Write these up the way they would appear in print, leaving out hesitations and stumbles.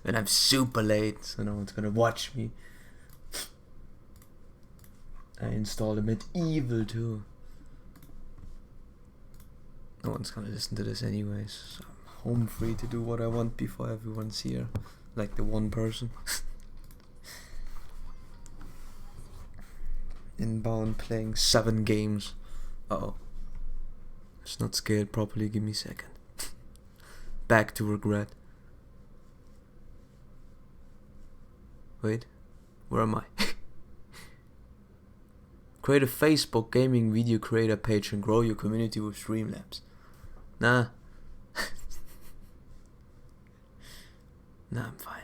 And I'm super late, so no one's gonna watch me. I installed a Medieval too. No one's gonna listen to this anyways. So I'm home free to do what I want before everyone's here. Like the one person. Inbound playing 7 games. Uh-oh. It's not scaled properly, give me a second. Back to regret. Wait, where am I? Create a Facebook gaming video creator page and grow your community with Streamlabs. Nah. Nah, I'm fine.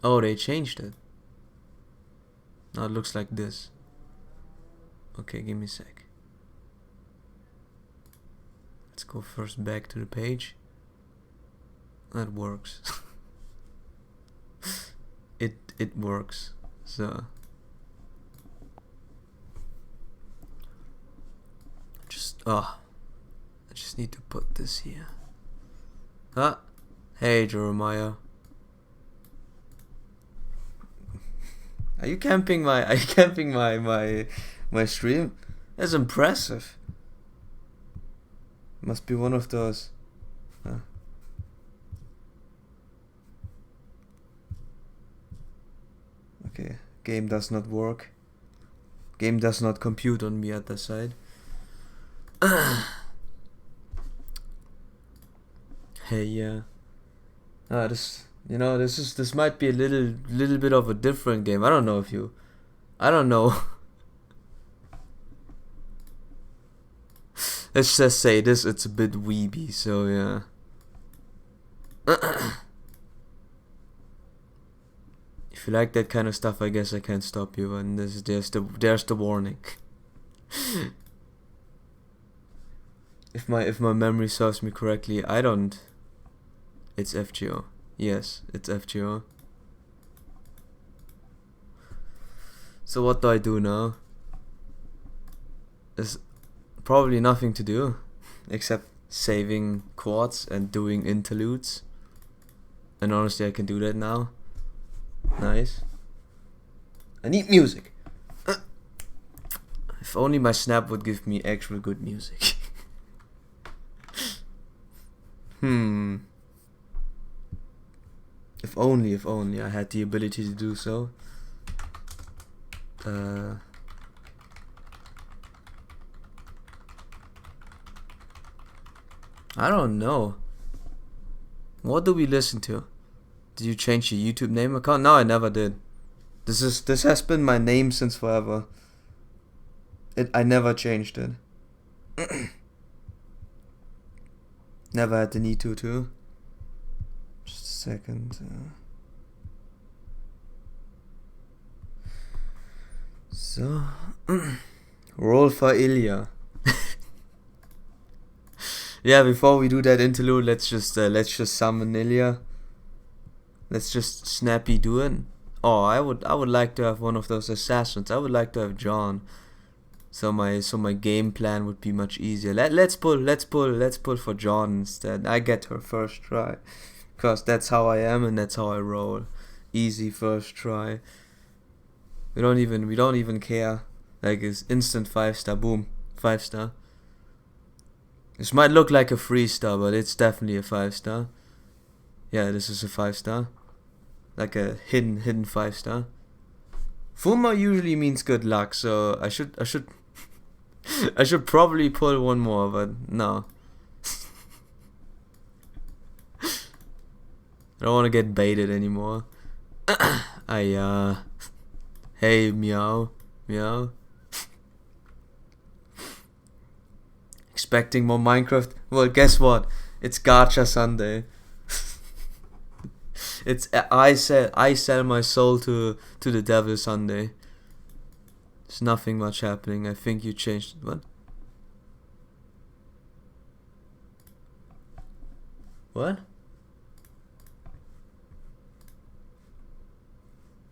Oh, they changed it. Now it looks like this. Okay, give me a sec. Let's go first back to the page. That works. It works. So I just need to put this here. Ah, hey Jeremiah. Are you camping my stream? That's impressive. Must be one of those. Huh. Okay, game does not work. Game does not compute on me at the side. Hey, yeah. This might be a little bit of a different game. I don't know. Let's just say this. It's a bit weeby. So yeah. If you like that kind of stuff, I guess I can't stop you. And there's the warning. If my memory serves me correctly, it's FGO. Yes, it's FGO. So what do I do now? There's probably nothing to do except saving quads and doing interludes. And honestly, I can do that now. Nice. I need music. If only my Snap would give me actual good music. If only I had the ability to do so. I don't know. What do we listen to? Did you change your YouTube name account? No, I never did. This has been my name since forever. I never changed it. Never had the need to too. Just a second. So, roll for Ilya. Yeah, before we do that interlude, let's just summon Ilya. Let's just snappy do it. Oh, I would like to have one of those assassins. I would like to have John. So my game plan would be much easier. Let's pull for John instead. I get her first try, cause that's how I am and that's how I roll. Easy first try. We don't even care. Like it's instant 5-star. Boom, 5-star. This might look like a 3-star, but it's definitely a 5-star. Yeah, this is a 5-star. Like a hidden 5-star. Fuma usually means good luck, so I should I should probably pull one more, but no. I don't want to get baited anymore. Hey, meow. Expecting more Minecraft? Well, guess what? It's Gacha Sunday. It's I sell my soul to the devil Sunday. There's nothing much happening. I think you changed what? What?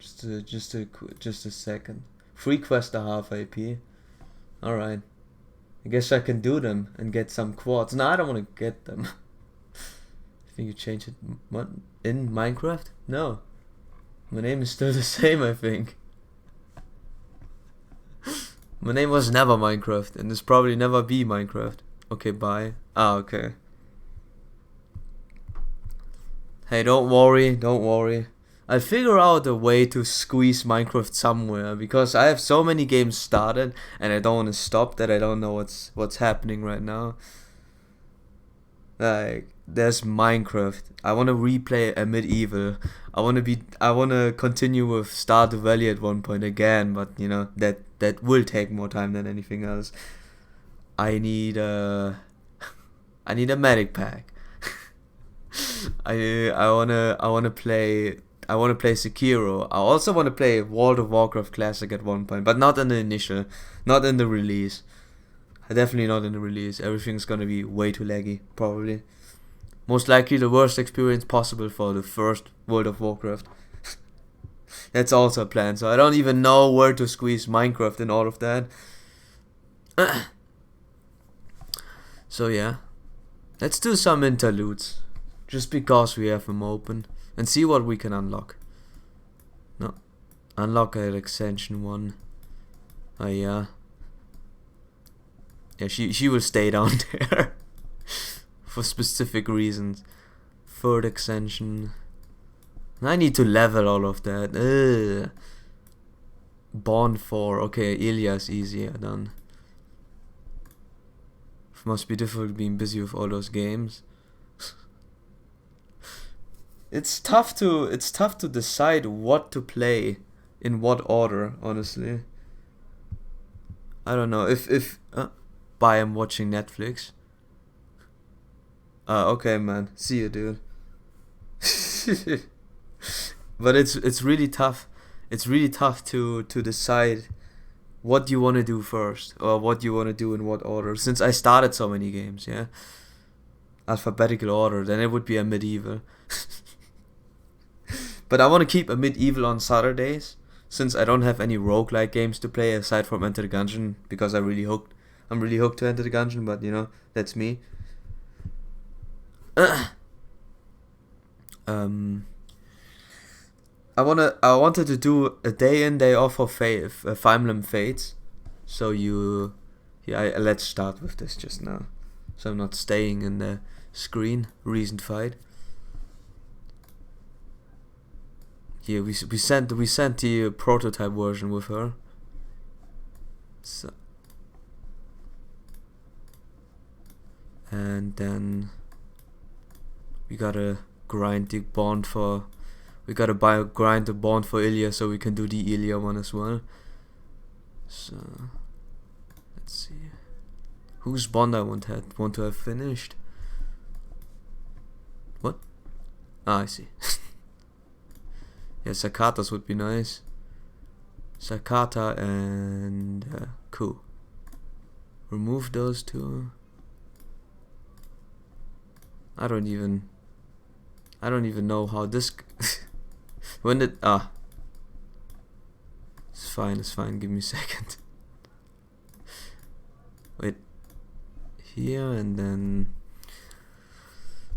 Just a second. Free quest a half AP. All right. I guess I can do them and get some quads. No, I don't want to get them. think you changed it in Minecraft? No. My name is still the same, I think. My name was never Minecraft, and this probably never be Minecraft. Okay, bye. Ah, okay. Hey, don't worry. I'll figure out a way to squeeze Minecraft somewhere, because I have so many games started, and I don't want to stop that I don't know what's happening right now. Like, there's Minecraft. I want to replay a Medieval. I want to continue with Stardew Valley at one point again, but you know that will take more time than anything else. I need a medic pack. I wanna play Sekiro. I also wanna play World of Warcraft Classic at one point, but not in the release. Definitely not in the release. Everything's gonna be way too laggy, probably. Most likely the worst experience possible for the first World of Warcraft. That's also a plan, so I don't even know where to squeeze Minecraft in all of that. So yeah, let's do some interludes, just because we have them open, and see what we can unlock. No, unlock an extension 1. Oh yeah. Yeah, she will stay down there. For specific reasons. Third extension. I need to level all of that. Ugh. Bond 4. Okay, Ilya's easier done. It must be difficult being busy with all those games. It's tough to decide what to play in what order, honestly. I don't know if bye, I'm watching Netflix. Okay, man. See you, dude. But it's really tough. It's really tough to decide what you want to do first, or what you want to do in what order. Since I started so many games, yeah, alphabetical order, then it would be a Medieval. But I want to keep a Medieval on Saturdays, since I don't have any roguelike games to play aside from Enter the Gungeon, because I'm really hooked to Enter the Gungeon, but you know, that's me. I wanted to do a day in, day off of Fire Emblem Fates. So let's start with this just now, so I'm not staying in the screen. Recent fight. Yeah, we sent the prototype version with her. So, and then we gotta grind the bond for. We gotta grind the bond for Ilya, so we can do the Ilya one as well. So let's see, whose bond I want to have finished. What? Ah, I see. Yeah, Sakata's would be nice. Sakata and Ku. Remove those two. I don't even know how this. When did It's fine. Give me a second. Wait. Here and then.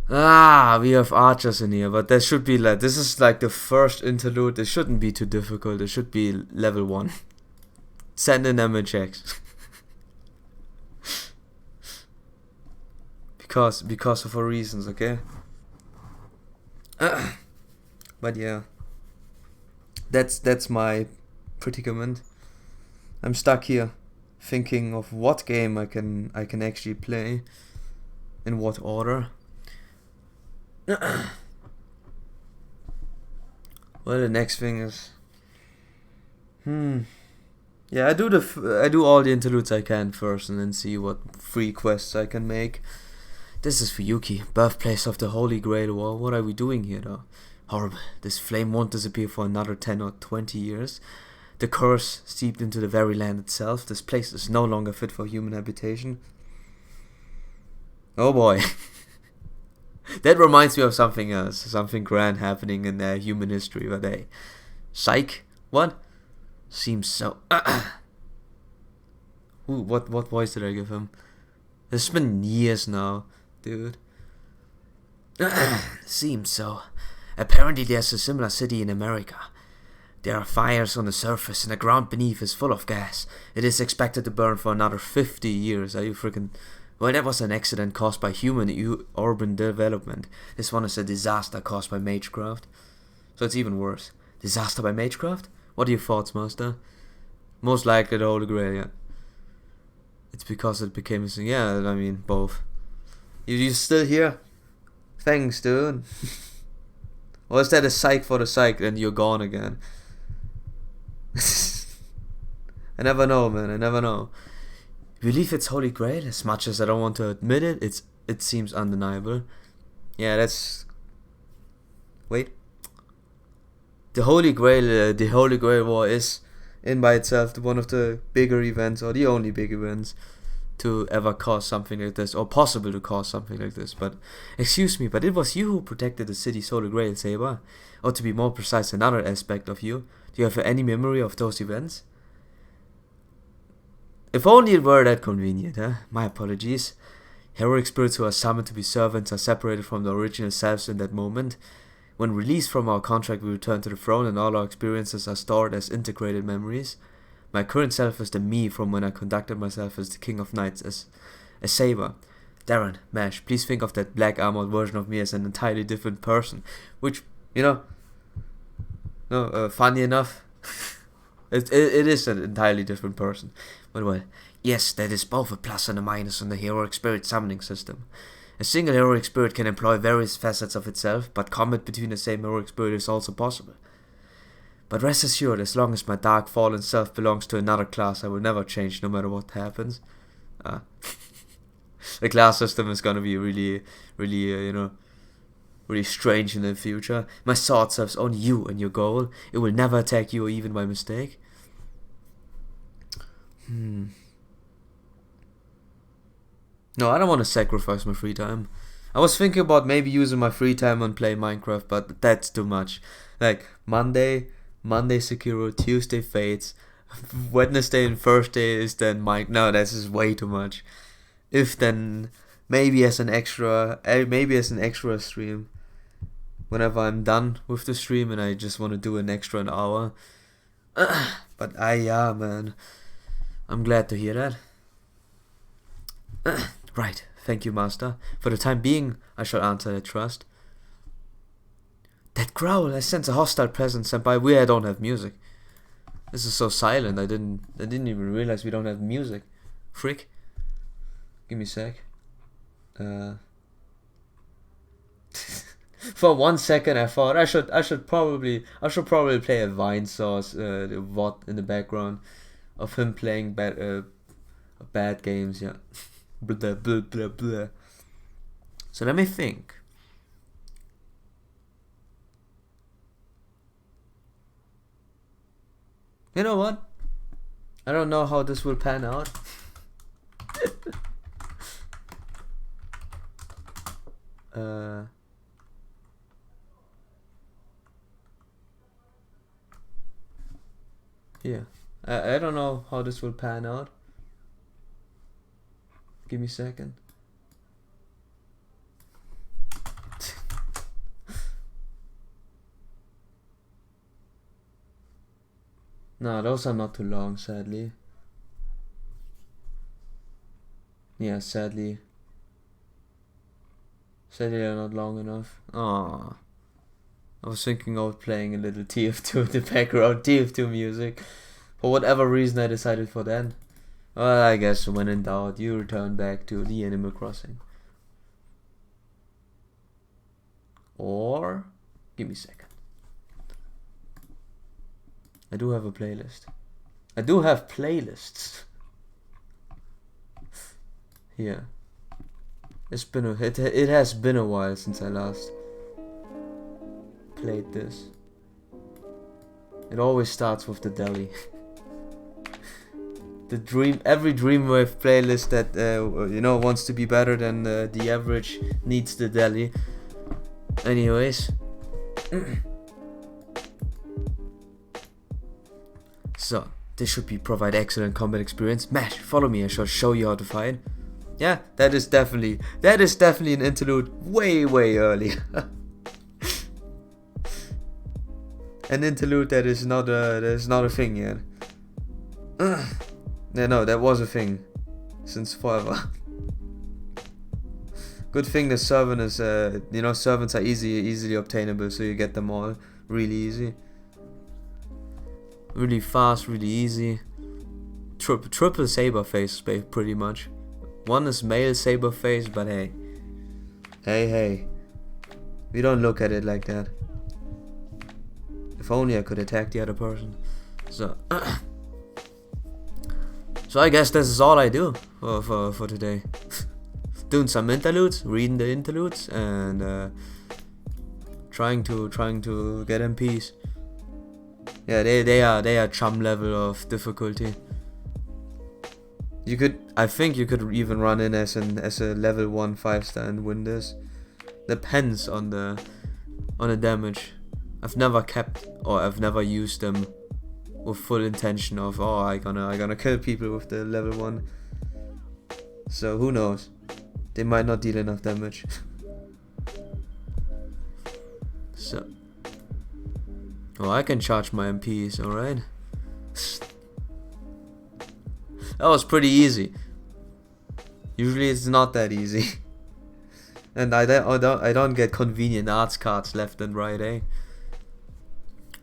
We have archers in here, but there should be this is like the first interlude. It shouldn't be too difficult. It should be level 1. Send in damage checks. because of our reasons, okay? But yeah, that's my predicament. I'm stuck here, thinking of what game I can actually play, in what order. Well, the next thing is, yeah, I do all the interludes I can first, and then see what free quests I can make. This is for Yuki, birthplace of the Holy Grail War. What are we doing here, though? Horrible. This flame won't disappear for another 10 or 20 years. The curse seeped into the very land itself. This place is no longer fit for human habitation. Oh boy. That reminds me of something else. Something grand happening in human history. But hey, psych? What? Seems so... Ooh, what voice did I give him? It's been years now, dude. Seems so. Apparently there's a similar city in America. There are fires on the surface and the ground beneath is full of gas. It is expected to burn for another 50 years. Are you freaking... Well, that was an accident caused by human urban development. This one is a disaster caused by Magecraft. So it's even worse. Disaster by Magecraft? What are your thoughts, Master? Most likely the Holy Grail, yeah. It's because it became a thing. Yeah, I mean, both. You still here? Thanks, dude. Or is that a psych for the psych and you're gone again? I never know, man. I never know. I believe it's Holy Grail. As much as I don't want to admit it, it seems undeniable. Yeah, that's... Wait. The Holy Grail War is, in by itself, one of the bigger events, or the only big events, to ever cause something like this, or possible to cause something like this. But, excuse me, but it was you who protected the city's Holy Grail, Saber. Or to be more precise, another aspect of you. Do you have any memory of those events? If only it were that convenient, huh? My apologies. Heroic spirits who are summoned to be servants are separated from the original selves in that moment. When released from our contract, we return to the throne and all our experiences are stored as integrated memories. My current self is the me from when I conducted myself as the King of Knights, as a Saber. Darren, Mash, please think of that black armored version of me as an entirely different person. Which, you know, no, funny enough, it is an entirely different person. But well, yes, that is both a plus and a minus on the heroic spirit summoning system. A single heroic spirit can employ various facets of itself, but combat between the same heroic spirit is also possible. But rest assured, as long as my dark fallen self belongs to another class, I will never change no matter what happens. The class system is gonna be really, really strange in the future. My sword serves only you and your goal. It will never attack you even by mistake. No, I don't want to sacrifice my free time. I was thinking about maybe using my free time on playing Minecraft, but that's too much. Like, Monday Sekiro, Tuesday Fates, Wednesday and Thursday is then Minecraft. No, that's just way too much. If then, maybe as an extra stream. Whenever I'm done with the stream and I just want to do an extra hour. But yeah, man. I'm glad to hear that. Right, thank you, Master. For the time being, I shall answer that trust. That growl, I sense a hostile presence, Senpai. We don't have music. This is so silent, I didn't even realize we don't have music. Frick. Give me a sec. For 1 second I thought I should probably play a Vine source VOD in the background of him playing bad games, yeah. Blah, blah, blah, blah. So let me think. You know what? I don't know how this will pan out. Yeah. I don't know how this will pan out. Give me a second. No, those are not too long, sadly. Yeah, sadly. Sadly they're not long enough. Aww. I was thinking of playing a little TF2 in the background, TF2 music. For whatever reason I decided for that. Well, I guess when in doubt, you return back to the Animal Crossing. Or... give me a second. I do have a playlist. I do have playlists. Yeah. It has been a while since I last played this. It always starts with the deli. Every Dreamwave playlist that wants to be better than the average needs the deli. Anyways. So, this should provide excellent combat experience. Mash, follow me, I shall show you how to fight. Yeah, that is definitely an interlude way early. An interlude that is not a thing yet. Yeah, no, that was a thing since forever. Good thing the servant is, servants are easily obtainable, so you get them all really easy, really fast, really easy. Triple saber face, pretty much. One is male saber face, but hey, we don't look at it like that. If only I could attack the other person. So, so I guess this is all I do for today. Doing some interludes, reading the interludes, and trying to get MPs. Yeah, they are chum level of difficulty. I think you could even run in as a level 1 5-star and win this. Depends on the damage. I've never used them with full intention of I gonna kill people with the level 1. So who knows? They might not deal enough damage. So, I can charge my MPs, alright? That was pretty easy. Usually it's not that easy. And I don't get convenient arts cards left and right, eh?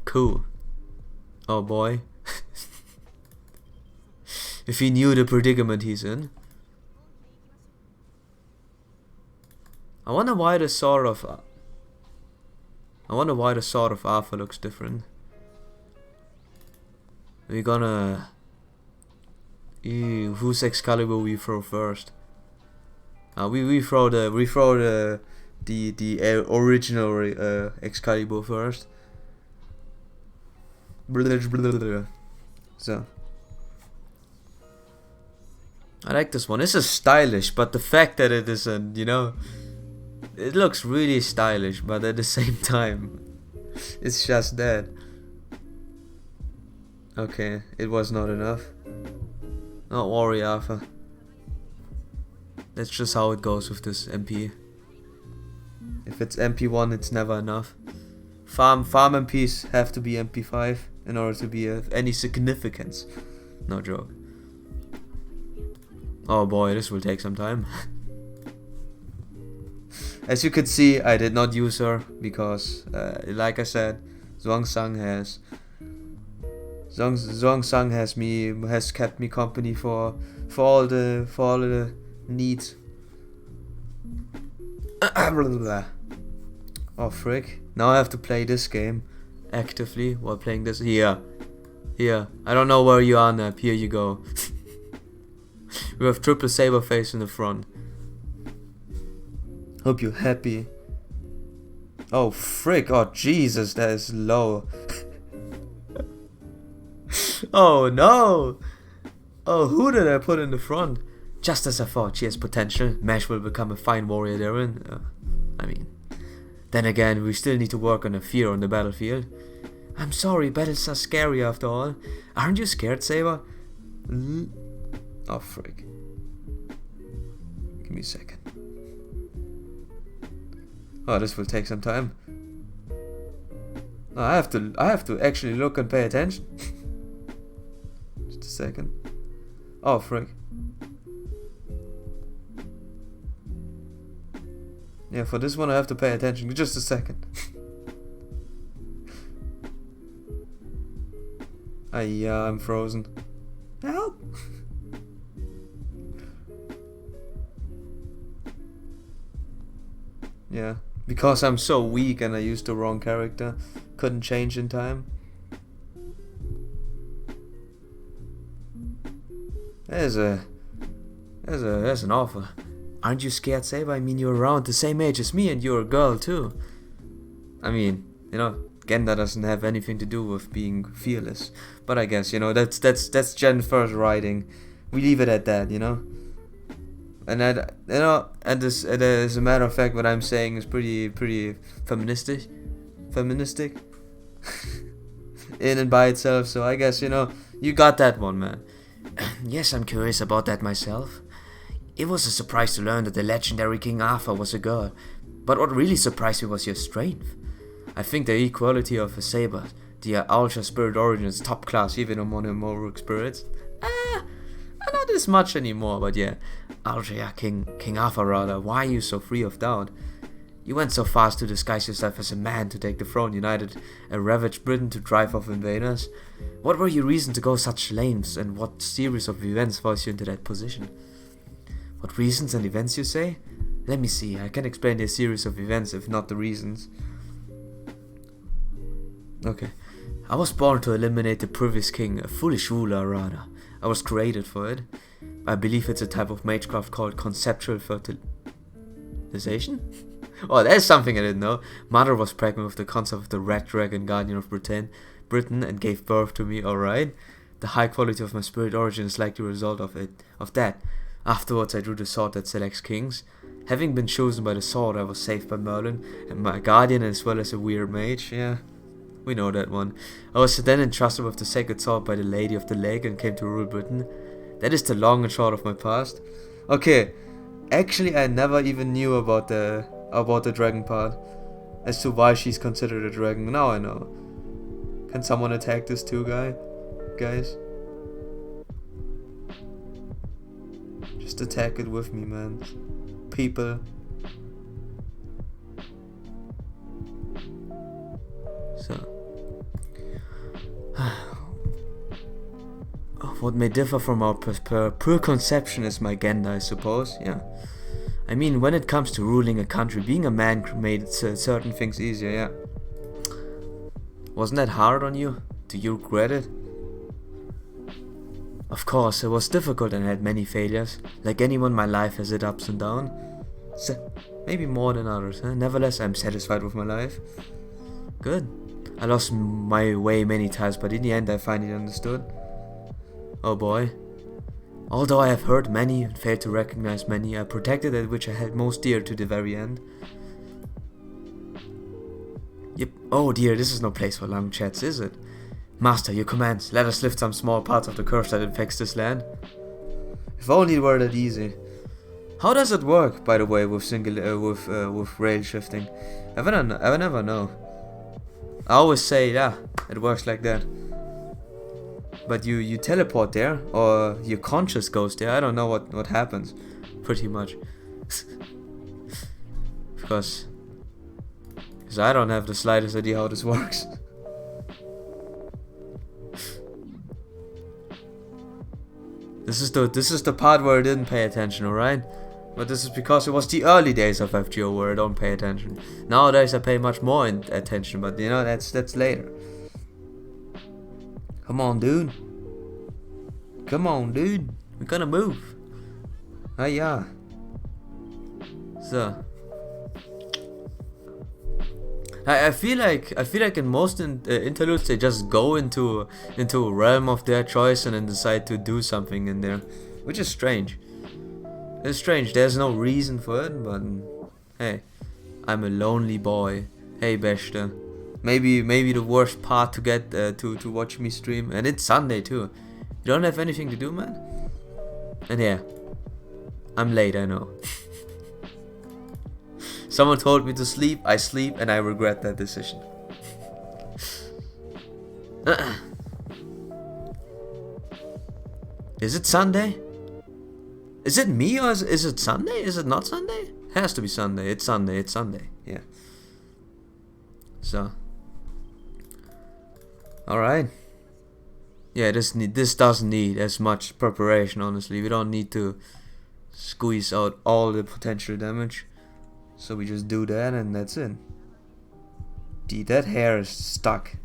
Cool. Oh boy. If he knew the predicament he's in. I wonder why the sword of Arthur looks different. We're gonna... Ew, whose Excalibur we throw first? We throw the original Excalibur first. So I like this one. This is stylish, but the fact that it isn't, it looks really stylish, but at the same time, it's just that. Okay, it was not enough. Not worry, Arthur. That's just how it goes with this MP. If it's MP1, it's never enough. Farm MPs have to be MP5 in order to be of any significance. No joke. Oh boy, this will take some time. As you can see, I did not use her because, like I said, Zhuang-Sang has kept me company for all the needs. Oh frick! Now I have to play this game actively while playing this. Here. I don't know where you are, Nap. Here you go. We have triple saber face in the front. Hope you're happy. Oh frick! Oh Jesus, that is low. Oh no! Oh, who did I put in the front? Just as I thought, she has potential. Mesh will become a fine warrior therein. Then again, we still need to work on the fear on the battlefield. I'm sorry, battles are scary after all. Aren't you scared, Saber? Oh frick. Give me a second. Oh, this will take some time. I have to actually look and pay attention. Just a second. Oh frick. Yeah, for this one I have to pay attention. Just a second. Yeah, I'm frozen. Help! Yeah, because I'm so weak and I used the wrong character. Couldn't change in time. There's an offer. Aren't you scared, Saber? I mean, you're around the same age as me and you're a girl too. I mean, again, that doesn't have anything to do with being fearless. But I guess, that's Gen 1st writing. We leave it at that, And and as a matter of fact, what I'm saying is pretty feministic. In and by itself, so I guess, you got that one, man. Yes, I'm curious about that myself. It was a surprise to learn that the legendary King Arthur was a girl, but what really surprised me was your strength. I think the equality of a saber, the Ultra Spirit Origin is top class even among the Moruk spirits. Not as much anymore, but yeah. Ultra King Arthur rather, why are you so free of doubt? You went so fast to disguise yourself as a man to take the throne, united a ravaged Britain to drive off invaders. What were your reasons to go such lengths, and what series of events forced you into that position? What reasons and events, you say? Let me see, I can explain the series of events if not the reasons. Okay. I was born to eliminate the previous king, a foolish ruler rather. I was created for it. I believe it's a type of magecraft called conceptual fertilization? Oh, there's something I didn't know. Mother was pregnant with the concept of the Red Dragon, Guardian of Britain, and gave birth to me, alright. The high quality of my spirit origin is likely a result of that. Afterwards I drew the sword that selects kings. Having been chosen by the sword, I was saved by Merlin, and my guardian as well as a weird mage, yeah. We know that one. I was then entrusted with the sacred sword by the Lady of the Lake and came to rule Britain. That is the long and short of my past. Okay, actually I never even knew about the dragon part, as to why she's considered a dragon. Now I know. Can someone attack this too, guys? Just attack it with me, man. People. So. What may differ from our preconception is my gender, I suppose, yeah. I mean, when it comes to ruling a country, being a man made certain things easier, yeah. Wasn't that hard on you? Do you regret it? Of course, it was difficult and I had many failures. Like anyone, my life has its ups and downs. Maybe more than others, huh? Nevertheless, I'm satisfied with my life. Good. I lost my way many times, but in the end I finally understood. Oh boy. Although I have hurt many and failed to recognize many, I protected that which I held most dear to the very end. Yep. Oh dear, this is no place for long chats, is it? Master, your commands. Let us lift some small parts of the curse that infects this land. If only it were that easy. How does it work, by the way, with rail shifting? I never know. I always say, yeah, it works like that. But you teleport there, or your conscious goes there. I don't know what happens, pretty much. because I don't have the slightest idea how this works. This is the part where I didn't pay attention, alright? But this is because it was the early days of FGO where I don't pay attention. Nowadays I pay much more attention, but you know, that's later. Come on, dude. Come on, dude. We're gonna move. Ah, yeah. So. I feel like in most interludes they just go into a realm of their choice and then decide to do something in there, which is strange. It's strange. There's no reason for it, but hey, I'm a lonely boy. Hey, Beste. Maybe the worst part to get to watch me stream, and it's Sunday too. You don't have anything to do, man? And yeah, I'm late, I know. Someone told me to sleep, I sleep, and I regret that decision. Is it Sunday? Is it me or is it Sunday? Is it not Sunday? It has to be Sunday. It's Sunday. It's Sunday. Yeah. So. Alright. Yeah, this doesn't need as much preparation, honestly. We don't need to squeeze out all the potential damage. So we just do that and that's it. That hair is stuck.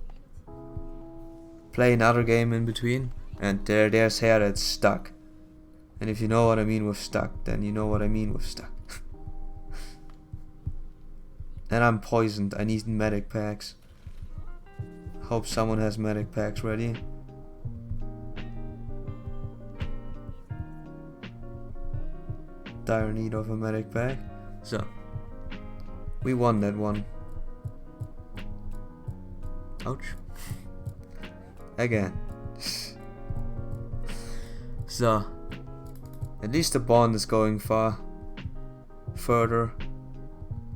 Play another game in between and there's hair that's stuck. And if you know what I mean with stuck, then you know what I mean with stuck. And I'm poisoned. I need medic packs. Hope someone has medic packs ready. Dire need of a medic pack. So. We won that one. Ouch. Again. So. At least the bond is going further.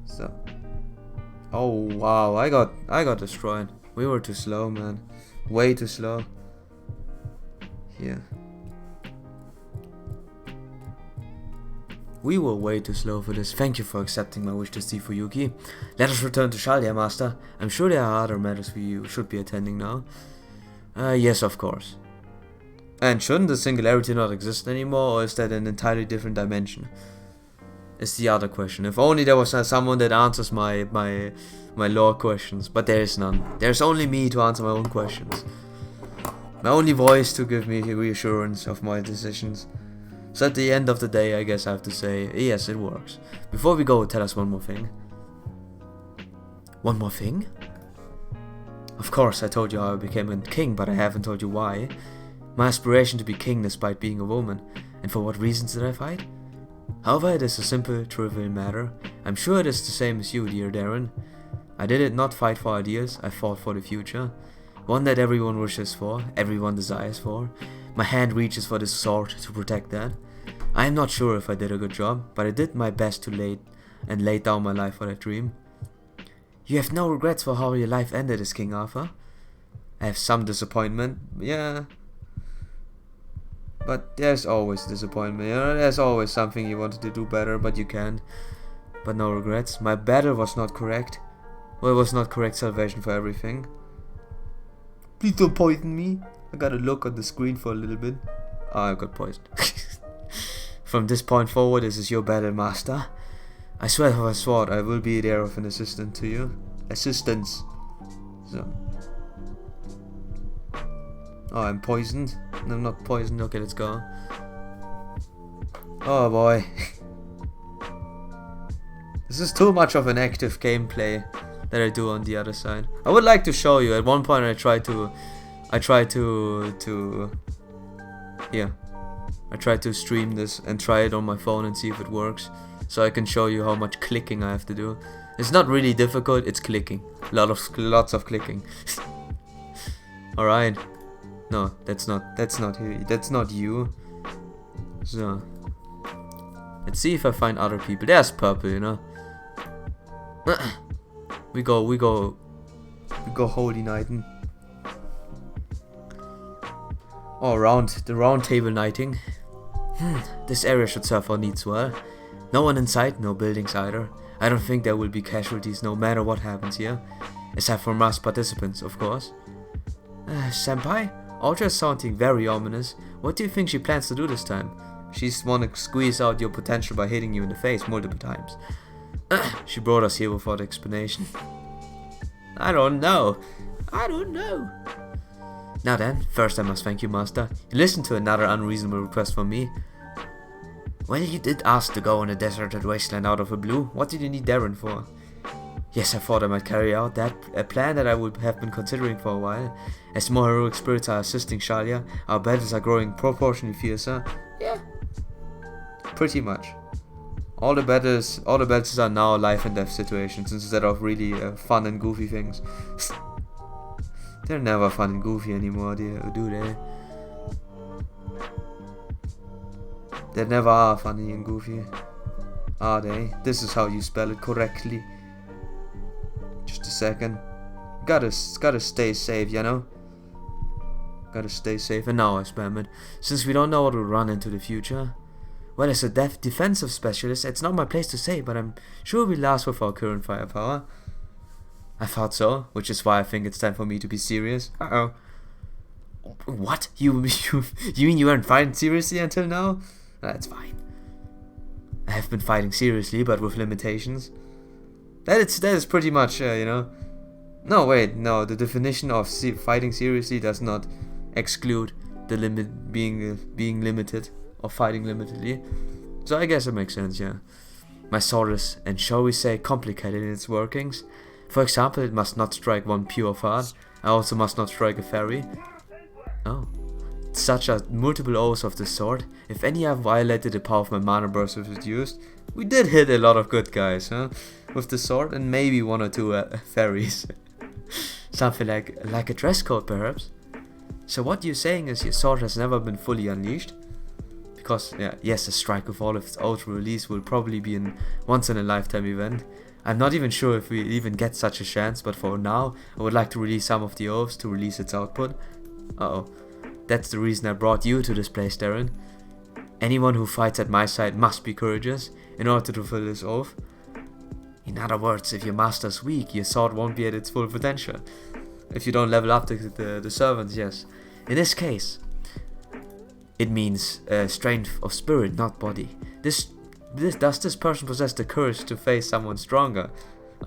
So. Oh wow, I got destroyed. We were too slow, man. Way too slow. Here. We were way too slow for this. Thank you for accepting my wish to see Fuyuki. Let us return to Xalia, Master. I'm sure there are other matters we should be attending now. Yes, of course. And shouldn't the singularity not exist anymore, or is that an entirely different dimension? Is the other question. If only there was someone that answers my lore questions, but there is none. There's only me to answer my own questions. My only voice to give me reassurance of my decisions. So at the end of the day, I guess I have to say, yes, it works. Before we go, tell us one more thing. One more thing? Of course, I told you how I became a king, but I haven't told you why. My aspiration to be king despite being a woman. And for what reasons did I fight? However, it is a simple, trivial matter. I'm sure it is the same as you, dear Darren. I did not fight for ideas, I fought for the future. One that everyone wishes for, everyone desires for. My hand reaches for this sword to protect that. I am not sure if I did a good job, but I did my best to lay down my life for that dream. You have no regrets for how your life ended as King Arthur? I have some disappointment, yeah. But there's always disappointment, you know, there's always something you wanted to do better, but you can't. But no regrets. My battle was not correct. Well, it was not correct salvation for everything. Please don't poison me. I gotta look at the screen for a little bit. Oh, I got poisoned. From this point forward, this is your battle, Master. I swear by my sword, I will be there of an assistant to you. Assistance. So. Oh, I'm poisoned. No, I'm not poisoned. Okay, let's go. Oh boy. This is too much of an active gameplay that I do on the other side. I would like to show you. At one point I tried to stream this and try it on my phone and see if it works, so I can show you how much clicking I have to do. It's not really difficult, it's clicking. Lots of clicking. Alright. No, that's not you. So let's see if I find other people. There's purple, you know. We go holy knighting. Oh, the round table knighting. This area should serve our needs well. No one inside, no buildings either. I don't think there will be casualties no matter what happens here. Aside from us participants, of course. Senpai? Ultra's sounding very ominous. What do you think she plans to do this time? She's wanna squeeze out your potential by hitting you in the face multiple times. She brought us here without explanation. I don't know. Now then, first I must thank you, Master. You listened to another unreasonable request from me. Well, you did ask to go on a deserted wasteland out of the blue. What did you need Darren for? Yes, I thought I might carry out a plan that I would have been considering for a while. As more heroic spirits are assisting Xalia, our battles are growing proportionally fiercer. Yeah, pretty much. All the battles are now life and death situations instead of really fun and goofy things. They're never fun and goofy anymore, do they? They never are funny and goofy, are they? This is how you spell it correctly. Just a second. Gotta stay safe, you know? Gotta stay safe. And now I spam it. Since we don't know what will run into the future. Well, as a defensive specialist, it's not my place to say, but I'm sure we last with our current firepower. I thought so, which is why I think it's time for me to be serious. Uh-oh. What? You mean you weren't fighting seriously until now? That's fine. I have been fighting seriously, but with limitations. That is pretty much, you know. No, wait, no. The definition of fighting seriously does not exclude the limit being limited or fighting limitedly. So I guess it makes sense, yeah. My sword is, and shall we say, complicated in its workings. For example, it must not strike one pure fart. I also must not strike a fairy. Oh. Such are multiple oaths of the sword. If any have violated the power of my mana burst was reduced. We did hit a lot of good guys, huh? With the sword, and maybe one or two fairies. Something like a dress code, perhaps. So what you're saying is your sword has never been fully unleashed? Because, yeah, yes, a Strike of Olives Ultra release will probably be a once-in-a-lifetime event. I'm not even sure if we even get such a chance, but for now, I would like to release some of the oaths to release its output. Uh-oh. That's the reason I brought you to this place, Darren. Anyone who fights at my side must be courageous in order to fulfill this oath. In other words, if your master is weak, your sword won't be at its full potential. If you don't level up the servants, yes. In this case, it means strength of spirit, not body. Does this person possess the courage to face someone stronger?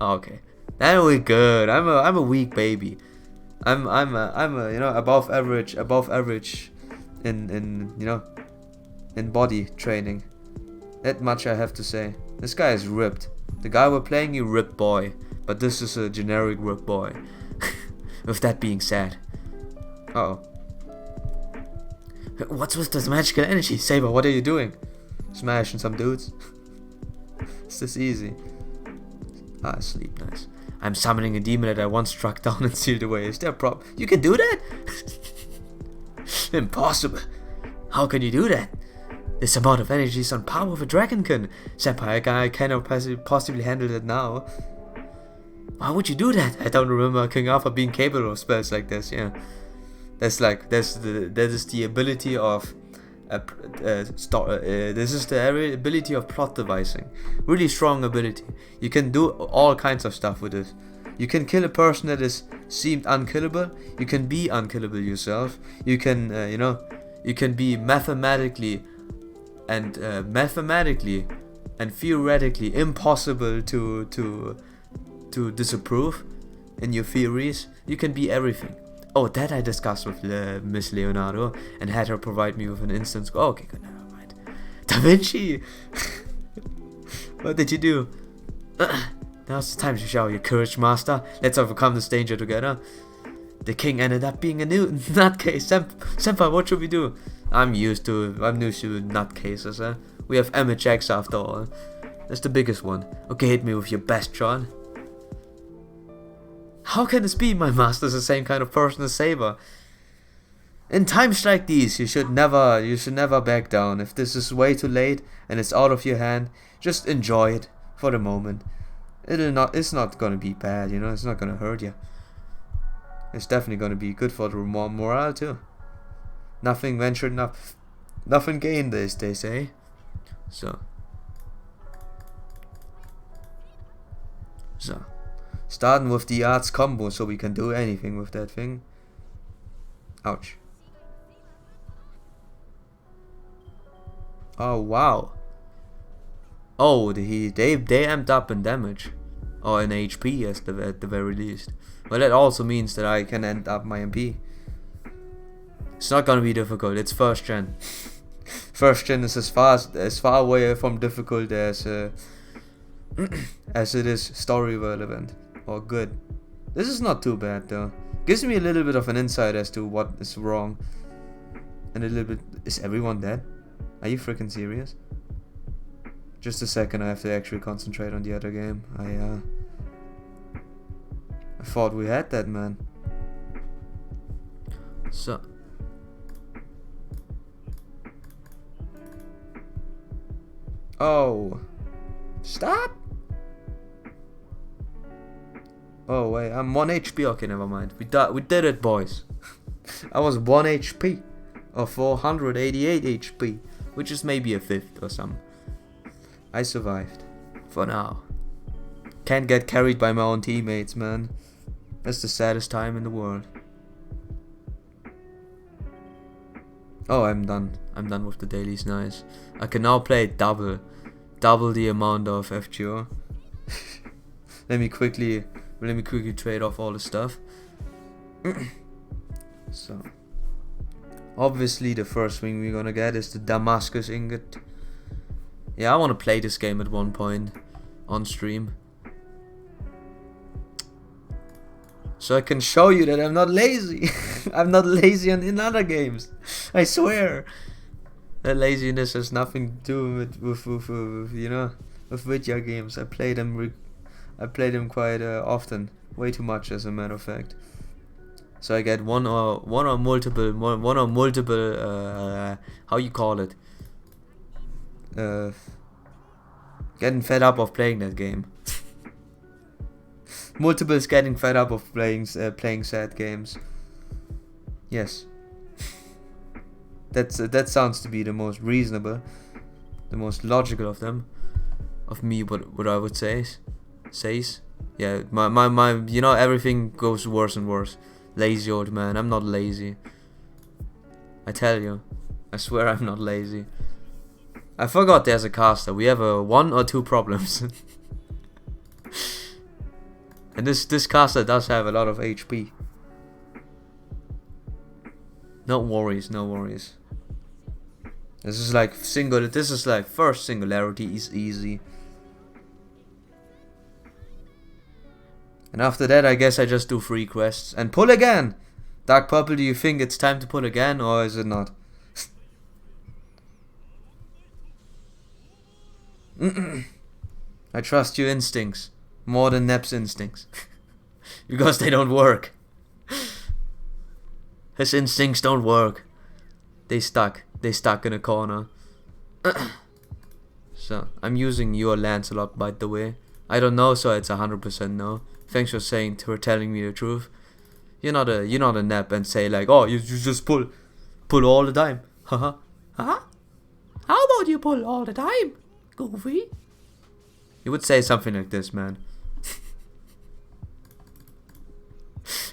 Oh, okay, then we're good. I'm a weak baby. I'm a you know above average in you know in body training. That much I have to say. This guy is ripped. The guy we're playing, you ripped boy, but this is a generic ripped boy. With that being said, uh-oh. What's with this magical energy? Saber, what are you doing? Smashing some dudes? It's this easy. Ah, sleep, nice. I'm summoning a demon that I once struck down and sealed away. Is there a problem? You can do that? Impossible. How can you do that? This amount of energy is on par with a dragonkin. Senpai, I cannot possibly handle it now. Why would you do that? I don't remember King Arthur being capable of spells like this, yeah. That is the ability of this is the ability of plot devising. Really strong ability. You can do all kinds of stuff with it. You can kill a person that is seemed unkillable. You can be unkillable yourself. You can you know, you can be mathematically and theoretically impossible to disapprove in your theories. You can be everything. Oh, that I discussed with Miss Leonardo and had her provide me with an instance. Oh, okay, good, never mind. Da Vinci! What did you do? Now's the time to show your courage, master. Let's overcome this danger together. The king ended up being a new nutcase. Senpai, what should we do? I'm used to nutcases, huh? We have MHX after all. That's the biggest one. Okay, hit me with your best shot. How can this be? My master's the same kind of person as Saber. In times like these, you should never back down. If this is way too late and it's out of your hand, just enjoy it for the moment. It's not gonna be bad, you know. It's not gonna hurt you. It's definitely gonna be good for the morale too. Nothing ventured, nothing gained, they say. So. Starting with the arts combo so we can do anything with that thing. Ouch. Oh wow. Oh, they amped up in damage. Or in HP at the very least. Well, that also means that I can end up my MP. It's not gonna be difficult, it's first gen. First gen is as far away from difficult as it is story relevant or good. This is not too bad though. Gives me a little bit of an insight as to what is wrong. And a little bit. Is everyone dead? Are you freaking serious? Just a second, I have to actually concentrate on the other game. I thought we had that, man. So. Oh. Stop! Oh wait, I'm 1 HP. Okay, never mind. We did it, boys. I was 1 HP. Or 488 HP. Which is maybe a fifth or something. I survived. For now. Can't get carried by my own teammates, man. That's the saddest time in the world. Oh, I'm done. I'm done with the dailies, nice. I can now play double the amount of FGO. Let me quickly trade off all the stuff. So, obviously the first thing we're gonna get is the Damascus ingot. Yeah, I want to play this game at one point on stream, so I can show you that I'm not lazy. I'm not lazy in other games. I swear. That laziness has nothing to do with you know, with video games. I play them quite often, way too much as a matter of fact. So I get one or multiple how you call it, getting fed up of playing that game. Multiples getting fed up of playing sad games. Yes. That sounds to be the most reasonable, the most logical of them. Of me, what I would say says. Yeah, my you know, everything goes worse and worse. Lazy old man. I'm not lazy. I tell you. I swear I'm not lazy. I forgot there's a caster. We have 1 or 2 problems. And this caster does have a lot of HP. No worries, no worries. This is like first singularity is easy. And after that, I guess I just do 3 quests and pull again. Dark Purple, do you think it's time to pull again, or is it not? I trust your instincts more than Nep's instincts. Because they don't work. His instincts don't work. They stuck in a corner. So, I'm using your Lancelot, by the way. I don't know, so it's 100% no. Thanks for telling me the truth. You're not a Nep and say like, oh, you just pull all the time. Haha. Huh? How about you pull all the time, Goofy? You would say something like this, man.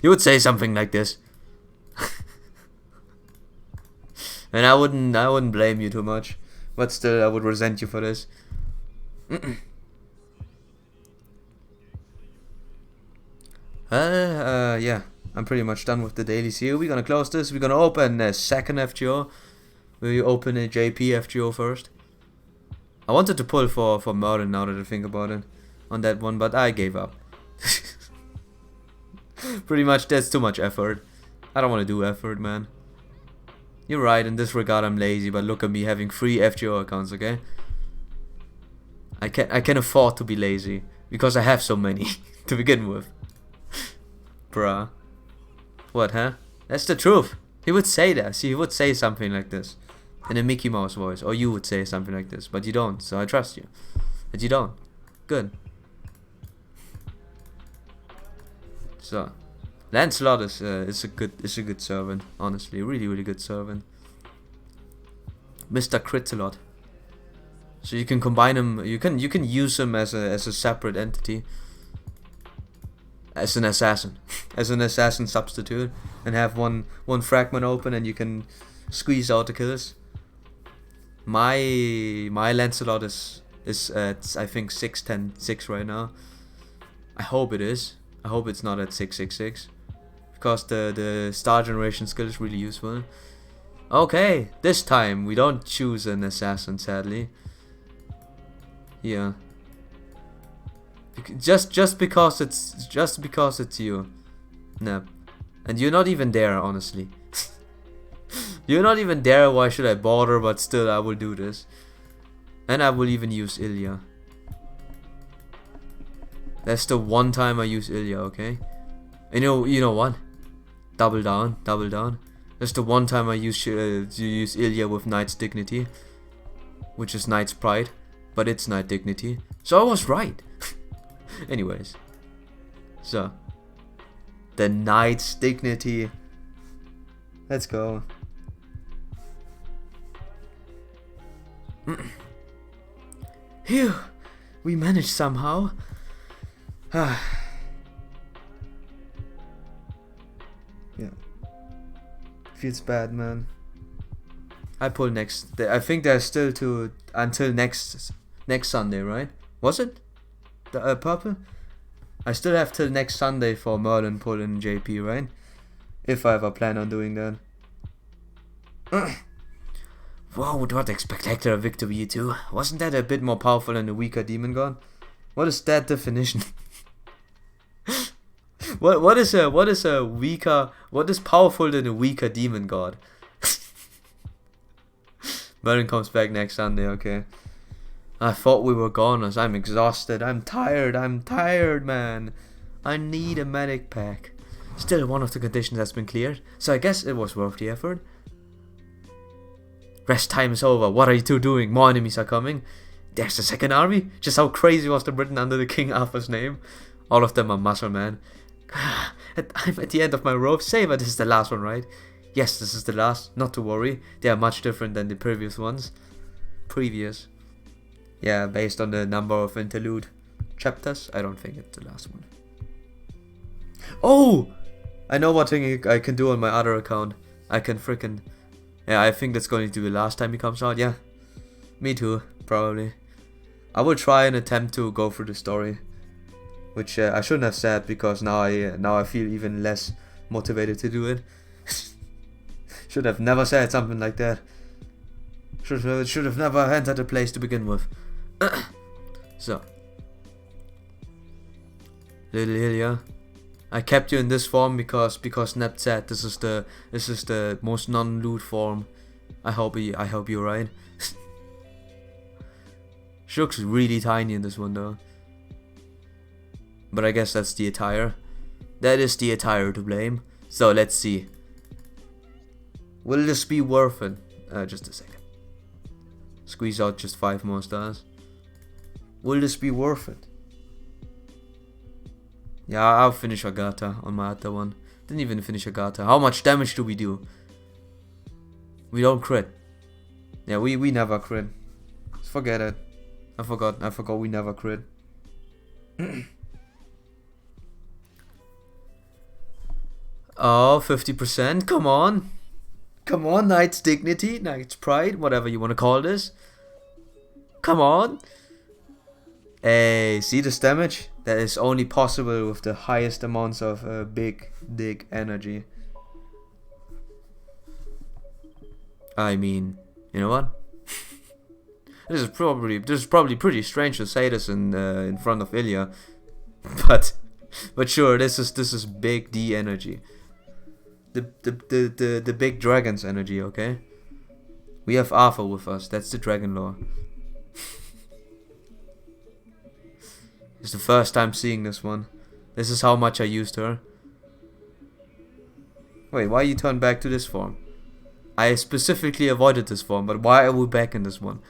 You would say something like this. And I wouldn't blame you too much. But still, I would resent you for this. Yeah. I'm pretty much done with the dailies here. We're gonna close this. We're gonna open a second FGO. We open a JP FGO first. I wanted to pull for Merlin now that I think about it. On that one, but I gave up. Pretty much, that's too much effort. I don't want to do effort, man. You're right, in this regard I'm lazy, but look at me having 3 FGO accounts, okay? I can afford to be lazy, because I have so many to begin with. Bruh. What, huh? That's the truth. He would say that. See, he would say something like this. In a Mickey Mouse voice. Or you would say something like this. But you don't, so I trust you. But you don't. Good. So, Lancelot is a good servant, honestly, really good servant. Mr. Critalot. So you can combine him. You can use him as a separate entity, as an assassin, substitute, and have one fragment open, and you can squeeze out the kills. My Lancelot is at, I think, 6-10-6 right now. I hope it is. I hope it's not at 6-6-6. Because the star generation skill is really useful. Okay, this time we don't choose an assassin, sadly. Yeah. Just because it's you, Nep. And you're not even there, honestly. You're not even there, why should I bother? But still, I will do this. And I will even use Ilya. That's the one time I use Ilya, okay? And you know what? Double down. That's the one time I use Ilya with Knight's Dignity, which is Knight's Pride, but it's Knight Dignity. So I was right. Anyways, so the Knight's Dignity. Let's go. Phew, we managed somehow. Yeah. Feels bad, man. I pull next. I think there's still until next Sunday, right? Was it? The purple? I still have till next Sunday for Merlin pull in JP, right? If I ever plan on doing that. Wow, what a spectacular victory too. Wasn't that a bit more powerful than the weaker demon god? What is that definition? What is powerful than a weaker demon god? Merlin comes back next Sunday, okay. I thought we were goners. I'm exhausted. I'm tired, man. I need a medic pack. Still, one of the conditions has been cleared, so I guess it was worth the effort. Rest time is over. What are you two doing? More enemies are coming. There's the second army. Just how crazy was the Britain under the King Arthur's name? All of them are muscle men. I'm at the end of my rope. Saber, this is the last one, right? Yes, this is the last. Not to worry. They are much different than the previous ones. Yeah, based on the number of interlude chapters. I don't think it's the last one. Oh! I know what thing I can do on my other account. I can freaking... Yeah, I think that's going to be the last time he comes out. Yeah. Me too, probably. I will try and attempt to go through the story. Which I shouldn't have said, because now I feel even less motivated to do it. Should have never said something like that. Should have never entered the place to begin with. So. Little Hylia. I kept you in this form because Nep said this is the most non-loot form. I hope you're right. She looks really tiny in this one though. But I guess that's the attire. That is the attire to blame. So let's see. Will this be worth it? Just a second. Squeeze out just 5 more stars. Will this be worth it? Yeah, I'll finish Agatha on my other one. Didn't even finish Agatha. How much damage do we do? We don't crit. Yeah, we never crit. Forget it. I forgot we never crit. Oh, 50%. Come on. Come on, Knight's Dignity, Knight's Pride, whatever you want to call this. Come on. Hey, see this damage? That is only possible with the highest amounts of big dig energy. I mean, you know what? This is probably pretty strange to say this in front of Ilya, but sure, this is big D energy. The big dragon's energy, okay? We have Arthur with us. That's the dragon lore. It's the first time seeing this one. This is how much I used her. Wait, why you turn back to this form? I specifically avoided this form, but why are we back in this one?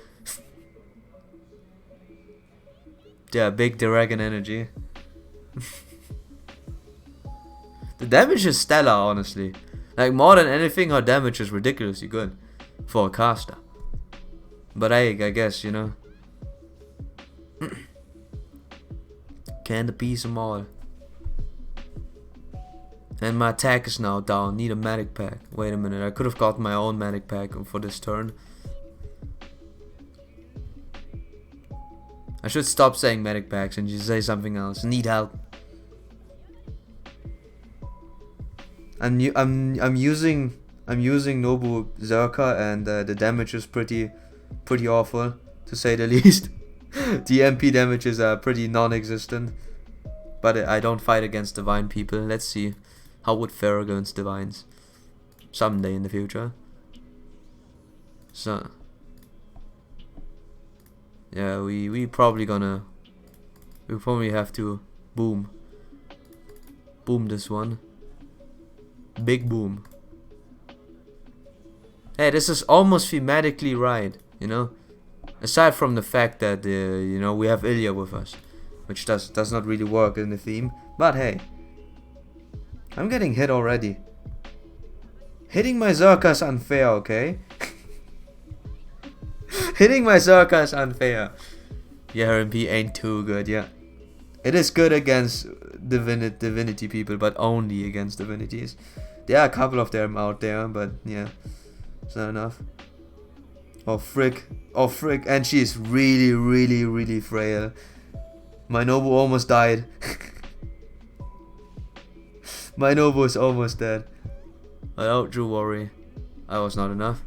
Yeah, big dragon energy. The damage is stellar, honestly. Like, more than anything, her damage is ridiculously good for a caster. But I guess, you know. Can't appease them all. And my attack is now down. Need a medic pack. Wait a minute, I could have gotten my own medic pack for this turn. I should stop saying medic packs and just say something else. Need help. I'm using Nobu Zerka, and the damage is pretty awful, to say the least. The MP damages are pretty non-existent. But I don't fight against divine people. Let's see how would fare against divines someday in the future. So yeah, we probably have to boom this one. Big boom. Hey, this is almost thematically right, you know. Aside from the fact that you know, we have Ilya with us, which does not really work in the theme. But hey, I'm getting hit already. Hitting my Zerka is unfair, okay? Hitting my Zerka is unfair. Yeah, RMP ain't too good, yeah. It is good against divinity people, but only against divinities. There are a couple of them out there, but yeah, it's not enough. Oh frick, and she is really frail. My Nobu almost died. My Nobu is almost dead. But don't you worry, I was not enough.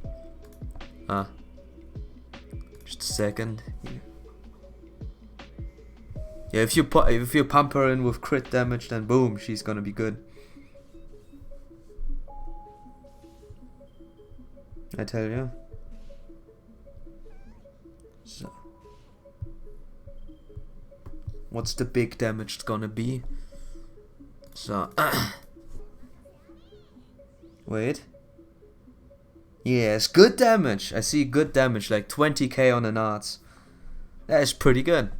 Just a second. Yeah, if you pump her in with crit damage, then boom, she's gonna be good. I tell you. So, what's the big damage gonna be? So, wait. Yes, good damage. I see good damage, like 20k on an arts. That is pretty good.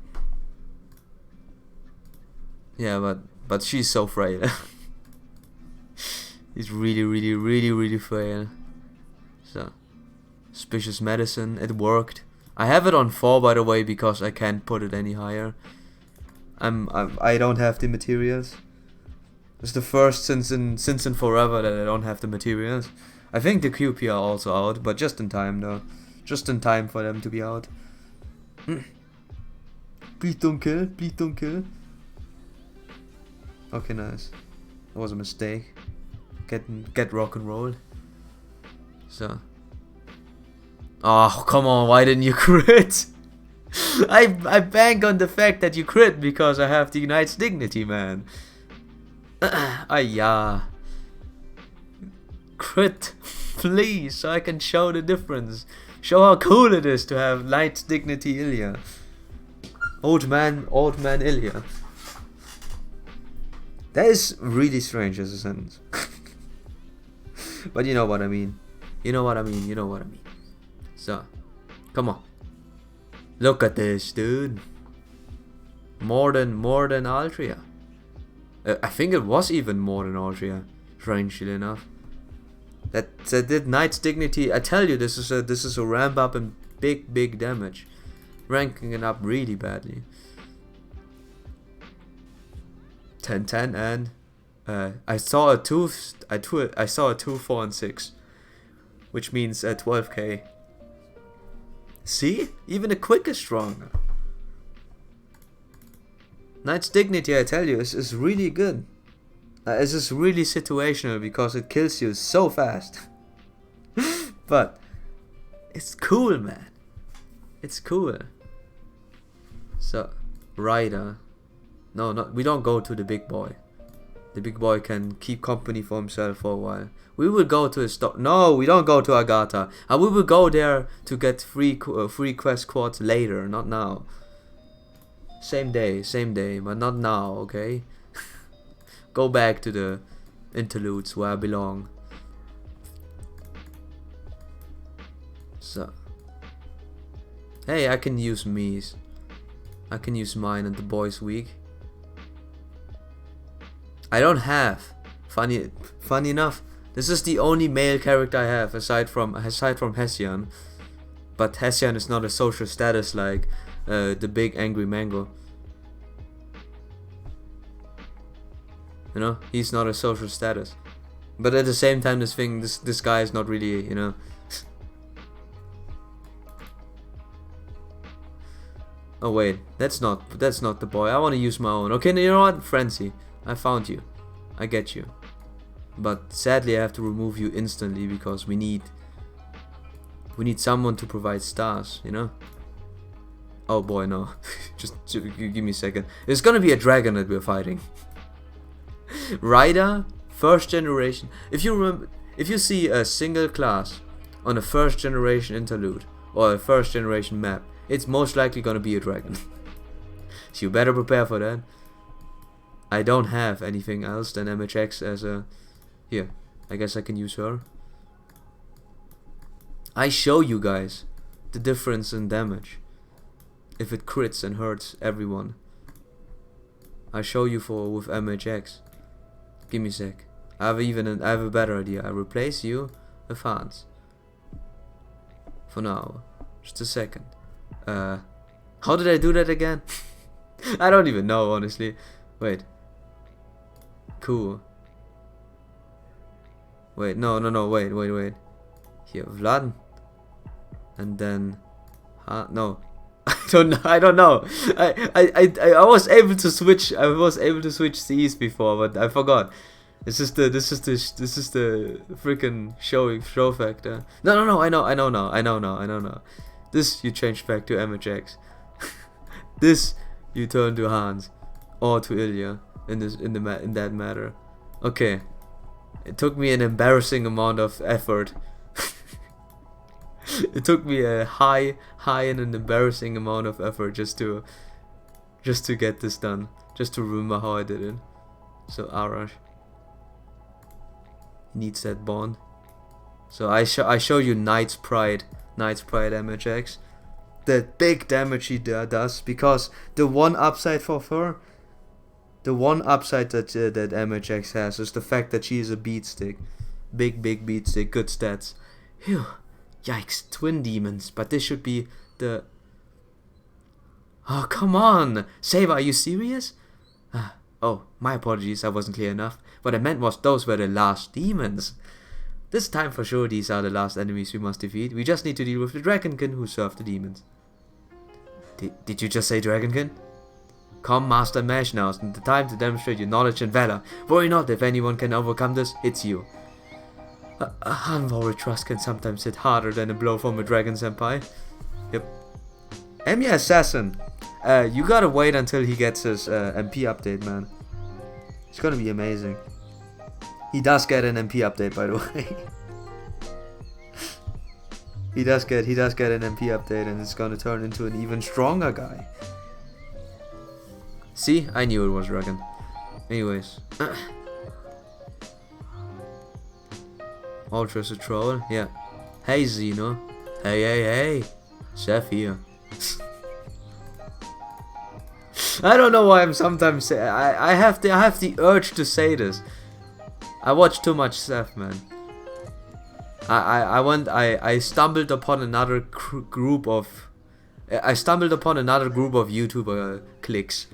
Yeah, but she's so frail. He's really frail. So, suspicious medicine. It worked. I have it on 4, by the way, because I can't put it any higher. I don't have the materials. It's the first since in forever that I don't have the materials. I think the QP are also out, but just in time though. Just in time for them to be out. Please don't kill. Please don't kill. Okay, nice. That was a mistake. Get rock and roll. So. Oh, come on, why didn't you crit? I bank on the fact that you crit because I have the Knight's Dignity, man. Yeah. Crit, please, so I can show the difference. Show how cool it is to have Knight's Dignity Ilya. Old man Ilya. That is really strange as a sentence. But you know what I mean. You know what I mean. You know what I mean. So, come on. Look at this, dude. More than Altria. I think it was even more than Altria. Strangely enough. That did Knight's Dignity. I tell you, this is a ramp up in big damage, ranking it up really badly. 10-10 and I saw a 2, 4 and 6, which means 12k. See, even the quick is stronger. Knight's Dignity, I tell you, is really good. It's just really situational because it kills you so fast. But it's cool, man. It's cool. So, Ryder. No, we don't go to the big boy. The big boy can keep company for himself for a while. We will go to a stop. No, we don't go to Agatha. And we will go there to get free quest quads later, not now. Same day, but not now, okay? Go back to the interludes where I belong. So. Hey, I can use me's. I can use mine and the boys weak. I don't have. Funny enough, this is the only male character I have aside from Hessian. But Hessian is not a social status like the big angry mango. You know, he's not a social status. But at the same time, this guy is not really, you know. Oh wait, that's not the boy. I want to use my own. Okay, you know what, Frenzy, I found you. I get you. But sadly, I have to remove you instantly because we need someone to provide stars. You know. Oh boy, no. just give me a second. It's gonna be a dragon that we're fighting. Ryder, first generation. If you see a single class on a first generation interlude or a first generation map, it's most likely gonna be a dragon. So you better prepare for that. I don't have anything else than MHX as a... Here, I guess I can use her. I show you guys the difference in damage. If it crits and hurts everyone. I show you with MHX. Give me a sec. I have a better idea. I replace you with Hans. For now. Just a second. How did I do that again? I don't even know, honestly. Wait. Cool. Wait, no, wait. Here, Vlad. And then... no. I don't know. I was able to switch. I was able to switch Cs before, but I forgot. This is the freaking show factor. No. I know now. This you change back to MHX. This you turn to Hans or to Ilya in that matter. Okay. It took me an embarrassing amount of effort. It took me a high and an embarrassing amount of effort just to get this done. Just to remember how I did it. So Arash needs that bond. So I show you Knight's Pride MHX. The big damage she does, because the one upside for her, the one upside that MHX has is the fact that she is a beat stick. Big beat stick, good stats. Phew. Yikes, twin demons, but this should be the... Oh, come on! Saber, are you serious? Oh, my apologies, I wasn't clear enough. What I meant was those were the last demons. This time for sure these are the last enemies we must defeat. We just need to deal with the Dragonkin who served the demons. Did you just say Dragonkin? Come, Master Mesh, now is the time to demonstrate your knowledge and valor. Worry not, if anyone can overcome this, it's you. A unworried trust can sometimes hit harder than a blow from a Dragon Senpai. Yep. Emiya Assassin. You gotta wait until he gets his MP update, man. It's gonna be amazing. He does get an MP update, by the way. he does get an MP update, and it's gonna turn into an even stronger guy. See, I knew it was Dragon. Anyways. Ultra's a troll, yeah. Hey Xeno. Hey. Chef here. I don't know why I'm sometimes say I have the urge to say this. I watch too much Seth, man. I stumbled upon another group of YouTuber cliques,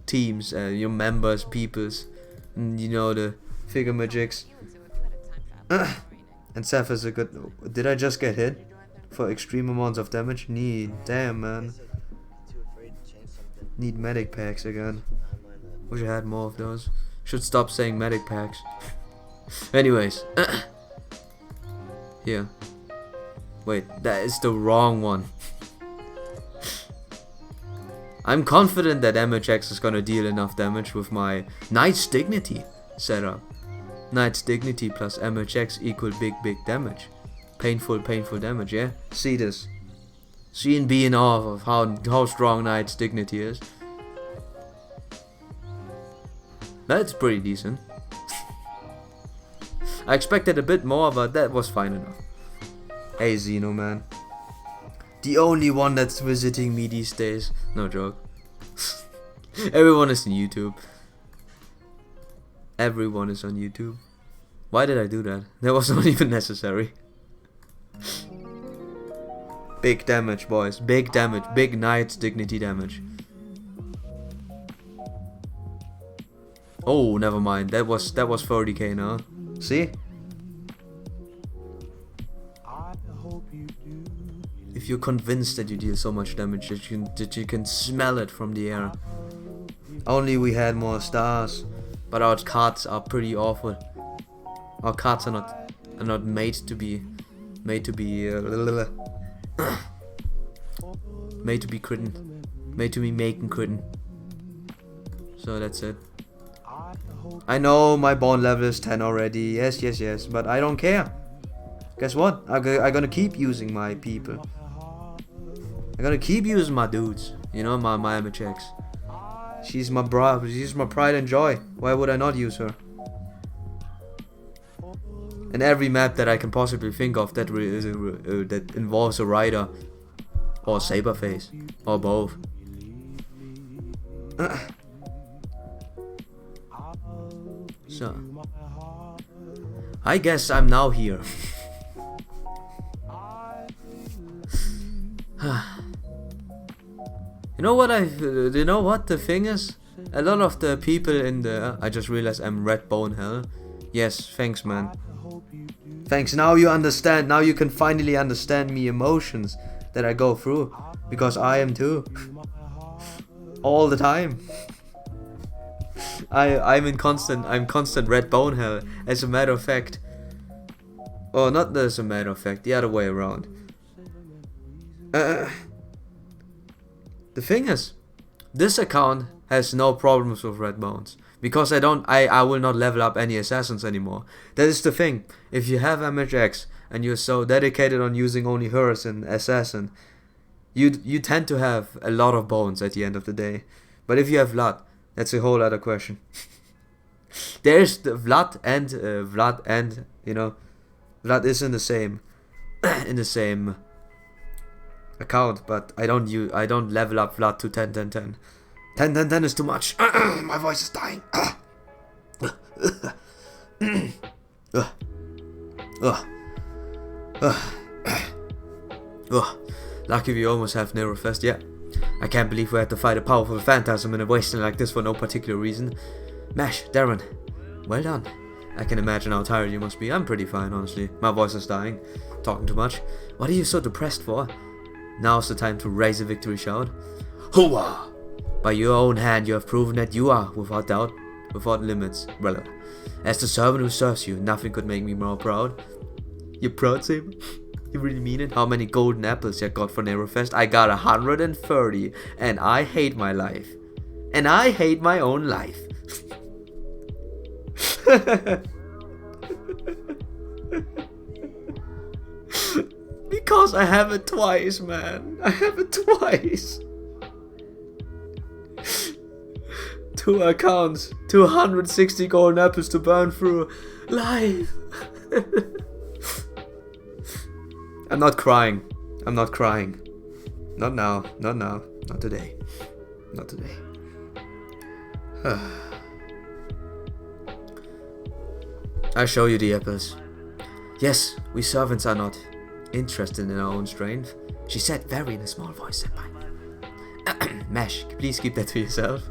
teams, your members, peoples, you know, the figure magics. And Seth is a good... Did I just get hit? For extreme amounts of damage? Damn, man. Need medic packs again. Wish I had more of those. Should stop saying medic packs. Anyways. Here. Wait, that is the wrong one. I'm confident that MHX is gonna deal enough damage with my Knight's Dignity setup. Knight's Dignity plus MHX equal big damage. Painful damage, yeah? See this. See and be in awe of how strong Knight's Dignity is. That's pretty decent. I expected a bit more, but that was fine enough. Hey Xeno, man. The only one that's visiting me these days. No joke. Everyone is on YouTube. Everyone is on YouTube. Why did I do that? That was not even necessary. Big damage, boys. Big damage. Big Knight's Dignity damage. Oh, never mind. That was 30k now. See? If you're convinced that you deal so much damage that you can smell it from the air. Only we had more stars, but our cards are pretty awful. Our cards are not made to be critting, made to be making critting. So that's it. I know my bond level is 10 already. Yes, but I don't care. Guess what? I'm gonna keep using my people. I'm gonna keep using my dudes. You know, my MHX. She's my pride and joy. Why would I not use her? And every map that I can possibly think of that that involves a rider or Saberface or both. So I guess I'm now here. You know what the thing is? A lot of the people in the... I just realized I'm Red Bone Hell. Yes, thanks, man. Thanks, now you understand. Now you can finally understand me emotions that I go through. Because I am too. All the time. I'm constant Red Bone Hell. As a matter of fact. Or not as a matter of fact, the other way around. The thing is, this account has no problems with red bones. Because I will not level up any assassins anymore. That is the thing. If you have MHX and you're so dedicated on using only her as an assassin, you tend to have a lot of bones at the end of the day. But if you have Vlad, that's a whole other question. There's the Vlad and you know, Vlad is in the same in the same account, but I don't level up Vlad to 10 10 10. 10 10 10 is too much. My voice is dying. Lucky we almost have Nerofest, yeah. I can't believe we had to fight a powerful phantasm in a wasteland like this for no particular reason. Mesh, Darren, well done. I can imagine how tired you must be. I'm pretty fine, honestly. My voice is dying. Talking too much. What are you so depressed for? Now's the time to raise a victory shout. Hooah! By your own hand you have proven that you are, without doubt, without limits, brother. As the servant who serves you, nothing could make me more proud. You're proud, Saber? You really mean it? How many golden apples you got for Nerofest? I got 130, and I hate my life. And I hate my own life. Because I have it twice, man. I have it twice. 2 accounts, 260 golden apples to burn through. Life. I'm not crying. I'm not crying. Not now. Not now. Not today. Not today. I show you the apples. Yes, we servants are not interested in our own strength. She said very in a small voice, Senpai. Mesh, please keep that to yourself.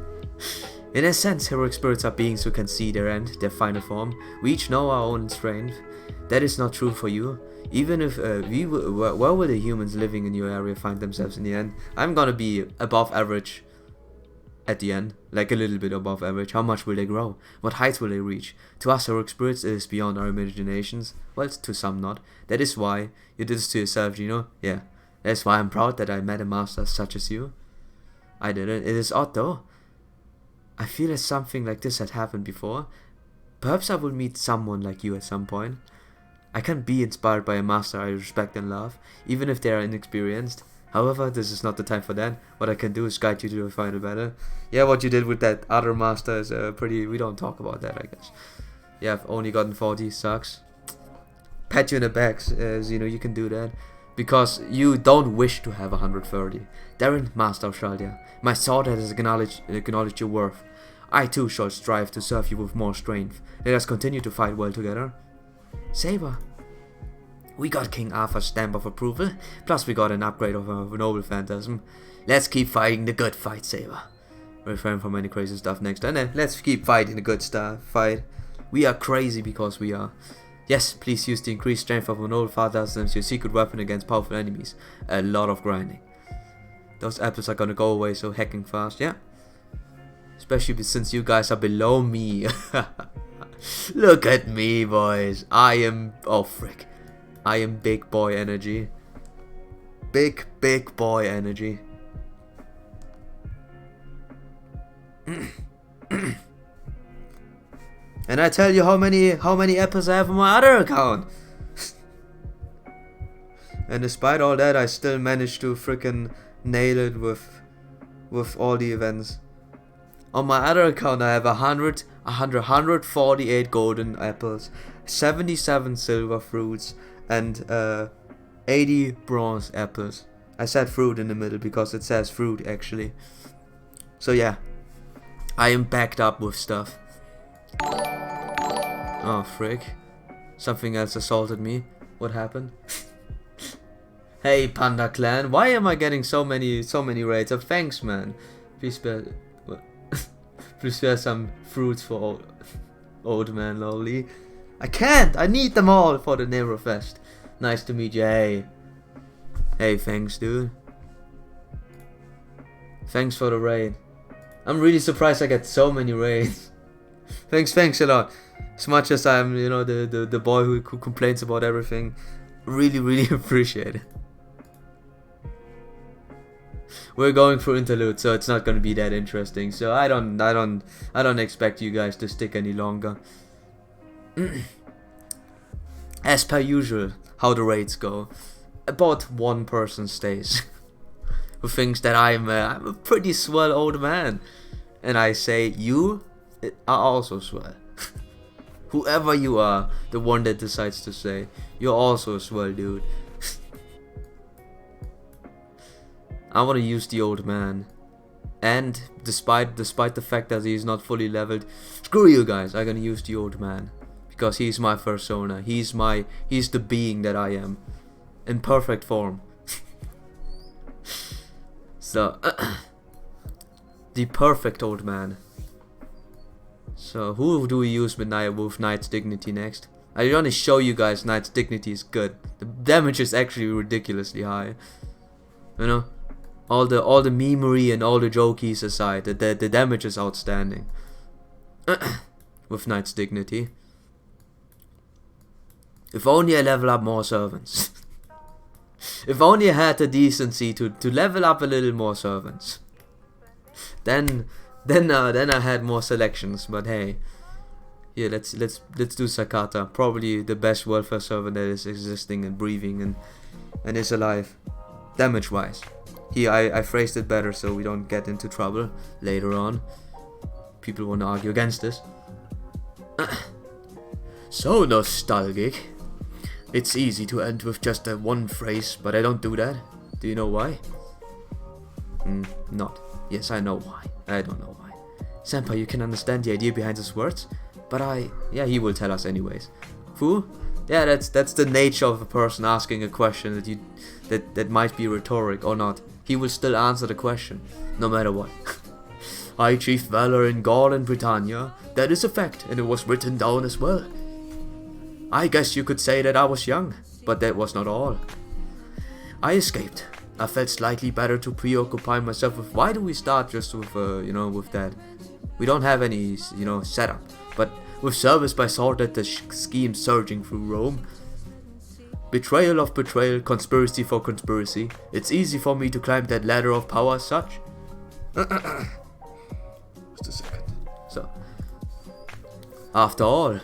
In a sense, heroic spirits are beings who can see their end, their final form. We each know our own strength. That is not true for you. Even if where will the humans living in your area find themselves in the end? I'm gonna be above average at the end, like a little bit above average. How much will they grow? What heights will they reach? To us, heroic spirits is beyond our imaginations. Well, to some not. That is why you did this to yourself, Gino. Yeah, that's why I'm proud that I met a master such as you. I didn't. It is odd though. I feel as something like this had happened before. Perhaps I will meet someone like you at some point. I can be inspired by a master I respect and love, even if they are inexperienced. However, this is not the time for that. What I can do is guide you to find a better. Yeah, what you did with that other master is pretty... We don't talk about that, I guess. Yeah, I've only gotten 40. Sucks. Pat you in the back, you know, you can do that. Because you don't wish to have 130. Darren, Master of Shaldia, my sword has acknowledged your worth. I too shall strive to serve you with more strength. Let us continue to fight well together. Saber, we got King Arthur's stamp of approval, plus we got an upgrade of a noble phantasm. Let's keep fighting the good fight, Saber. Refrain from any crazy stuff next time. Let's keep fighting the good fight. We are crazy because we are. Yes, please use the increased strength of a noble phantasm as your secret weapon against powerful enemies. A lot of grinding. Those apples are gonna go away so hecking fast, yeah? Especially since you guys are below me. Look at me, boys. I am... Oh, frick. I am big boy energy. Big boy energy. And I tell you how many apples I have on my other account. And despite all that, I still managed to freaking nail it with all the events. On my other account, I have 148 golden apples, 77 silver fruits, and 80 bronze apples. I said fruit in the middle because it says fruit actually. So yeah, I am backed up with stuff. Oh frick! Something else assaulted me. What happened? Hey Panda Clan, why am I getting so many raids? Oh, thanks, man. Please spare. Please spare some fruits for old man Lowly. I can't! I need them all for the Nerofest. Nice to meet you, hey. Hey, thanks, dude. Thanks for the raid. I'm really surprised I get so many raids. Thanks a lot. As much as I'm, you know, the boy who complains about everything. Really appreciate it. We're going through interlude, so it's not gonna be that interesting. So I don't expect you guys to stick any longer. As per usual, how the raids go. About one person stays. Who thinks that I'm a pretty swell old man. And I say, you are also swell. Whoever you are, the one that decides to say, you're also a swell dude. I want to use the old man. And despite the fact that he's not fully leveled, screw you guys, I'm gonna use the old man. Because he's my persona. He's the being that I am. In perfect form. So the perfect old man. So who do we use with Knight's Dignity next? I want to show you guys Knight's Dignity is good. The damage is actually ridiculously high. You know? All the memery and all the jokies aside, the damage is outstanding. With Knight's Dignity. If only I level up more servants. If only I had the decency to level up a little more servants. Then I had more selections. But hey, yeah, let's do Sakata. Probably the best welfare servant that is existing and breathing and is alive, damage wise. I phrased it better so we don't get into trouble later on. People want to argue against this. So nostalgic. It's easy to end with just that one phrase, but I don't do that. Do you know why? Not. Yes, I know why. I don't know why. Senpai, you can understand the idea behind his words, but yeah, he will tell us anyways. Fu? Yeah, that's the nature of a person asking a question that might be rhetoric or not. He will still answer the question, no matter what. I achieved valor in Gaul and Britannia. That is a fact, and it was written down as well. I guess you could say that I was young, but that was not all. I escaped. I felt slightly better to preoccupy myself with why do we start just with, with that. We don't have any, setup, but with service by sword at the scheme surging through Rome. Betrayal of betrayal, conspiracy for conspiracy. It's easy for me to climb that ladder of power as such. Just a second. So, after all,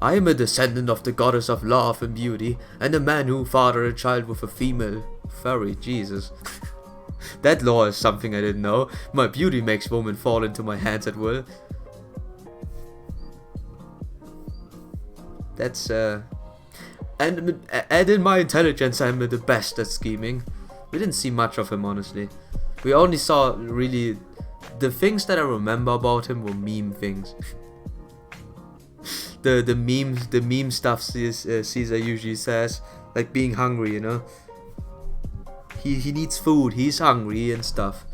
I am a descendant of the goddess of love and beauty, and a man who fathered a child with a female fairy. Jesus. That lore is something I didn't know. My beauty makes women fall into my hands at will. That's, and in my intelligence, I'm the best at scheming. We didn't see much of him, honestly. We only saw, really, the things that I remember about him were meme things. The meme stuff Caesar usually says, like being hungry, He needs food, he's hungry and stuff.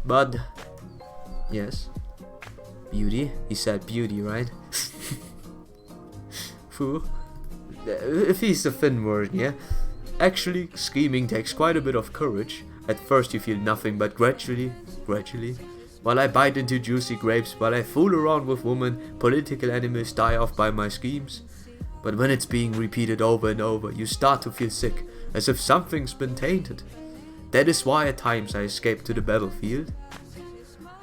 But, yes. Beauty? He said beauty, right? Fu? If he's the Finn word, yeah? Actually, scheming takes quite a bit of courage. At first you feel nothing, but gradually, while I bite into juicy grapes, while I fool around with women, political enemies die off by my schemes. But when it's being repeated over and over, you start to feel sick, as if something's been tainted. That is why at times I escape to the battlefield.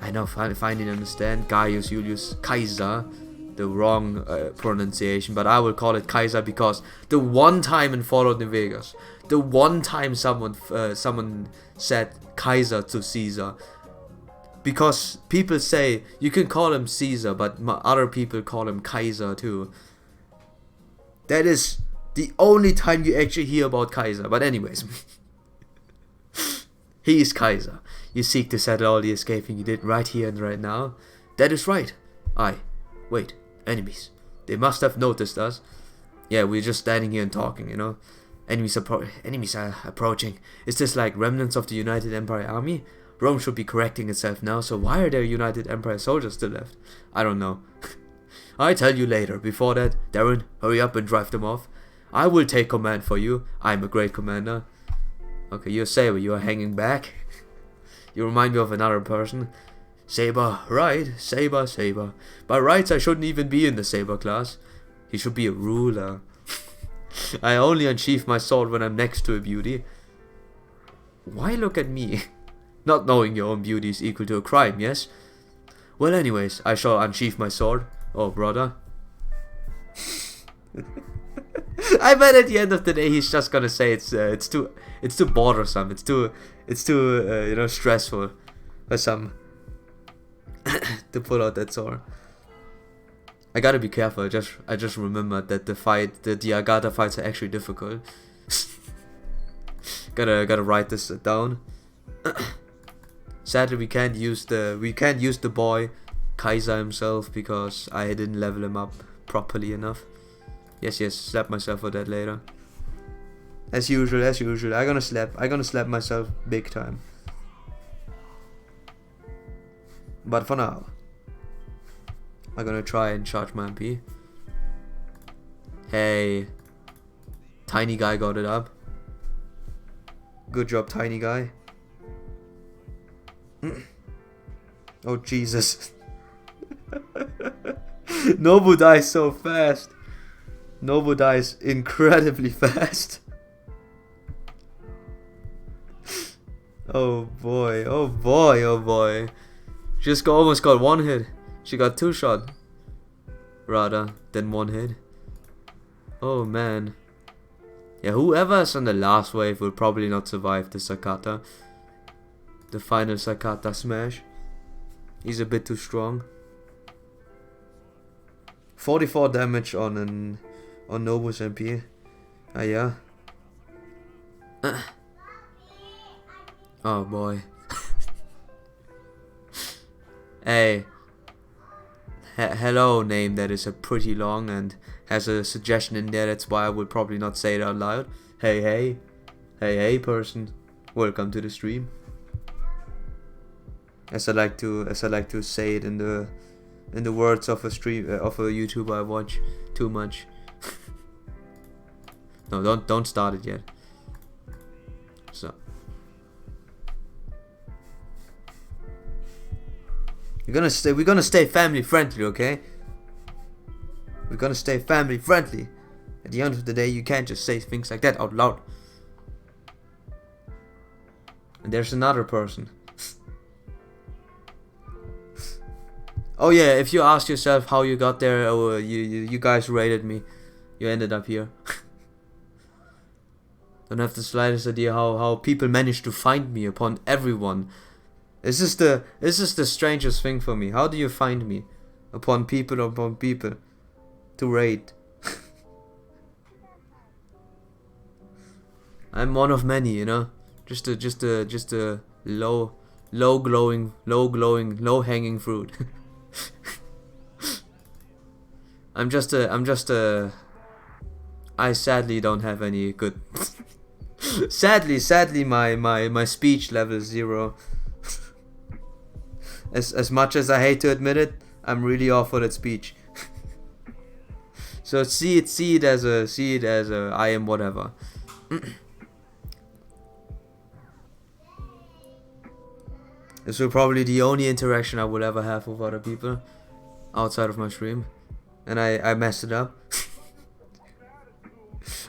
I now finally understand Gaius Julius Caesar, the wrong pronunciation, but I will call it Kaiser because the one time in Fallout New Vegas, the one time someone said Kaiser to Caesar, because people say you can call him Caesar, but other people call him Kaiser too. That is the only time you actually hear about Kaiser. But anyways, he is Kaiser. You seek to settle all the escaping you did right here and right now. That is right. Wait, enemies. They must have noticed us. Yeah, we're just standing here and talking, Enemies are approaching. Is this like remnants of the United Empire Army? Rome should be correcting itself now, so why are there United Empire soldiers still left? I don't know. I tell you later. Before that, Darren, hurry up and drive them off. I will take command for you. I'm a great commander. Okay, you're Saber. You are hanging back. You remind me of another person. Saber, right? Saber. By rights, I shouldn't even be in the Saber class. He should be a ruler. I only unsheath my sword when I'm next to a beauty. Why look at me? Not knowing your own beauty is equal to a crime, yes? Well, anyways, I shall unsheath my sword. Oh, brother. I bet at the end of the day he's just gonna say it's too bothersome, it's too stressful or something to pull out that sword. I gotta be careful. I just remembered that the Agatha fights are actually difficult. gotta write this down. Sadly, we can't use the boy Kaiser himself because I didn't level him up properly enough. Yes, slap myself for that later. As usual. I'm gonna slap myself big time. But for now, I'm gonna try and charge my MP. Hey, tiny guy got it up. Good job, tiny guy. Oh Jesus. Nobu dies so fast. Nobu dies incredibly fast. Oh boy. She just almost got one hit. She got 2 shot rather than 1 hit. Oh man. Yeah, whoever's on the last wave will probably not survive the Sakata. The final Sakata smash. He's a bit too strong. 44 damage on Nobu's MP. Ah yeah. Oh boy. Hey. Hello name that is a pretty long and has a suggestion in there. That's why I would probably not say it out loud. Hey person. Welcome to the stream. As I like to say it in the words of a YouTuber I watch too much. No, don't start it yet. So we're gonna stay family friendly, okay? We're gonna stay family friendly. At the end of the day, you can't just say things like that out loud. And there's another person. Oh yeah, if you ask yourself how you got there, or you guys raided me, you ended up here. Don't have the slightest idea how people manage to find me upon everyone. This is the strangest thing for me. How do you find me upon people to raid? I'm one of many, you know. Just a low hanging fruit. I sadly don't have any good. sadly my speech level is 0. As much as I hate to admit it, I'm really awful at speech. So see it as a I am whatever. This will probably the only interaction I will ever have with other people outside of my stream, and I messed it up.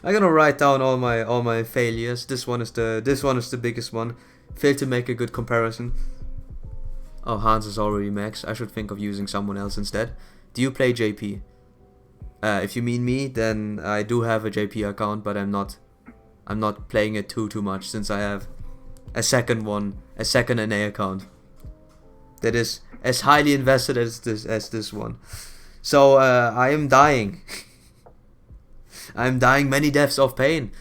I'm gonna write down all my failures. This one is the biggest one. Failed to make a good comparison. Oh, Hans is already max. I should think of using someone else instead. Do you play JP? If you mean me, then I do have a JP account, but I'm not playing it too much since I have a second NA account that is as highly invested as this one. So I am dying. I'm dying many deaths of pain.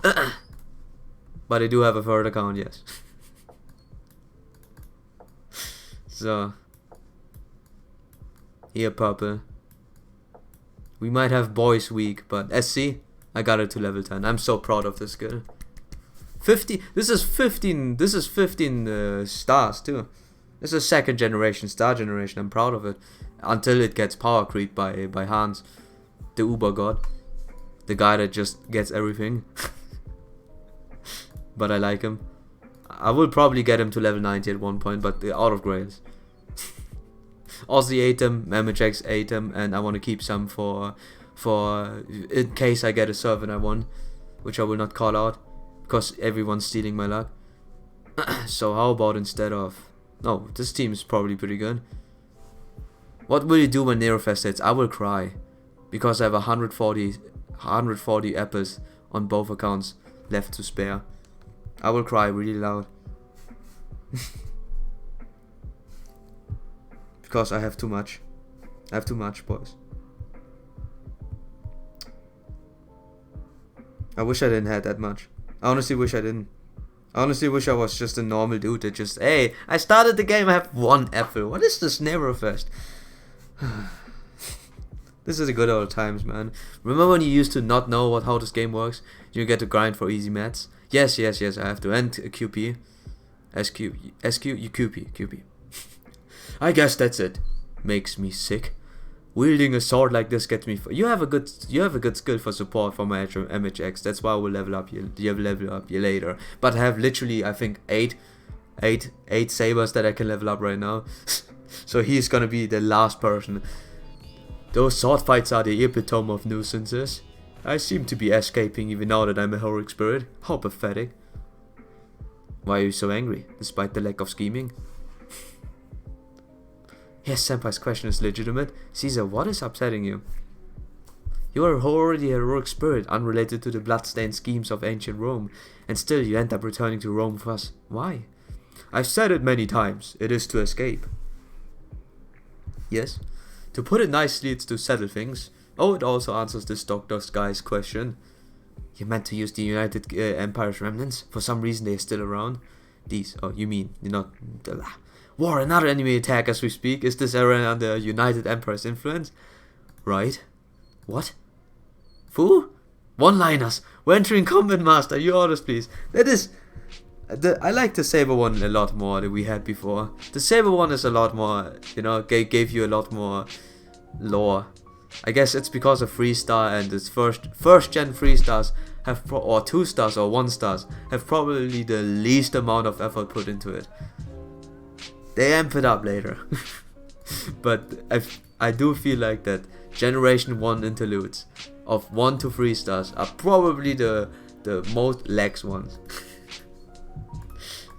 But I do have a third account, yes. So here, purple. We might have boys week, but SC, I got it to level 10. I'm so proud of this skill. 50. This is 15 stars too. This is a second generation star generation. I'm proud of it. Until it gets power creep by Hans, the Uber god, the guy that just gets everything. But I like him. I will probably get him to level 90 at one point, but out of grace. Aussie ate him, Mamichex ate him, and I want to keep some for in case I get a servant I want, which I will not call out because everyone's stealing my luck. So how about instead of... No, this team is probably pretty good. What will you do when Nerofest hits? I will cry because I have 140 apples on both accounts left to spare. I will cry really loud. Because I have too much. I have too much, boys. I wish I didn't have that much. I honestly wish I didn't. I honestly wish I was just a normal dude that just, hey, I started the game, I have 1 apple. What is this Neverfest? This is the good old times, man. Remember when you used to not know how this game works? You get to grind for easy mats. Yes, I have to. And QP. QP. I guess that's it. Makes me sick. Wielding a sword like this gets me. You have a good skill for support for my MHX. That's why I will level up you later. But I have literally, I think, eight sabers that I can level up right now. So he's gonna be the last person. Those sword fights are the epitome of nuisances. I seem to be escaping even now that I'm a heroic spirit. How pathetic. Why are you so angry, despite the lack of scheming? Yes, Senpai's question is legitimate. Caesar, what is upsetting you? You are already a heroic spirit, unrelated to the bloodstained schemes of ancient Rome, and still you end up returning to Rome with us. Why? I've said it many times, it is to escape. Yes? To put it nicely, it's to settle things. Oh, it also answers this Dr. Sky's question. You meant to use the United Empire's remnants? For some reason they're still around? These, oh, you mean, you're not... War, another enemy attack as we speak. Is this era under United Empire's influence? Right. What? Fu? One-liners. We're entering combat, master. Your orders, please. That is... I like the Saber one a lot more than we had before. The Saber one is a lot more, you know, gave you a lot more lore. I guess it's because of 3-star and its first gen 3-stars have or 2-stars or 1-stars have probably the least amount of effort put into it. They amp it up later. But I do feel like that Generation 1 interludes of 1 to 3 stars are probably the most lax ones.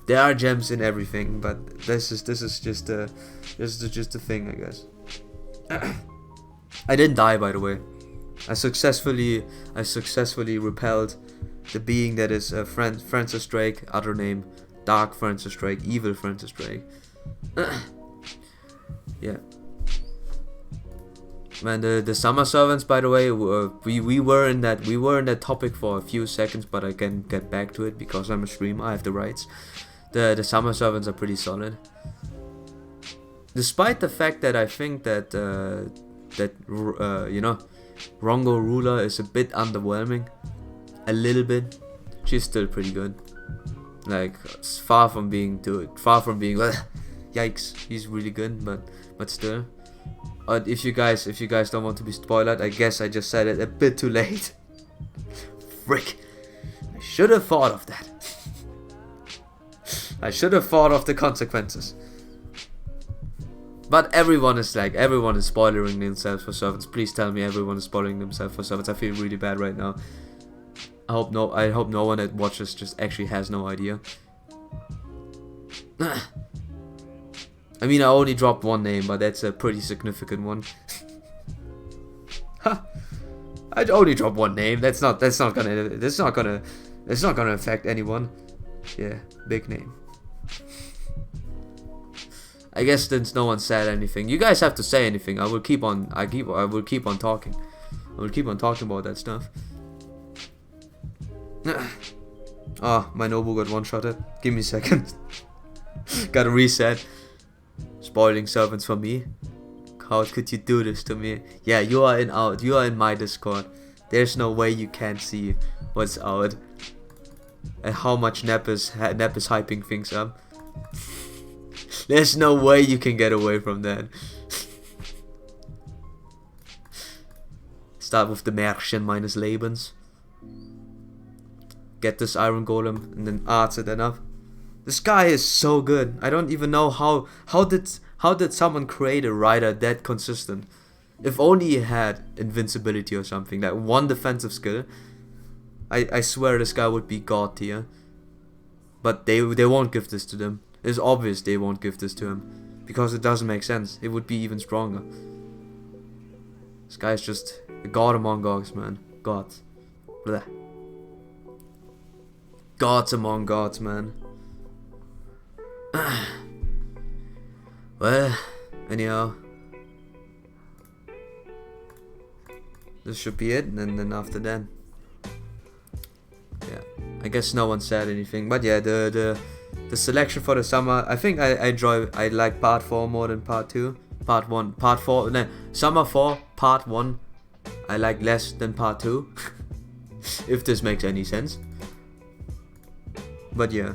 There are gems in everything, but this is just a thing, I guess. I didn't die, by the way. I successfully repelled the being that is Francis Drake, other name Dark Francis Drake, Evil Francis Drake. Yeah. Man, the summer servants, by the way, we were in that topic for a few seconds, but I can get back to it because I'm a streamer. I have the rights. The summer servants are pretty solid, despite the fact that I think that you know, Rongo Ruler is a bit underwhelming, a little bit. She's still pretty good. Like, it's far from being yikes, he's really good, but still. If you guys don't want to be spoiled, I guess I just said it a bit too late. Frick, I should have thought of that. I should have thought of the consequences. But everyone is spoiling themselves for servants. Please tell me everyone is spoiling themselves for servants. I feel really bad right now. I hope no one that watches just actually has no idea. I mean, I only dropped one name, but that's a pretty significant one. I only dropped one name. That's not gonna affect anyone. Yeah, big name. I guess since no one said anything, you guys have to say anything. I will keep on talking. I will keep on talking about that stuff. Oh, my Nobu got one-shotted. Give me a second. Gotta reset. Spoiling servants for me. How could you do this to me? Yeah, you are in my Discord. There's no way you can't see what's out and how much Nep is hyping things up. There's no way you can get away from that. Start with the Märchen meines Lebens. Get this Iron Golem and then arts it enough. This guy is so good. I don't even know how did someone create a rider that consistent? If only he had invincibility or something, like one defensive skill. I swear this guy would be god tier. But they won't give this to them. It's obvious they won't give this to him, because it doesn't make sense. It would be even stronger. This guy is just a god among gods, man. Gods. Blech. Gods among gods, man. Well, anyhow, this should be it, and then after that, I guess no one said anything. But yeah, the selection for the summer, I think I like part 4 more than part 2. Part 1, part 4, no, summer 4, part 1, I like less than part 2. If this makes any sense. But yeah.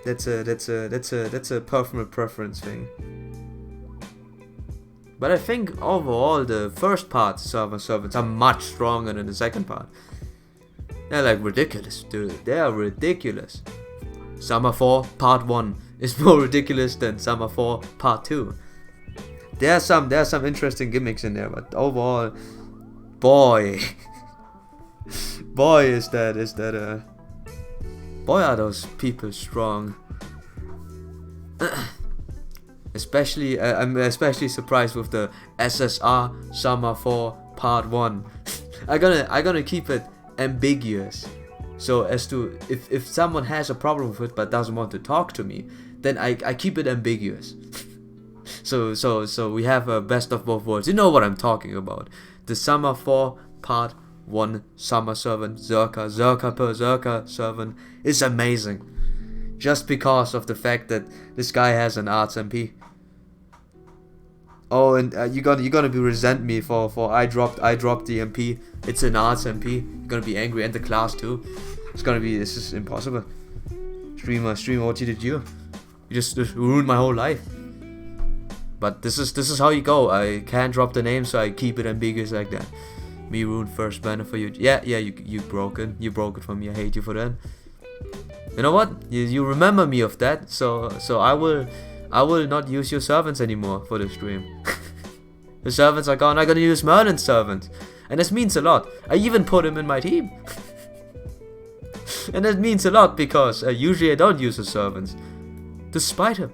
That's a personal preference thing. But I think overall the first part servants are much stronger than the second part. They're like ridiculous, dude. They are ridiculous. Summer 4 part 1 is more ridiculous than Summer 4 part 2. There are some interesting gimmicks in there, but overall, boy, boy are those people strong. Especially, I'm especially surprised with the SSR Summer 4 Part 1. I'm gonna keep it ambiguous, so as to if someone has a problem with it but doesn't want to talk to me, then I keep it ambiguous. so we have a best of both worlds. You know what I'm talking about. The Summer 4 Part 1 Summer Servant Zerka per Zerka Servant is amazing. Just because of the fact that this guy has an arts MP. Oh, and you're gonna be resent me for I dropped the MP. It's an arts MP. You're gonna be angry, and the class too. This is impossible. Streamer, what did you? You just ruined my whole life. But this is how you go. I can't drop the name, so I keep it ambiguous like that. Me ruined first banner for you. Yeah, you broke it. You broke it for me. I hate you for that. You know what? You remember me of that. So I will not use your servants anymore for the stream. The servants are gone. I'm gonna use Merlin's servants, and this means a lot. I even put him in my team. And that means a lot because usually I don't use his servants, despite him.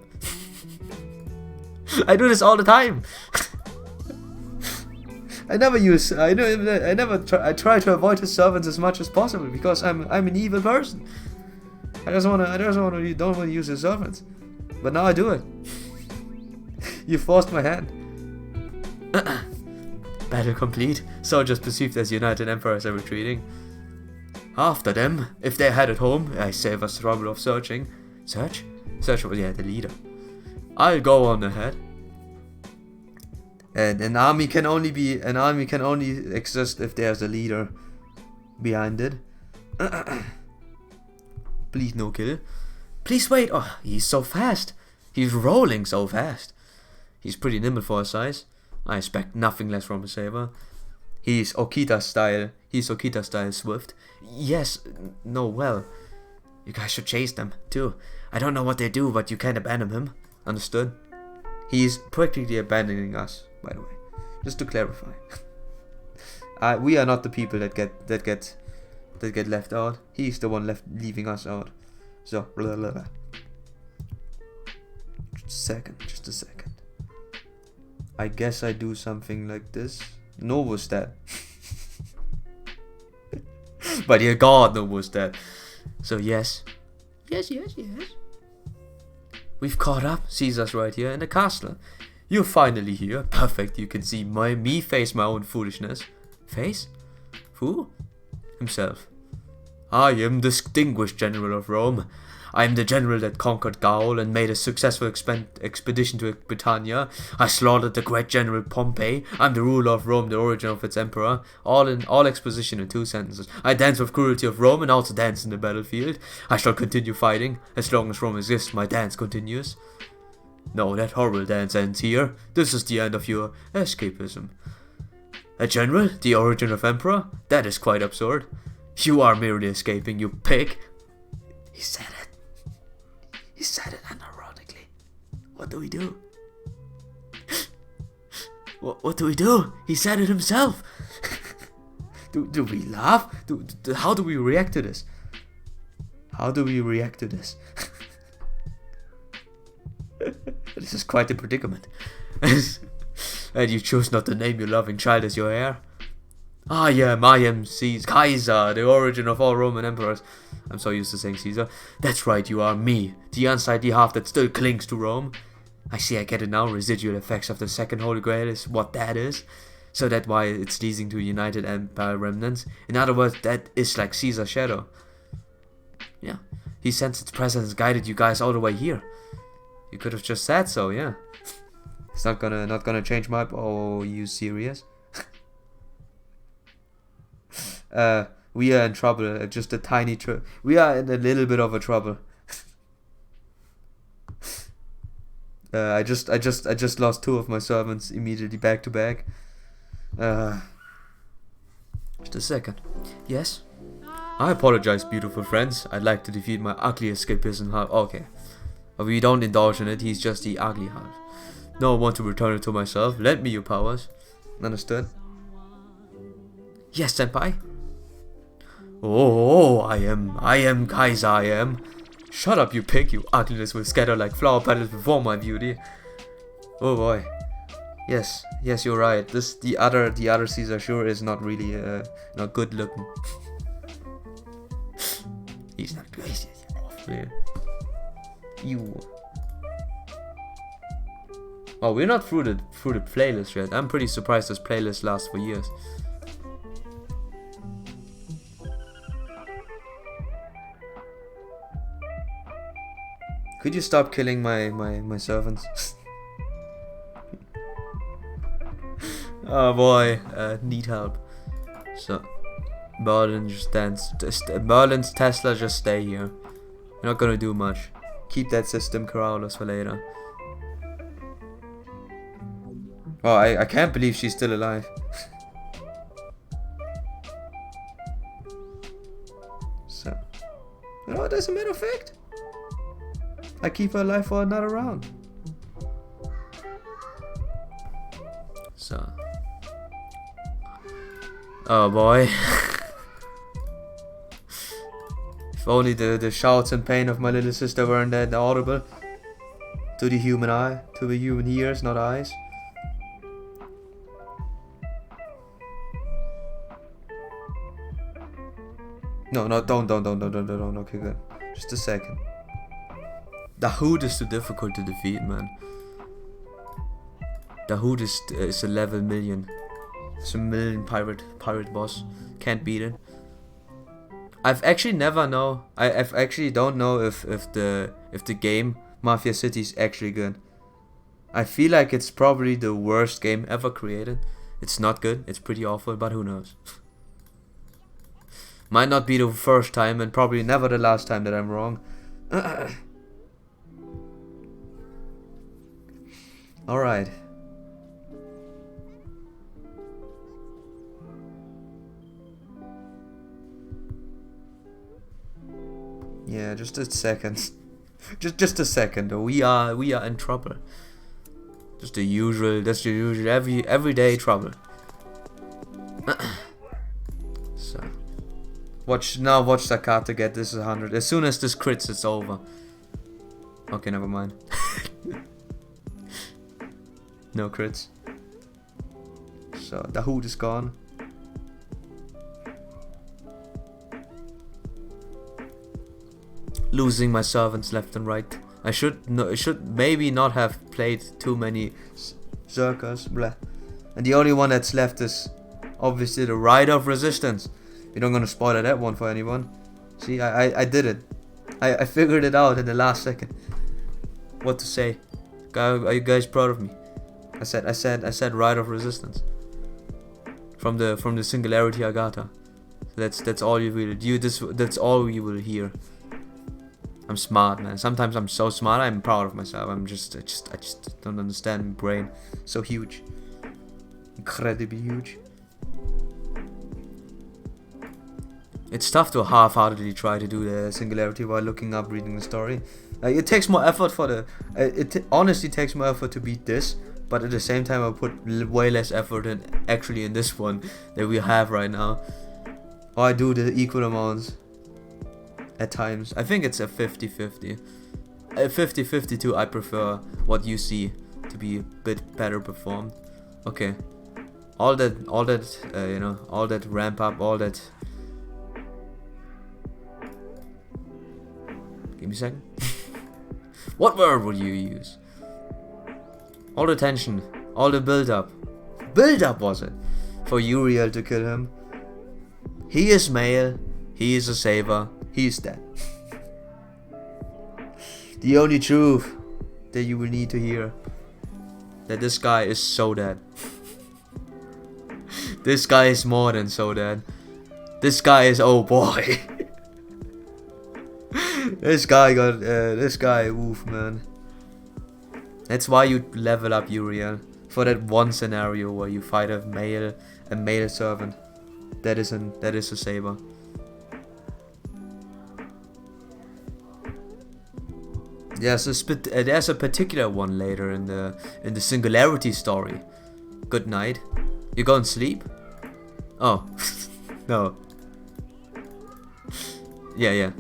I do this all the time. I try to avoid his servants as much as possible because I'm an evil person. I don't want to use his servants, but now I do it. You forced my hand. Battle complete. Soldiers perceived as united emperors are retreating. After them, if they're headed home, I save us trouble of searching. Search was the leader. I'll go on ahead. And an army can only exist if there's a leader behind it. Please no kill. Please wait. Oh, he's so fast. He's rolling so fast. He's pretty nimble for his size. I expect nothing less from a saber. He's Okita style swift. Yes, no, well. You guys should chase them, too. I don't know what they do, but you can't abandon him. Understood? He's practically abandoning us, by the way. Just to clarify. We are not the people that get left out. He's the one leaving us out. So, blah, blah, blah. Just a second. I guess I do something like this. No was that. But dear God, no was that. So yes. Yes. We've caught up. Caesar's right here in the castle. You're finally here. Perfect. You can see me face my own foolishness. Face? Who? Himself. I am the distinguished general of Rome. I am the general that conquered Gaul and made a successful expedition to Britannia. I slaughtered the great general Pompey. I'm the ruler of Rome, the origin of its emperor. All exposition in 2 sentences. I dance with cruelty of Rome and also dance in the battlefield. I shall continue fighting. As long as Rome exists, my dance continues. No, that horrible dance ends here. This is the end of your escapism. A general? The origin of emperor? That is quite absurd. You are merely escaping, you pig. He said it. He said it unironically. What do we do? What do we do? He said it himself. Do we laugh? How do we react to this? This is quite a predicament. And you chose not to name your loving child as your heir? I am Caesar, the origin of all Roman emperors. I'm so used to saying Caesar. That's right, you are me, the unsightly half that still clings to Rome. I see, I get it now. Residual effects of the second Holy Grail is what that is. So that's why it's leading to United Empire remnants. In other words, that is like Caesar's shadow. Yeah. He sent its presence, guided you guys all the way here. You could have just said so, yeah. It's not gonna change my... Oh, you serious? We are in trouble. Just a tiny we are in a little bit of a trouble. I just lost 2 of my servants immediately back to back. Just a second. Yes? I apologize, beautiful friends. I'd like to defeat my ugly escapism half. Okay. But we don't indulge in it. He's just the ugly half. No, I want to return it to myself. Lend me your powers. Understood? Yes, senpai. Oh, I am Kaiser, I am. Shut up, you pig. You ugliness will scatter like flower petals before my beauty. Oh boy. Yes, you're right. The other Caesar sure is not really not good looking. He's not crazy. Yeah. You. Oh, we're not through the playlist yet. I'm pretty surprised this playlist lasts for years. Could you stop killing my servants? Oh boy, need help. So Merlin just Merlin's Tesla just stay here. You're not gonna do much. Keep that system Corrallus for later. Oh, I can't believe she's still alive. So, you know what, as a matter of fact, I keep her alive for another round. So, oh boy. If only the shouts and pain of my little sister weren't that audible to the human eye, to the human ears, not eyes. No, don't. Okay, good. Just a second. Dahoud is too difficult to defeat, man. Dahoud is a level million. It's a million pirate boss. Can't beat it. I've actually never know. I've actually don't know if the game Mafia City is actually good. I feel like it's probably the worst game ever created. It's not good. It's pretty awful, but who knows? Might not be the first time, and probably never the last time that I'm wrong. Alright. Yeah, just a second. just a second. We are in trouble. Just the usual. That's the usual everyday trouble. So, watch Sakata get this 100. As soon as this crits, it's over. Okay, never mind. No crits. So Dahoud is gone. Losing my servants left and right. I should maybe not have played too many Zerkers. Blah. And the only one that's left is obviously the Rider of Resistance. You're not gonna spoil that one for anyone. See, I did it. I figured it out in the last second. What to say? Are you guys proud of me? I said Rider of Resistance. From the Singularity Agatha. That's all you will that's all you will hear. I'm smart, man. Sometimes I'm so smart. I'm proud of myself. I just don't understand my brain. So huge, incredibly huge. It's tough to half-heartedly try to do the Singularity while looking up, reading the story. It takes more effort for the. It honestly takes more effort to beat this, but at the same time, I put way less effort in actually in this one that we have right now. Or I do the equal amounts. At times. I think it's a 50-50. 50-52 I prefer what you see to be a bit better performed. Okay. All that you know, all that ramp up, all that. Give me a second. What word would you use? All the tension, all the build up. build-up was it for Uriel to kill him? He is male. He is a saber. He is dead. The only truth that you will need to hear. That this guy is so dead. This guy is more than so dead. This guy is, oh boy. This guy, oof, man. That's why you level up Uriel. For that one scenario where you fight a male servant. That is a saber. There's a particular one later in the Singularity story. Good night. You go and sleep? Oh. No. Yeah.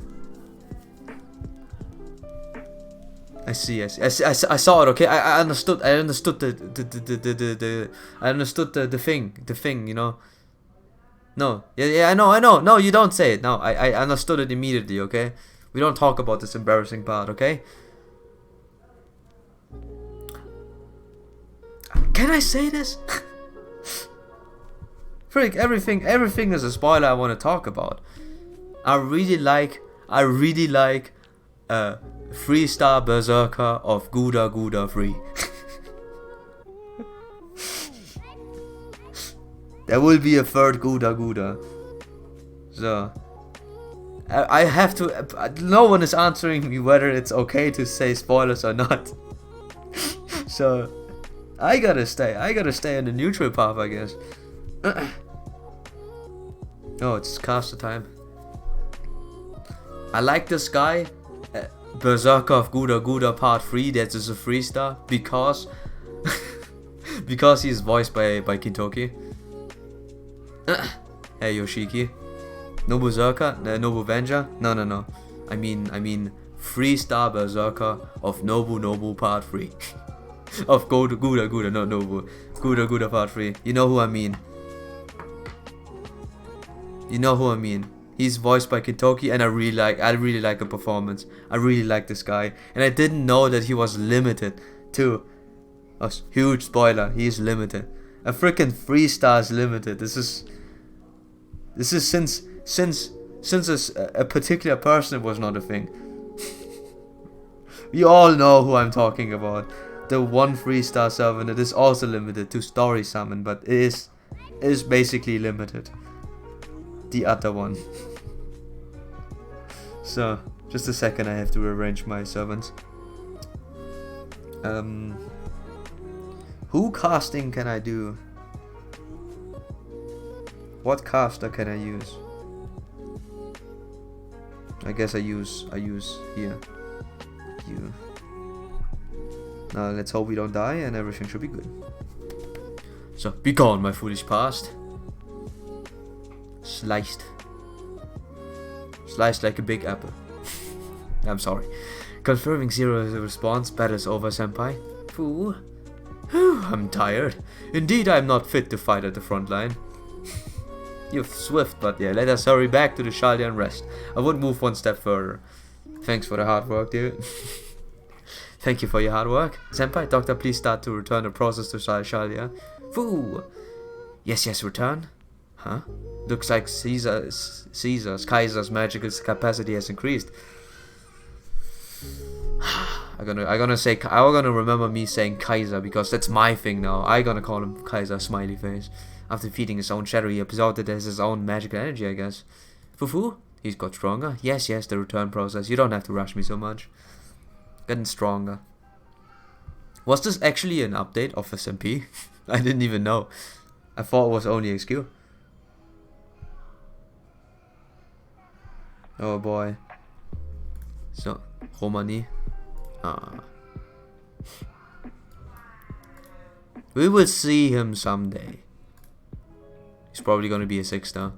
I see. I saw it. Okay, I understood. I understood the thing. You know. No. Yeah. I know. No, you don't say it. No, I understood it immediately. Okay. We don't talk about this embarrassing part. Okay. Can I say this? Frick, everything is a spoiler I want to talk about. I really like 3-star Berserker of Guda 3. There will be a third Guda. So I have to. No one is answering me whether it's okay to say spoilers or not. So I gotta stay in the neutral path, I guess. Oh, it's caster time. I like this guy, Berserker of Guda Part 3. That is a 3-star because because he's voiced by Kintoki. Hey Yoshiki. No Berserker? Nobu Venger? No. I mean 3-star Berserker of Nobu Part 3. Of Guda, not Nobu. Guda Part 3. You know who I mean. He's voiced by Kintoki, and I really like the performance. I really like this guy, and I didn't know that he was limited too. A huge spoiler. He's limited. A freaking 3 stars limited. This is since a particular person was not a thing. You all know who I'm talking about. The one 3-star servant that is also limited to story summon, but it is basically limited. The other one. So, just a second, I have to arrange my servants. Who casting can I do? What caster can I use? I guess I use here. You. Now let's hope we don't die and everything should be good. So, be gone, my foolish past. Sliced like a big apple. I'm sorry. Confirming 0 response. Battle's over, senpai. Foo. I'm tired. Indeed, I'm not fit to fight at the front line. You're swift, but yeah, let us hurry back to the Shalya and rest. I would move one step further. Thanks for the hard work, dude. Thank you for your hard work. Senpai, doctor, please start to return the process to Shalya. Foo. Yes, return. Huh? Looks like Kaiser's magical capacity has increased. I'm gonna remember me saying Kaiser because that's my thing now. I'm gonna call him Kaiser, smiley face. After defeating his own shadow, he absorbed it as his own magical energy, I guess. Fufu? He's got stronger? Yes, the return process. You don't have to rush me so much. Getting stronger. Was this actually an update of SMP? I didn't even know. I thought it was only XQ. Oh boy. So, Romani. We will see him someday. He's probably gonna be a 6-star.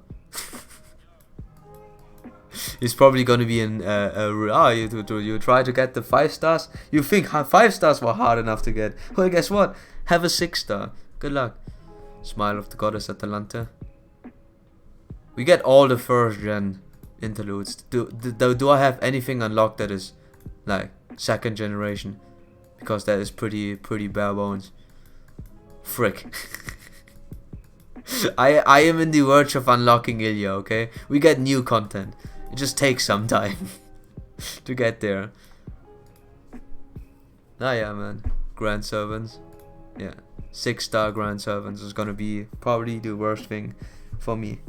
He's probably gonna be in you try to get the 5 stars? You think 5 stars were hard enough to get? Well, guess what? Have a 6-star. Good luck. Smile of the Goddess Atalanta. We get all the 1st gen interludes. Do I have anything unlocked that is like 2nd generation? Because that is pretty bare bones. Frick. I am in the verge of unlocking Ilya, okay? We get new content. It just takes some time to get there. Ah yeah, man. Grand Servants. Yeah. 6-star Grand Servants is gonna be probably the worst thing for me.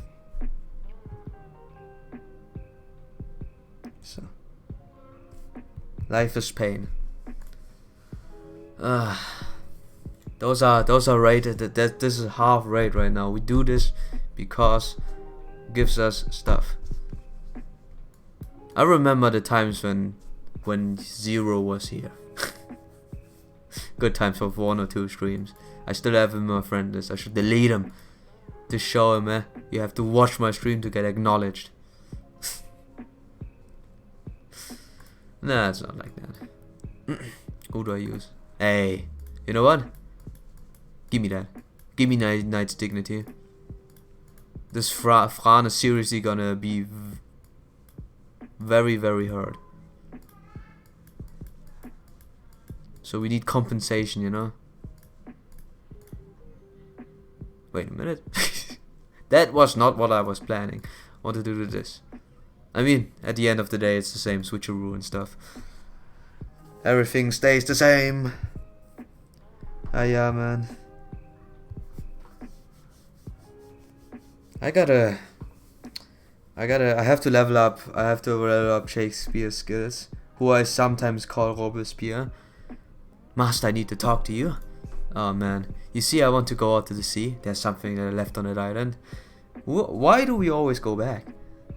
So. Life is pain. Those are rated. This is half rate right now. We do this because it gives us stuff. I remember the times when Zero was here. Good times for 1 or 2 streams. I still have him on my friend list. I should delete him to show him. You have to watch my stream to get acknowledged. Nah, it's not like that. Who do I use? Hey, you know what? Give me that. Give me Knight's Dignity. This Fran is seriously gonna be very, very hurt. So we need compensation, you know? Wait a minute. That was not what I was planning. I want to do this. I mean, at the end of the day, it's the same switcheroo and stuff. Everything stays the same. Ah yeah, man. I have to level up. I have to level up Shakespeare's skills, who I sometimes call Robespierre. Master, I need to talk to you. Oh man, you see, I want to go out to the sea. There's something that I left on that island. Why do we always go back?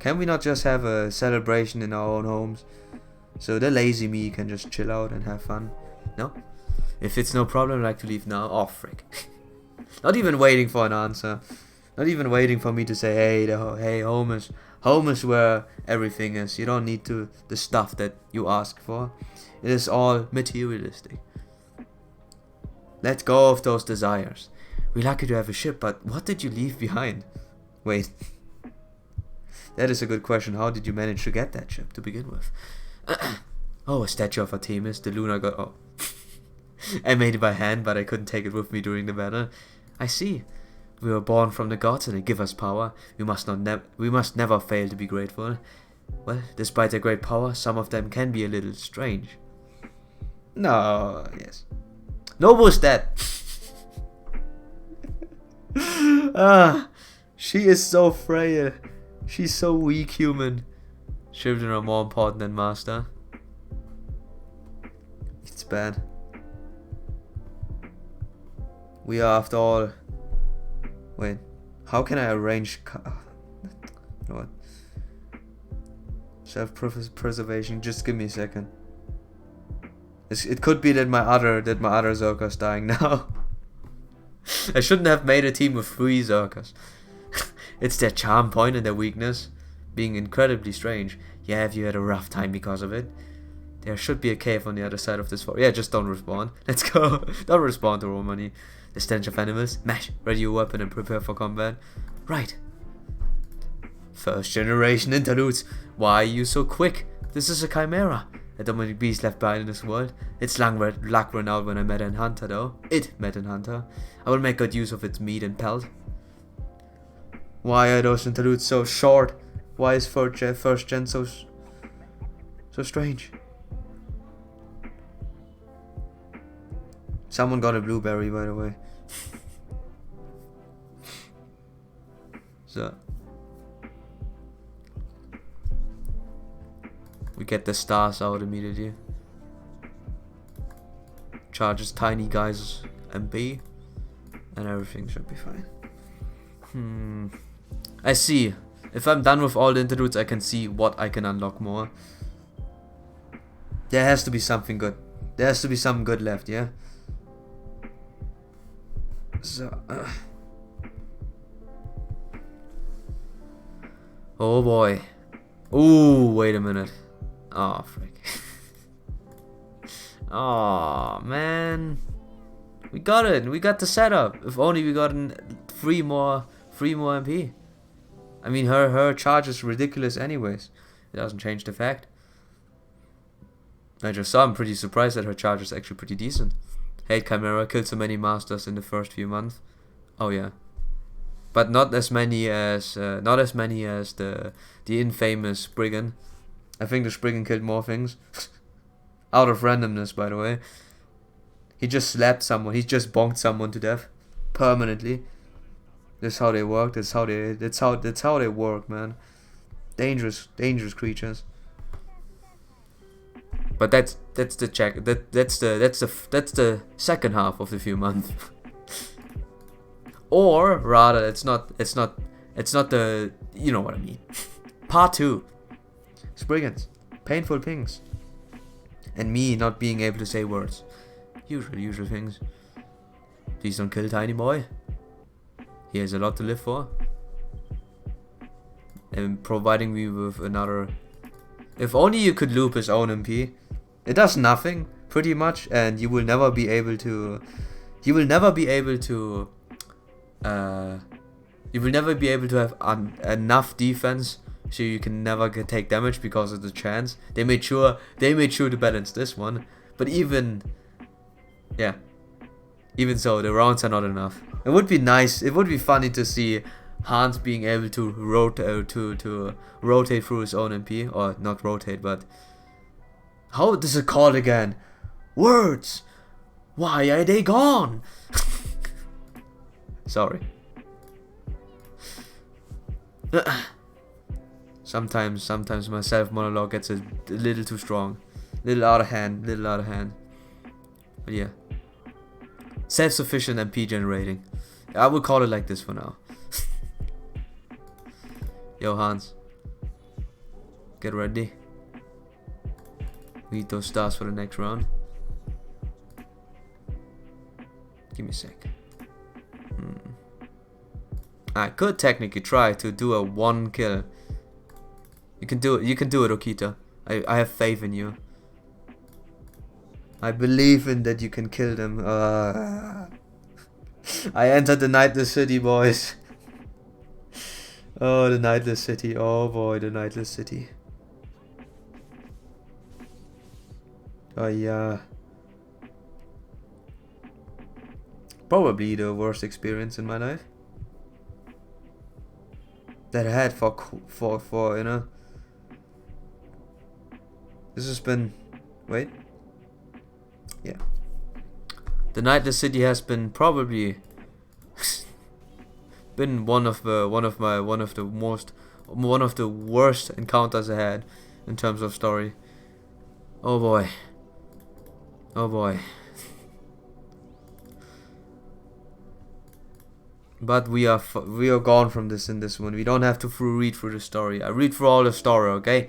Can we not just have a celebration in our own homes, so the lazy me can just chill out and have fun? No? If it's no problem, I'd like to leave now. Oh frick! Not even waiting for an answer. Not even waiting for me to say, hey, home is where everything is. You don't need the stuff that you ask for. It is all materialistic. Let go of those desires. We're lucky to have a ship, but what did you leave behind? Wait. That is a good question. How did you manage to get that ship to begin with? Oh, a statue of Artemis, the lunar god. Oh. I made it by hand, but I couldn't take it with me during the battle. I see. We were born from the gods and they give us power. We must never fail to be grateful. Well, despite their great power, some of them can be a little strange. No, yes. Nobu's dead. She is so frail. She's so weak, human. Children are more important than master. It's bad. We are, after all... Wait, how can I arrange... You know what? Self-preservation, just give me a second. It could be that my other Zerka's dying now. I shouldn't have made a team of 3 Zerkas. It's their charm point and their weakness, being incredibly strange. Yeah, have you had a rough time because of it? There should be a cave on the other side of this forest. Yeah, just don't respawn. Let's go. Don't respawn to Romani. The stench of animals. Mash, ready your weapon and prepare for combat. Right. First generation interludes. Why are you so quick? This is a chimera. A dominant beast left behind in this world. Its luck ran out when I met an hunter though. It met an hunter. I will make good use of its meat and pelt. Why are those interludes so short? Why is first gen so strange? Someone got a blueberry, by the way. So we get the stars out immediately. Charges tiny guys MP, and everything should be fine. I see. If I'm done with all the interludes, I can see what I can unlock more. There has to be something good. There has to be something good left, yeah? So, oh boy. Ooh, wait a minute. Oh, frick. Oh, man. We got it. We got the setup. If only we got 3 more MP. I mean, her charge is ridiculous anyways. It doesn't change the fact. I just saw, I'm pretty surprised that her charge is actually pretty decent. Hate Chimera, killed so many masters in the first few months. Oh yeah. but not as many as the infamous Spriggan. I think the Spriggan killed more things. Out of randomness, by the way. He just slapped someone. He just bonked someone to death permanently. That's how they work. That's how they work, man. Dangerous creatures. But that's the check. That's the second half of the few months. Or rather, it's not the, you know what I mean. Part 2. Spriggans. Painful things. And me not being able to say words. Usual things. Please don't kill Tiny Boy. He has a lot to live for. And providing me with another... If only you could loop his own MP. It does nothing, pretty much, and you will never be able to... You will never be able to have enough defense, so you can never take damage because of the chance. They made sure to balance this one, but even so, the rounds are not enough. It would be nice. It would be funny to see Hans being able to rotate through his own MP, or not rotate, but how is it called again? Words. Why are they gone? Sorry. Sometimes my self-monologue gets a little too strong. Little out of hand. But yeah. Self-sufficient MP generating. I would call it like this for now. Yo, Hans. Get ready. We need those stars for the next round. Give me a sec. I could technically try to do a 1 kill. You can do it. You can do it, Okita. I have faith in you. I believe in that you can kill them. I entered the Nightless City, boys. Oh, the Nightless City. Oh boy, the Nightless City. Oh yeah. Probably the worst experience in my life that I had for you know. This has been, wait. Yeah. The Nightless City has been probably been one of the worst encounters I had in terms of story. Oh boy. Oh boy. But we are gone from this in this one. We don't have to read through the story. I read through all the story, okay?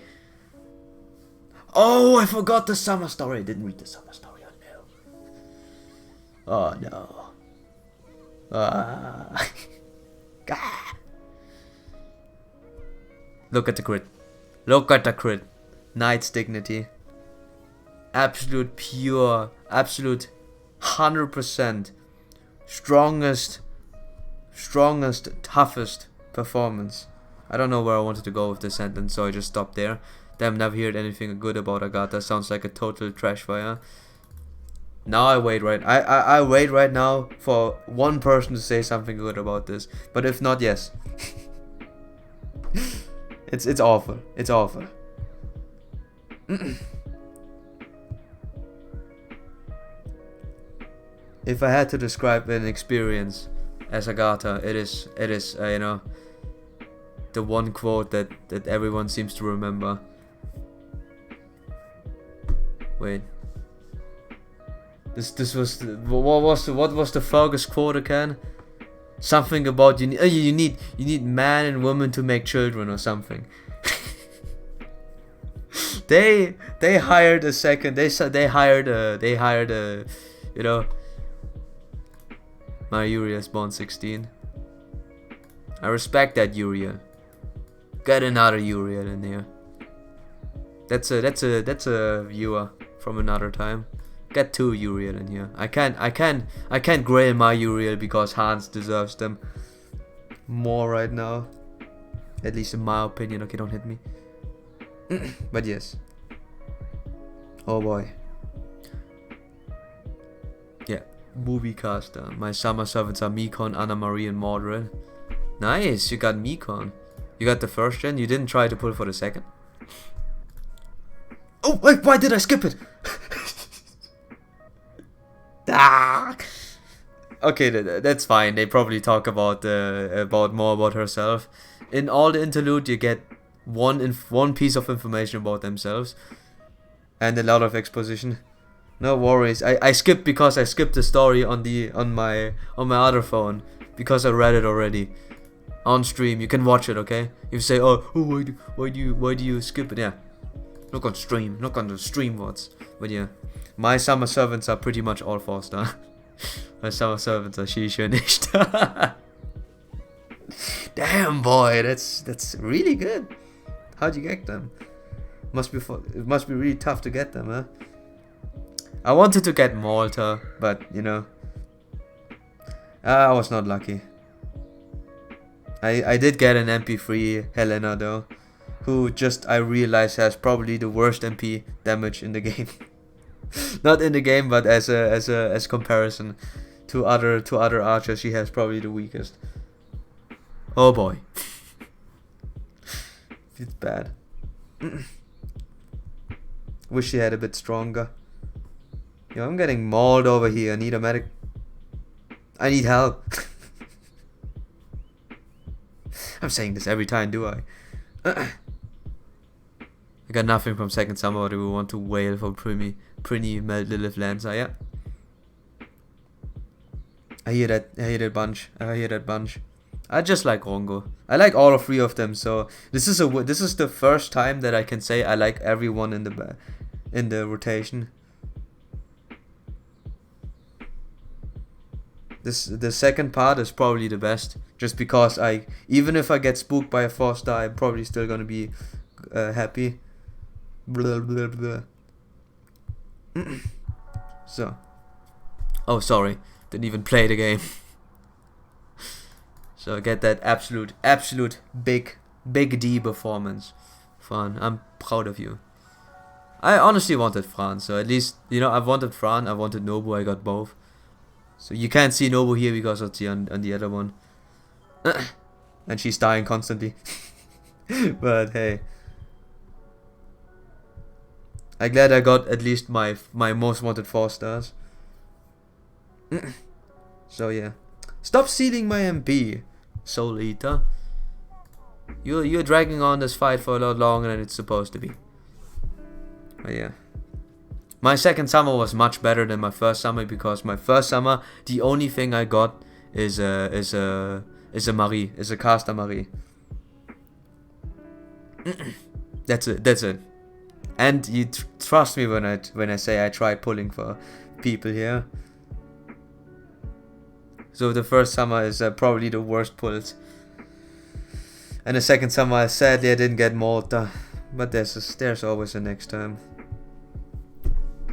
Oh, I forgot the summer story. I didn't read the summer story. Oh no. Look at the crit. Look at the crit. Knight's Dignity. Absolute pure. Absolute 100%. Strongest, toughest performance. I don't know where I wanted to go with this sentence, so I just stopped there. Damn, never heard anything good about Agatha. Sounds like a total trash fire. Now I wait right now for one person to say something good about this. But if not, yes. It's awful. It's awful. If I had to describe an experience as Agatha, it is you know, the one quote that everyone seems to remember. Wait. This was what was the Fergus quote again? Something about you need man and woman to make children or something. they hired a second. They hired a you know, my Uriel spawn 16. I respect that, Uriel. Get another Uriel in there. That's a viewer from another time. Get 2 Uriel in here. I can't grail my Uriel because Hans deserves them more right now. At least in my opinion. Okay, don't hit me. But yes. Oh boy. Yeah. Movie caster. My summer servants are Mikon, Anna Marie, and Mordred. Nice, you got Mekon. You got the first gen, you didn't try to pull for the second? Oh, wait, why did I skip it? Ah! Okay, that's fine. They probably talk about more about herself. In all the interlude, you get one piece of information about themselves, and a lot of exposition. No worries. I skipped because I skipped the story on my other phone because I read it already on stream. You can watch it, okay? If you say, oh, why do you skip it? Yeah, look on stream, look on the stream what's. But yeah, my summer servants are pretty much all 4-star. My summer servants are Shisha and Ishtar. Damn, boy, that's really good. How'd you get them? It must be really tough to get them, huh? I wanted to get Malta, but you know, I was not lucky. I did get an MP3 Helena though, who I realized has probably the worst MP damage in the game. Not in the game, but as comparison to other archers, she has probably the weakest. Oh boy, it's bad. Wish she had a bit stronger. Yo, I'm getting mauled over here. I need a medic. I need help. I'm saying this every time, do I? I got nothing from second summer. Do we want to wail for Prinny Lilith Lancer? Yeah. I hear that bunch. I just like Rongo. I like all three of them. So this is the first time that I can say I like everyone in the rotation. The second part is probably the best, just because even if I get spooked by a 4-star, I'm probably still gonna be happy. Blah, blah, blah. So, oh sorry, didn't even play the game. So I get that absolute big D performance. Fran, I'm proud of you. I honestly wanted Fran, so at least, you know, I wanted Fran, I wanted Nobu, I got both. So you can't see Nobu here because of on the other one. And she's dying constantly. But hey. I'm glad I got at least my most wanted 4-stars. So yeah. Stop stealing my MP, Soul Eater. You're dragging on this fight for a lot longer than it's supposed to be. But yeah. My second summer was much better than my first summer, because my first summer the only thing I got is a Marie, is a caster Marie. That's it. And you trust me when I say I tried pulling for people here. So the first summer is probably the worst pulls. And the second summer, sadly I didn't get Malta, but there's always a next time.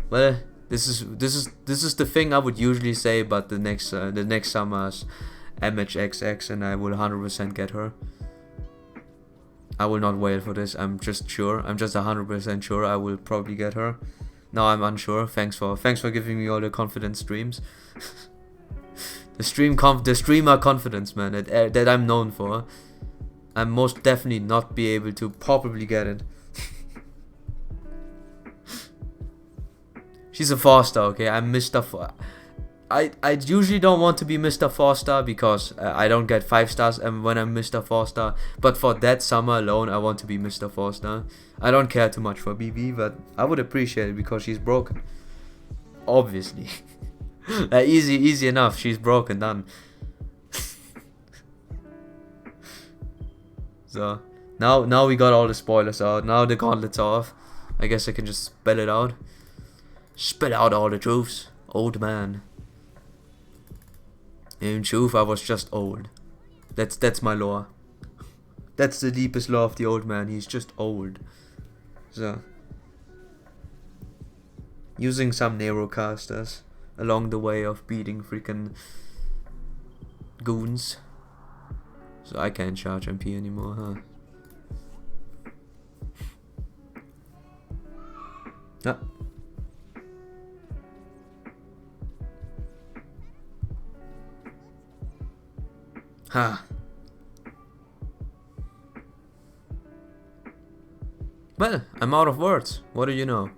Well, this is the thing I would usually say, but the next summer's MHXX, and I will 100% get her. I will not wail for this. I'm just 100% sure I will probably get her. Now I'm unsure. Thanks for giving me all the confident streams. the streamer confidence, man, that I'm known for. I'm most definitely not be able to probably get it. She's a 4-star, okay? I'm Mr. 4. I usually don't want to be Mr. 4-star because I don't get 5-stars and when I'm Mr. 4-star. But for that summer alone, I want to be Mr. 4-star. I don't care too much for BB, but I would appreciate it because she's broken. Obviously. Easy enough. She's broken, done. So, now we got all the spoilers out. Now the gauntlet's off. I guess I can just spell it out. Spit out all the truths, old man. In truth, I was just old. That's my lore. That's the deepest lore of the old man. He's just old. So, using some Neurocasters along the way of beating freaking goons. So I can't charge MP anymore, huh? Ah. Ha. Well, I'm out of words. What do you know?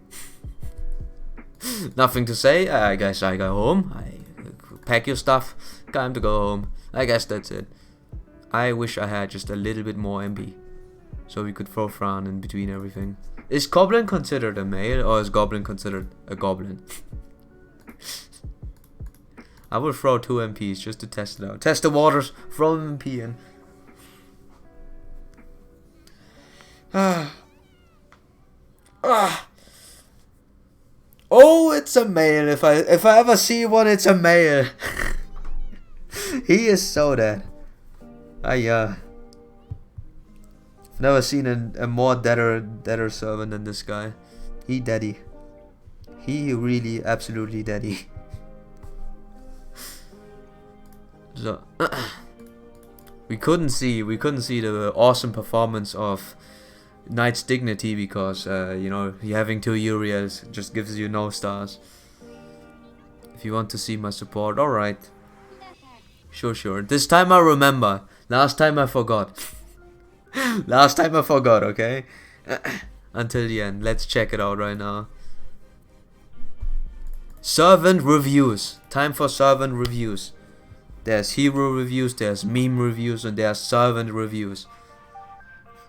Nothing to say. I guess I go home. I pack your stuff. Time to go home. I guess that's it. I wish I had just a little bit more MP, so we could throw Fran in between everything. Is Goblin considered a male, or is Goblin considered a goblin? I will throw 2 MPs just to test it out. Test the waters. Throw an MP in. Oh, it's a male. If I ever see one, it's a male. He is so dead. I've never seen a more deader servant than this guy. He daddy. He really absolutely daddy. So we couldn't see the awesome performance of Knight's Dignity because you know, having 2 Uriels just gives you no stars. If you want to see my support, alright. Sure. This time I remember. Last time I forgot. Last time I forgot, okay? Until the end. Let's check it out right now. Servant reviews. Time for servant reviews. There's hero reviews, there's meme reviews, and there's servant reviews.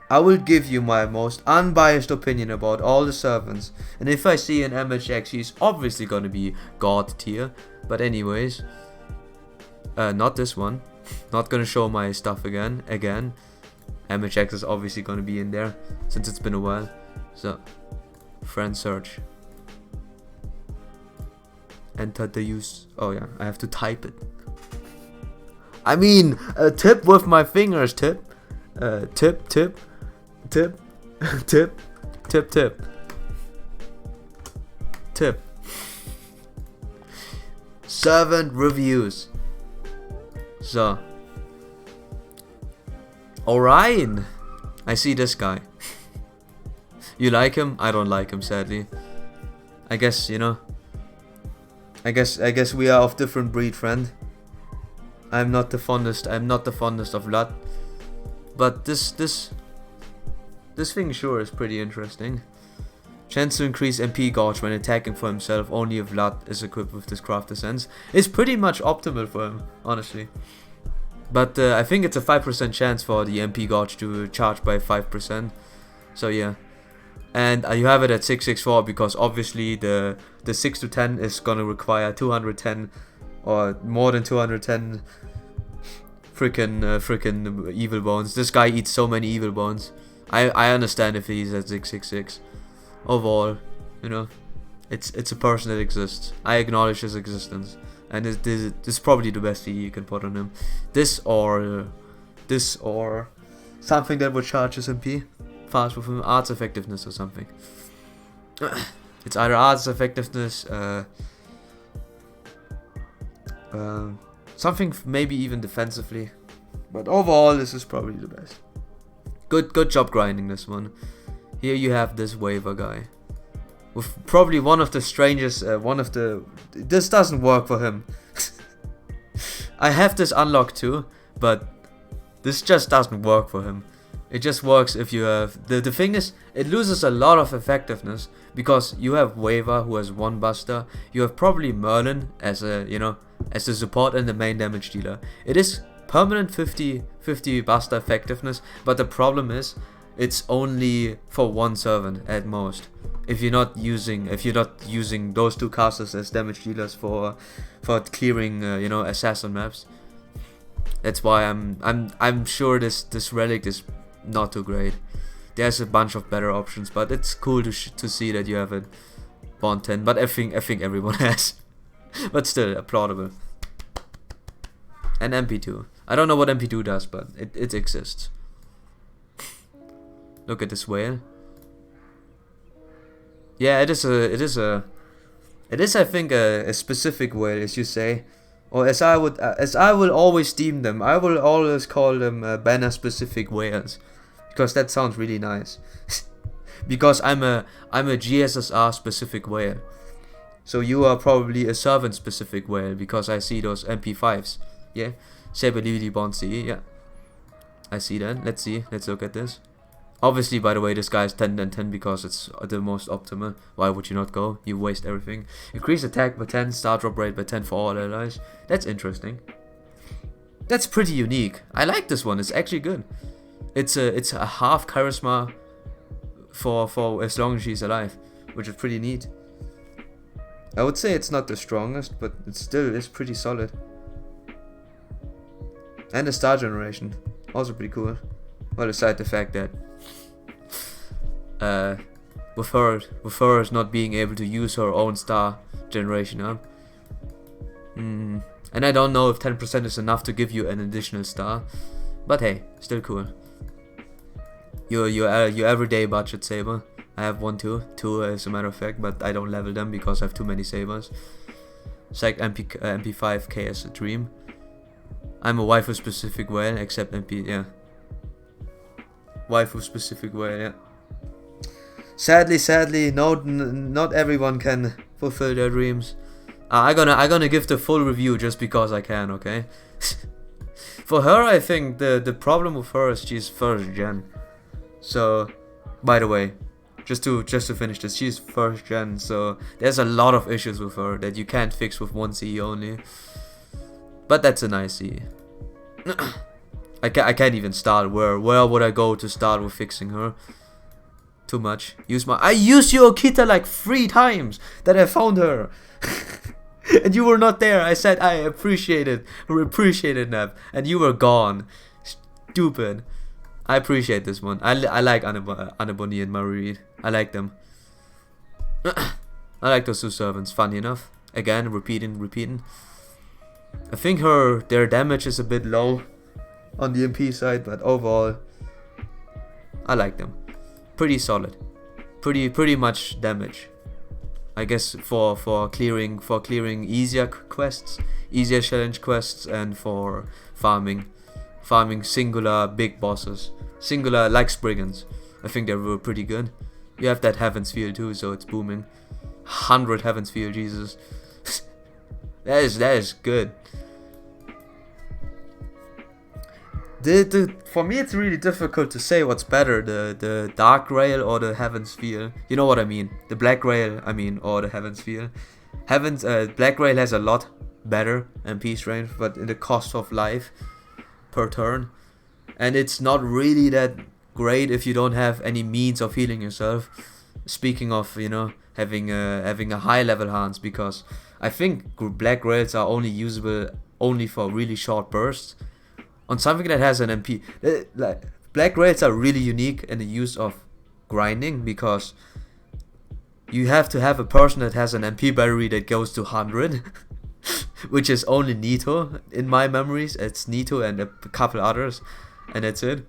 I will give you my most unbiased opinion about all the servants. And if I see an MHX, he's obviously gonna be God tier. But anyways, not this one. Not gonna show my stuff again. MHX is obviously gonna be in there since it's been a while. So, friend search. Enter the use. Oh yeah, I have to type it. I mean, tip with my fingers. Tip. Tip. Tip. Tip. Tip. Tip. Tip. Tip. Servant reviews. So. Orion. I see this guy. You like him? I don't like him, sadly. I guess, you know. I guess we are of different breed, friend. I'm not the fondest of Vlad. But this thing sure is pretty interesting. Chance to increase MP gauge when attacking for himself only if Vlad is equipped with this crafter sense. It's pretty much optimal for him, honestly. But I think it's a 5% chance for the MP gauge to charge by 5%. So yeah. And you have it at 664 because obviously the 6 to 10 is gonna require 210 or more than 210 freaking evil bones. This guy eats so many evil bones. I understand if he's at 666. Overall, you know, it's a person that exists. I acknowledge his existence, and this is probably the best you can put on him. This or something that would charge his MP fast with him. Arts effectiveness or something. It's either arts effectiveness, something maybe even defensively, but overall this is probably the best. Good job grinding this one. Here you have this waiver guy with probably one of the strangest this doesn't work for him. I have this unlocked too, but this just doesn't work for him. It just works if you have the thing is, it loses a lot of effectiveness because you have Waver who has 1 buster. You have probably Merlin as a, you know, as the support and the main damage dealer. It is permanent 50/50 buster effectiveness, but the problem is it's only for 1 servant at most. If you're not using those 2 casters as damage dealers for clearing you know, assassin maps. That's why I'm sure this relic is not too great. There's a bunch of better options, but it's cool to see that you have it Bond 10. But I think everyone has. But still applaudable. And MP2. I don't know what MP2 does, but it exists. Look at this whale. Yeah, it is I think a specific whale, as you say, or as I will always deem them. I will always call them banner specific whales, because that sounds really nice. Because I'm a GSSR specific whale. So you are probably a servant specific whale because I see those MP5s. Yeah, Saber Lily Bonsi. Yeah, I see that. Let's see. Let's look at this. Obviously, by the way, this guy is 10 and 10 because it's the most optimal. Why would you not go? You waste everything. Increase attack by 10, start drop rate by 10 for all allies. That's interesting. That's pretty unique. I like this one. It's actually good. It's a half charisma for as long as she's alive, which is pretty neat. I would say it's not the strongest, but it still is pretty solid. And the star generation, also pretty cool. Well, aside the fact that with her not being able to use her own star generation up. And I don't know if 10% is enough to give you an additional star, but hey, still cool. Your everyday budget saber. I have one too, two as a matter of fact, but I don't level them because I have too many sabers. It's like MP5K as a dream. I'm a waifu specific whale, except MP, yeah. Waifu specific whale, yeah. Sadly, not everyone can fulfill their dreams. I'm gonna give the full review just because I can, okay? For her, I think the problem with her is she's first gen. So, by the way, just to finish this, she's first gen, so there's a lot of issues with her that you can't fix with one CE only. But that's a nice CE. I can't even start. Where would I go to start with fixing her? Too much. I used your Okita like 3 times that I found her. And you were not there. I said I appreciate it, Neb, and you were gone. Stupid. I appreciate this one. I like Anaboni and Marie. I like them. I like those two servants. Funny enough. Again, repeating. I think their damage is a bit low on the MP side, but overall, I like them. Pretty solid. Pretty much damage. I guess for clearing easier quests, easier challenge quests, and for farming singular big bosses, singular like Spriggans. I think they were pretty good. You have that Heaven's Field too, so it's booming. 100 Heaven's Field, Jesus. that is good. For me, it's really difficult to say what's better, the Dark Rail or the Heaven's Field. You know what I mean? The Black Rail, I mean, or the Heaven's Field. Black Rail has a lot better MP strength, but in the cost of life per turn, and it's not really that great if you don't have any means of healing yourself. Speaking of, having a high level Hans, because I think Black Rails are only usable for really short bursts. On something that has an MP, like Black Rails are really unique in the use of grinding, because you have to have a person that has an MP battery that goes to 100, which is only Nito in my memories. It's Nito and a couple others, and that's it.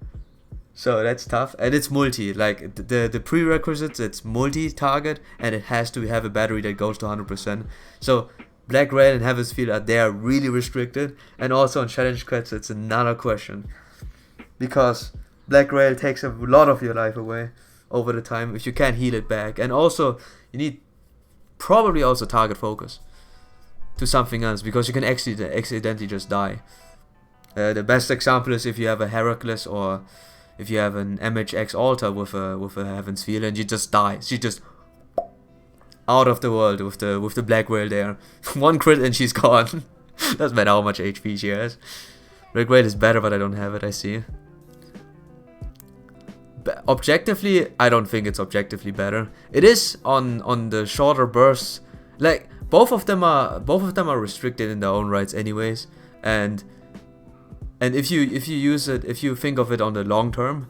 So that's tough, and it's multi. Like the prerequisites, it's multi-target, and it has to have a battery that goes to 100%. So Black Rail and Heaven's Field they are really restricted, and also on challenge quests it's another question, because Black Rail takes a lot of your life away over the time if you can't heal it back, and also you need probably also target focus to something else, because you can accidentally just die. The best example is if you have a Heracles or if you have an MHX Altar with a Heaven's Field and you just die. She just out of the world with the Black Rail there. One crit and she's gone. Doesn't matter how much HP she has. Black Rail is better, but I don't have it, I see. Objectively, I don't think it's objectively better. It is on the shorter bursts. Like both of them are restricted in their own rights anyways, and if you use it, if you think of it on the long term,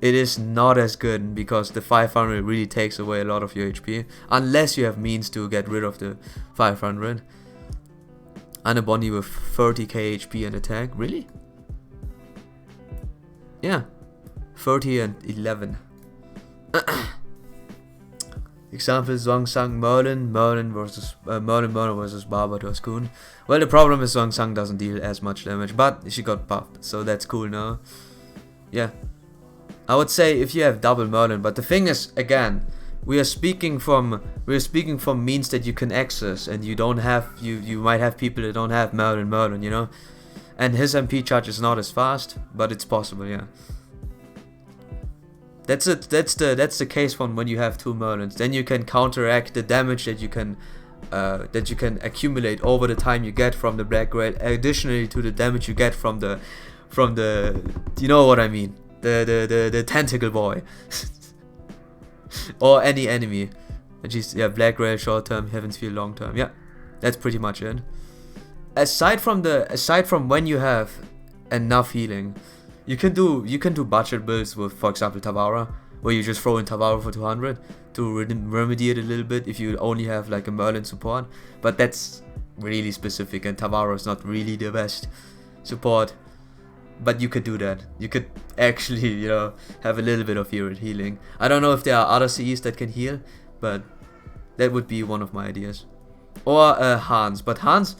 it is not as good, because the 500 really takes away a lot of your HP, unless you have means to get rid of the 500. Anaboni with 30k HP and attack, really? Yeah, 30 and 11. Example: Zhuang Merlin versus Barbatos Kun. Well, the problem is Zhuang doesn't deal as much damage, but she got buffed, so that's cool now. Yeah, I would say if you have double Merlin, but the thing is, again, we are speaking from means that you can access, and you don't have you might have people that don't have Merlin, and his MP charge is not as fast, but it's possible, yeah. That's it. That's the case one when you have 2 Merlins. Then you can counteract the damage that you can accumulate over the time you get from the Black Grail, additionally to the damage you get from the you know what I mean, the tentacle boy or any enemy. Just, yeah, Black Grail short term, Heaven's Feel long term. Yeah, that's pretty much it. Aside from when you have enough healing, you can do budget builds with, for example, Tavara, where you just throw in Tavara for 200 to remedy it a little bit if you only have like a Merlin support. But that's really specific, and Tavara is not really the best support. But you could do that. You could actually, you know, have a little bit of healing. I don't know if there are other CEs that can heal, but that would be one of my ideas. Or Hans. But Hans,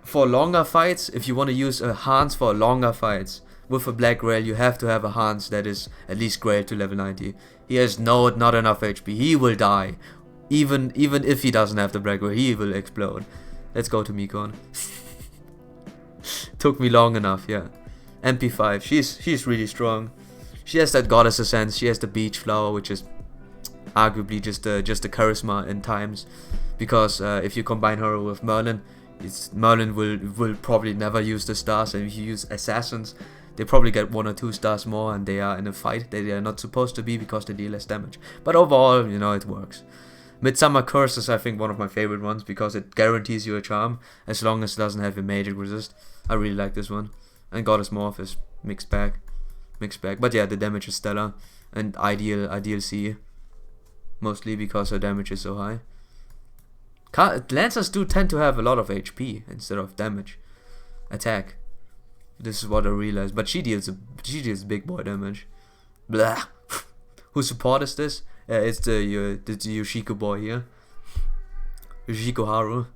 for longer fights, if you want to use a Hans for longer fights with a Black Grail, you have to have a Hans that is at least Grail to level 90. He has not enough HP. He will die. Even if he doesn't have the Black Grail, he will explode. Let's go to Mikon. Took me long enough, yeah. MP5, she's really strong. She has that Goddess Essence. She has the Beach Flower, which is arguably just a charisma in times, because if you combine her with Merlin, Merlin will probably never use the stars, and if you use assassins, they probably get 1 or 2 stars more, and they are in a fight that they are not supposed to be because they deal less damage. But overall, you know, it works. Midsummer Curse is, I think, one of my favorite ones because it guarantees you a charm as long as it doesn't have a magic resist. I really like this one. And Goddess Morph is mixed bag. But yeah, the damage is stellar and ideal C, mostly because her damage is so high. Lancers do tend to have a lot of HP instead of damage. Attack. This is what I realized. But she deals big boy damage. Blah. Whose support is this? It's the Yoshiko boy here. Yoshiko Haru.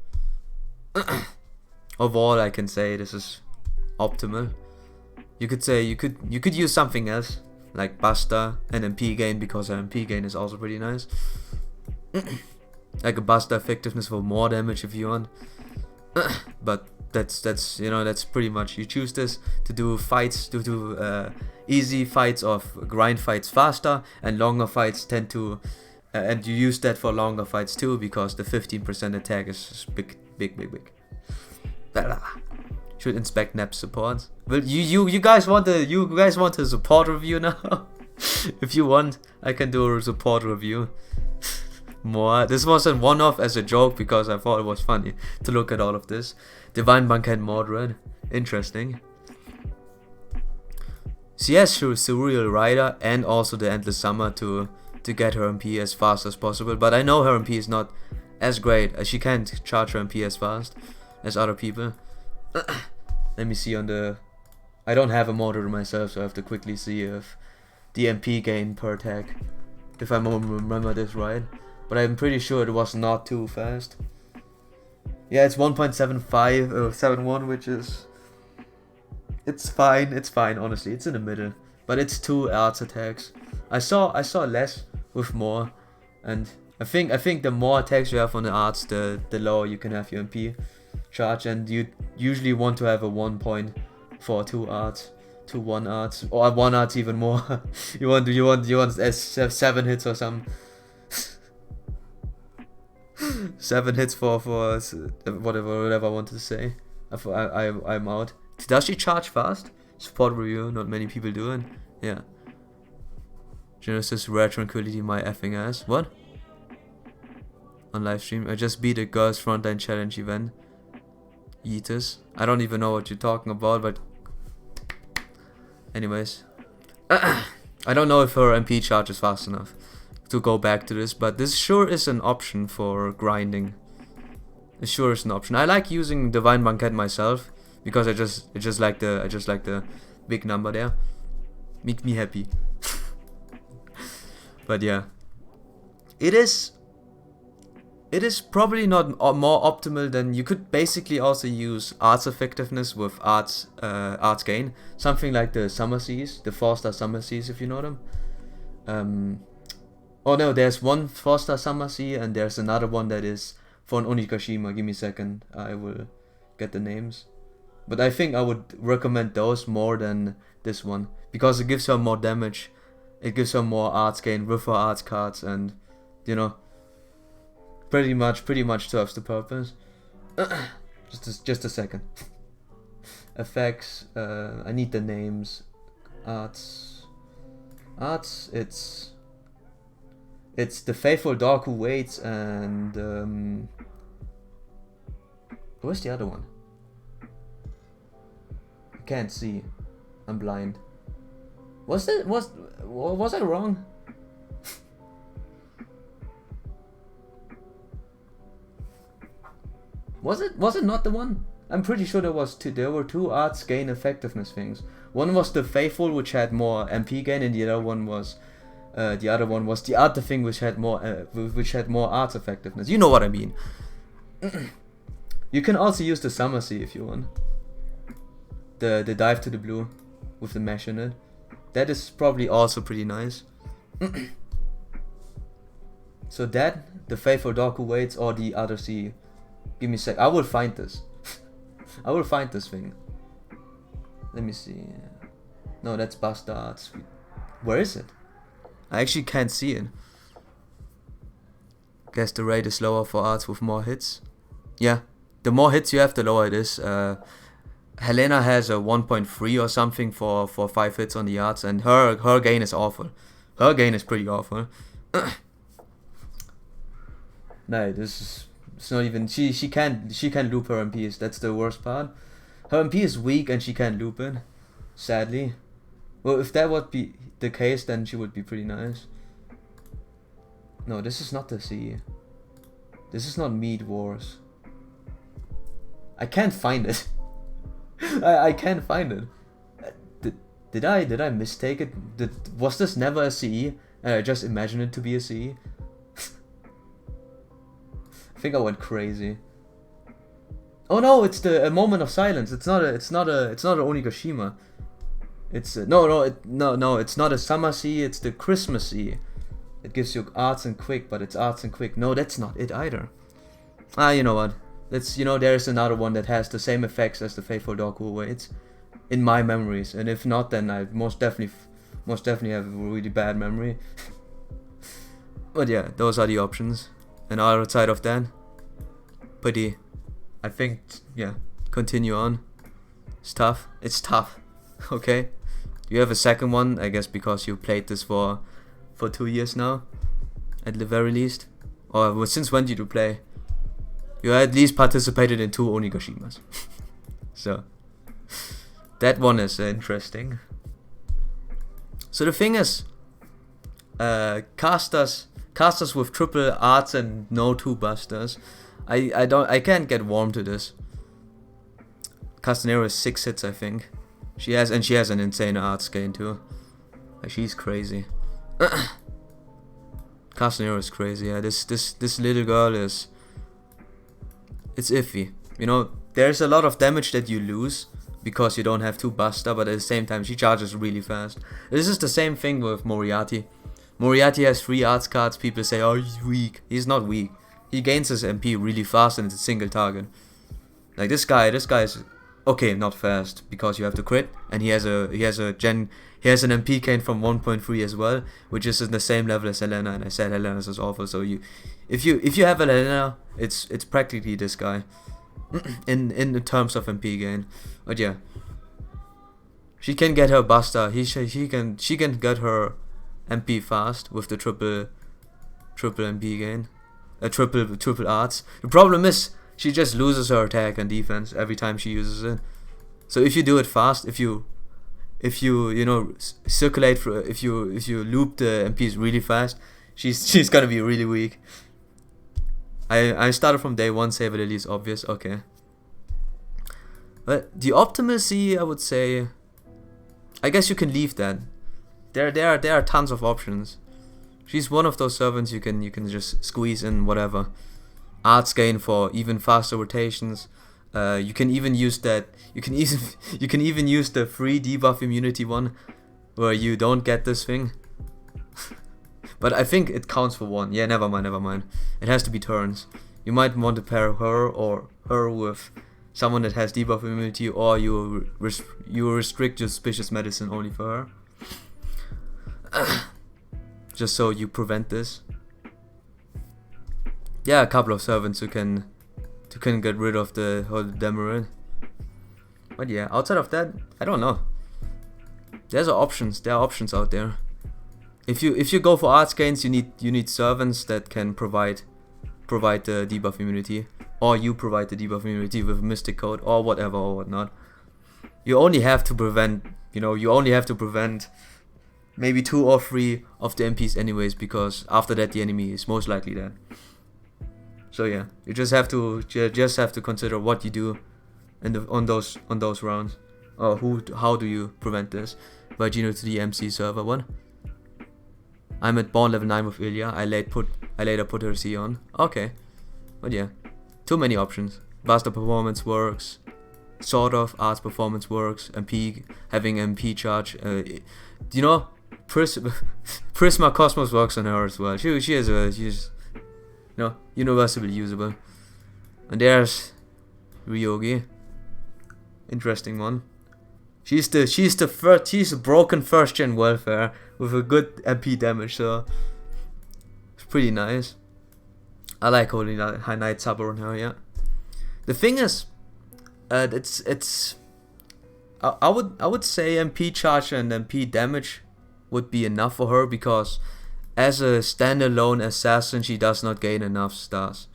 Overall, I can say this is optimal. You could say you could use something else like Buster and MP gain, because her MP gain is also pretty nice. Like a Buster effectiveness for more damage if you want. But that's you know, that's pretty much, you choose this to do fights, to do easy fights or grind fights faster, and longer fights tend to and you use that for longer fights too, because the 15% attack is big. Should inspect Nep's support. Well, you guys want a support review now? If you want, I can do a support review. More. This was a one-off as a joke because I thought it was funny to look at all of this. Divine Banquet Mordred. Interesting. She has Surreal Rider and also the Endless Summer to get her MP as fast as possible. But I know her MP is not as great, as she can't charge her MP as fast as other people. Let me see on the... I don't have a Mordred myself, so I have to quickly see if the MP gain per attack, if I remember this right. But I'm pretty sure it was not too fast. Yeah, it's 1.75 or 71, which is... It's fine, honestly. It's in the middle. But it's 2 arts attacks. I saw less with more. And I think the more attacks you have on the arts, the lower you can have your MP charge. And you usually want to have a 1 point for 2 arts. 1 arts. Or 1 arts even more. you want 7 hits or something. 7 hits for whatever I wanted to say. I'm out. Does she charge fast? Support review, not many people do it. Yeah. Genesis Rare Tranquility, my effing ass. What? On live stream, I just beat a girls frontline challenge event. Yeetus. I don't even know what you're talking about, but anyways. I don't know if her MP charge is fast enough to go back to this, but this sure is an option for grinding. It sure is an option. I like using Divine Banquet myself because I just like the big number there. Make me happy. But yeah, it is probably not more optimal than, you could basically also use arts effectiveness with arts gain, something like the Summer Seas, the 4-star Summer Seas, if you know them. Oh no, there's one 4-star Summer Sea and there's another one that is for an Onigashima. Give me a second, I will get the names. But I think I would recommend those more than this one, because it gives her more damage It gives her more arts gain with her arts cards, and you know, pretty much serves the purpose. just a second. Effects. I need the names. Arts. It's the faithful dog who waits, and where's the other one? I can't see. I'm blind. Was I wrong? Was it not the one? I'm pretty sure there were two arts gain effectiveness things. One was the faithful, which had more MP gain, and the other one was the other thing which had more arts effectiveness. You know what I mean. You can also use the Summer Sea if you want. The dive to the blue with the mesh in it. That is probably also pretty nice. So that, the faithful dog who waits, or the other sea. Give me a sec. I will find this. I will find this thing. Let me see. No, that's Bastards. Where is it? I actually can't see it. Guess the rate is lower for arts with more hits. Yeah, the more hits you have, the lower it is. Helena has a 1.3 or something for 5 hits on the arts, and her gain is awful. Her gain is pretty awful. No, it's not even. She can't loop her MPs. That's the worst part. Her MP is weak and she can't loop it. Sadly. Well, if that would be the case, then she would be pretty nice. No, this is not the sea. This is not Mead Wars. I can't find it. I can't find it. Did I mistake it? Was this never a CE? And I just imagined it to be a CE? I think I went crazy. Oh no, it's a moment of silence. It's not a Onigashima. It's no, it's not a Summer Sea, it's the Christmas Sea. It gives you arts and quick, but it's arts and quick. No, that's not it either. You know what? There's another one that has the same effects as the Faithful Dog Who Waits, in my memories. And if not, then I most definitely have a really bad memory. But yeah, those are the options. And outside of that, pretty. I think, yeah, continue on. It's tough. Okay. You have a second one, I guess, because you played this for 2 years now, at the very least. Or since when did you play? You at least participated in 2 Onigashimas. So that one is interesting. So the thing is, casters with triple arts and no 2 busters. I can't get warm to this. Castanero is 6 hits, I think. She has an insane arts gain too. Like, she's crazy. Castanero is crazy. Yeah, this little girl is. It's iffy. You know, there's a lot of damage that you lose because you don't have 2 buster, but at the same time she charges really fast. This is the same thing with Moriarty. Moriarty has 3 arts cards. People say, oh, he's weak. He's not weak. He gains his MP really fast and it's a single target. Like this guy is okay, not fast because you have to crit, and he has an MP gain from 1.3 as well, which is in the same level as Helena. And I said Helena is awful. So if you have a Helena, it's practically this guy in terms of MP gain. But yeah, she can get her buster. She can get her MP fast with the triple MP gain. Triple arts. The problem is she just loses her attack and defense every time she uses it. So if you do it fast, if you circulate for, if you loop the MPs really fast, she's gonna be really weak. I started from day 1. Save it, is obvious. Okay. But the Optimacy, I would say, I guess you can leave that. There are tons of options. She's one of those servants you can just squeeze in whatever. Arts gain for even faster rotations. You can even use that. You can even use the free debuff immunity one, where you don't get this thing. But I think it counts for 1. Yeah, never mind. It has to be turns. You might want to pair her with someone that has debuff immunity, or you restrict your suspicious medicine only for her. just so you prevent this. Yeah, a couple of servants who can get rid of the whole Demarin. But yeah, outside of that, I don't know. There are options out there. If you go for arts gains, you need servants that can provide the debuff immunity, or you provide the debuff immunity with Mystic Code or whatever or whatnot. You only have to prevent, maybe 2 or 3 of the MPs anyways, because after that the enemy is most likely dead. So yeah, you just have to consider what you do on those rounds, or how do you prevent this. By Gino to the MC server 1. I'm at Born level 9 with Ilya. I later put her C on. Okay, but yeah, too many options. Buster performance works, sort of. Arts performance works. MP, having MP charge. Prisma Cosmos works on her as well. She's universally usable. And there's Ryogi. Interesting one. She's the broken first gen welfare with a good MP damage, so it's pretty nice. I like Holy High Knight Sabor on her, yeah. The thing is, I would say MP charge and MP damage would be enough for her, because as a standalone assassin she does not gain enough stars.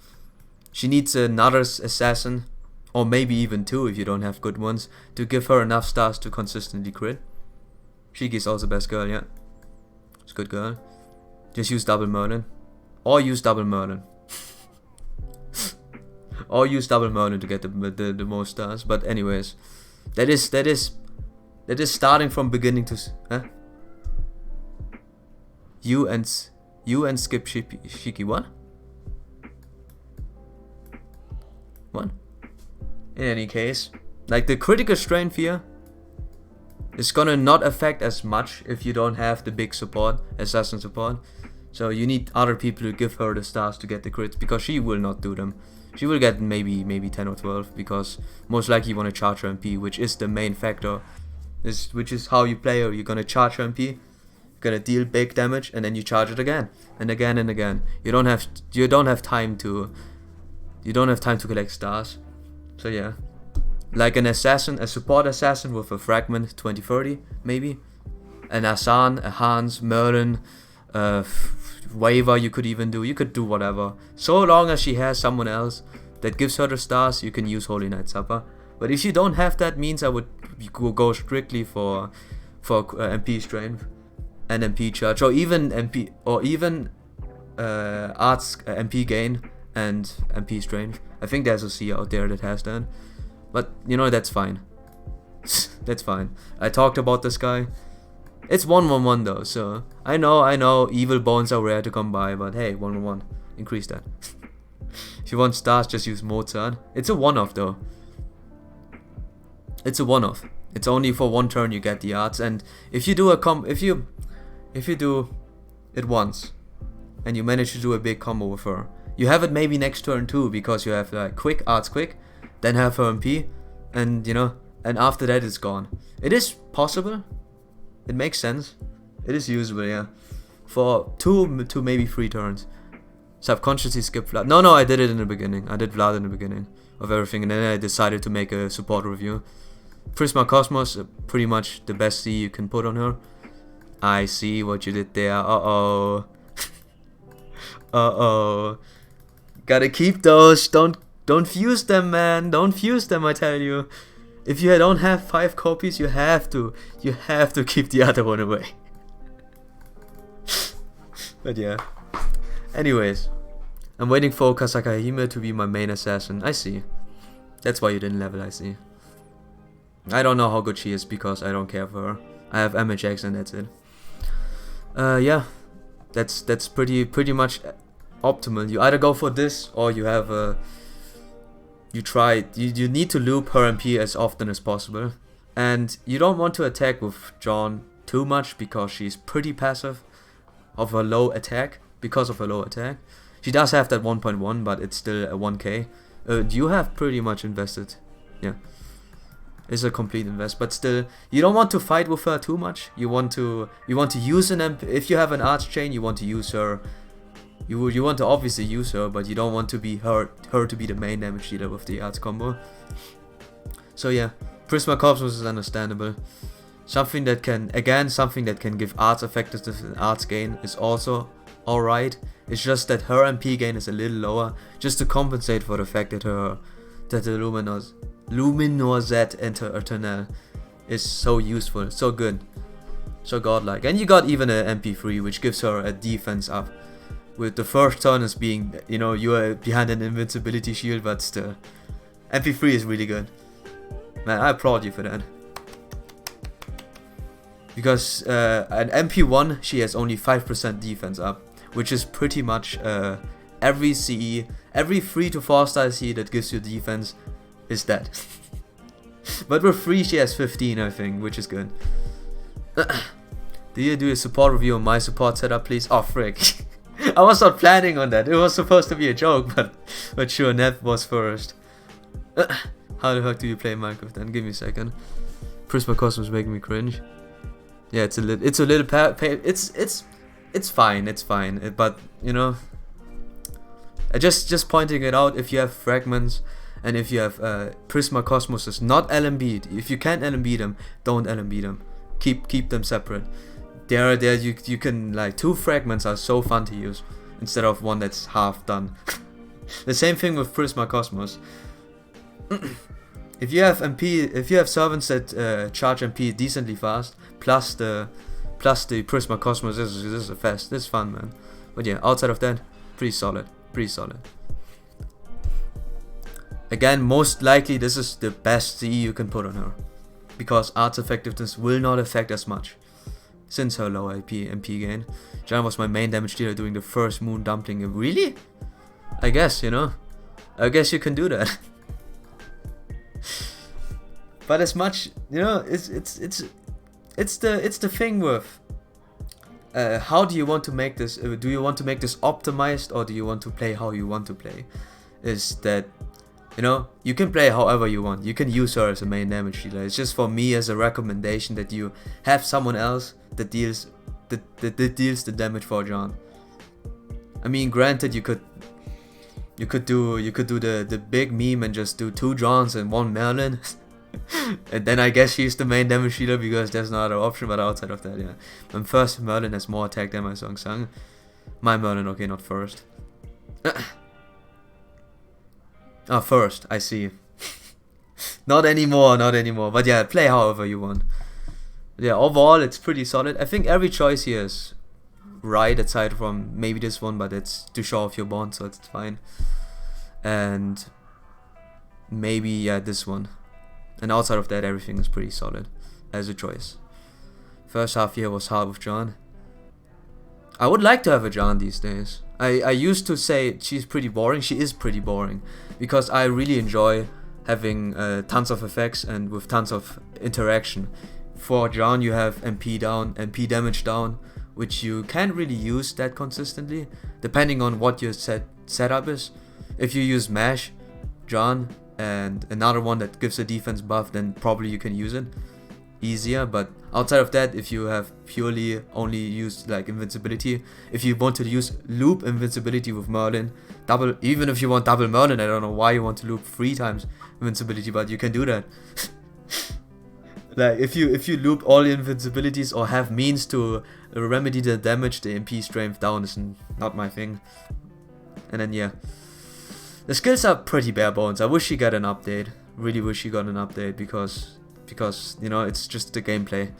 She needs another assassin, or maybe even 2 if you don't have good ones, to give her enough stars to consistently crit. Shiki's also best girl, yeah. It's a good girl. Just use double Merlin. Or use double Merlin. Or use double Merlin to get the most stars. But anyways, that is starting from beginning to... Huh? You and skip Shiki, what? What? In any case, like, the critical strength here is gonna not affect as much if you don't have the big support, assassin support. So you need other people to give her the stars to get the crits, because she will not do them. She will get maybe 10 or 12, because most likely you want to charge her MP, which is the main factor. Which is how you play her. You're gonna charge her MP, you're gonna deal big damage, and then you charge it again and again and again. You don't have time to collect stars. So yeah, like an assassin, a support assassin with a fragment 2030 maybe, an Asan, a Hans, Merlin, Waver you could even do. You could do whatever, so long as she has someone else that gives her the stars. You can use Holy Knight Supper. But if you don't have that means, I would go strictly for MP strength and MP charge, or even MP, or even arts MP gain and MP strength. I think there's a C out there that has that, but that's fine. That's fine. I talked about this guy. It's 1/1 though, so I know evil bones are rare to come by, but hey, 1/1, increase that. If you want stars, just use Mozart. It's a one-off though. It's a one-off. It's only for 1 turn you get the arts, and if you do if you do it once and you manage to do a big combo with her, you have it maybe next turn too, because you have like quick arts quick, then have her MP, and and after that it's gone. It is possible. It makes sense. It is usable, yeah. For 2 to maybe 3 turns. Subconsciously skip Vlad. No, I did it in the beginning. I did Vlad in the beginning of everything, and then I decided to make a support review. Prisma Cosmos, pretty much the best C you can put on her. I see what you did there. Uh-oh. Uh-oh. Gotta keep those. Don't fuse them, man. Don't fuse them, I tell you. If you don't have 5 copies, you have to keep the other one away. But yeah. Anyways, I'm waiting for Kasaka Hime to be my main assassin. I see. That's why you didn't level, I see. I don't know how good she is, because I don't care for her. I have MHX and that's it. Yeah. That's pretty much optimal. You either go for this, or you have a... You need to loop her MP as often as possible, and you don't want to attack with John too much, because she's pretty passive of her low attack. Because of her low attack, she does have that 1.1, but it's still a 1k. You have pretty much invested, yeah. is a complete invest. But still, you don't want to fight with her too much. You want to use an MP. If you have an arch chain, you want to use her. You want to obviously use her, but you don't want to be her to be the main damage dealer with the arts combo. So yeah, Prisma Cosmos is understandable. Something that can give arts effectiveness and arts gain is also alright. It's just that her MP gain is a little lower, just to compensate for the fact that the Luminorzette into Eternal is so useful, so good, so godlike. And you got even a MP3, which gives her a defense up. With the first turn as being, you are behind an invincibility shield, but still, MP3 is really good. Man, I applaud you for that. Because an MP1, she has only 5% defense up, which is pretty much every CE, every 3 to 4 star CE that gives you defense is dead. But with 3 she has 15, I think, which is good. Do you do a support review on my support setup, please? Oh, frick. I was not planning on that. It was supposed to be a joke, but sure, Nep was first. How the heck do you play Minecraft then? Give me a second. Prisma Cosmos making me cringe. Yeah, it's a little it's fine, but just pointing it out. If you have fragments and if you have Prisma Cosmoses not LMB'd, if you can't LMB them, don't LMB them. Keep them separate. There you can, like, 2 fragments are so fun to use instead of one that's half done. The same thing with Prisma Cosmos. If you have servants that charge MP decently fast, plus the Prisma Cosmos, this is a fest. This is fun, man. But yeah, outside of that, pretty solid. Again, most likely this is the best CE you can put on her, because arts effectiveness will not affect as much since her low MP gain. Jan was my main damage dealer during the first moon dumpling. Really? I guess, I guess you can do that. But as much, it's the thing with how do you want to make this? Do you want to make this optimized, or do you want to play how you want to play? Is that, you can play however you want. You can use her as a main damage dealer. It's just for me as a recommendation that you have someone else that deals the damage for John. I mean, granted, you could do the big meme and just do 2 Johns and 1 Merlin. And then I guess she's the main damage dealer because there's no other option. But outside of that, yeah. And first, Merlin has more attack than my Song Sang. My Merlin, okay, not first. First, I see. Not anymore. But yeah, play however you want. Yeah, overall, it's pretty solid. I think every choice here is right, aside from maybe this one, but it's to show off your bond, so it's fine. And maybe, yeah, this one. And outside of that, everything is pretty solid as a choice. First half year was hard with John. I would like to have a John these days. I used to say she's pretty boring. She is pretty boring, because I really enjoy having tons of effects and with tons of interaction. For John, you have MP down, MP damage down, which you can't really use that consistently, depending on what your setup is. If you use Mash, John, and another one that gives a defense buff, then probably you can use it easier. But outside of that, if you have purely only used like invincibility, if you want to use loop invincibility with Merlin, even if you want double Merlin, I don't know why you want to loop 3 times invincibility, but you can do that. Like if you loop all the invincibilities or have means to remedy the damage, the MP strength down is not my thing. And then yeah, the skills are pretty bare bones. I wish she got an update. Really wish she got an update because it's just the gameplay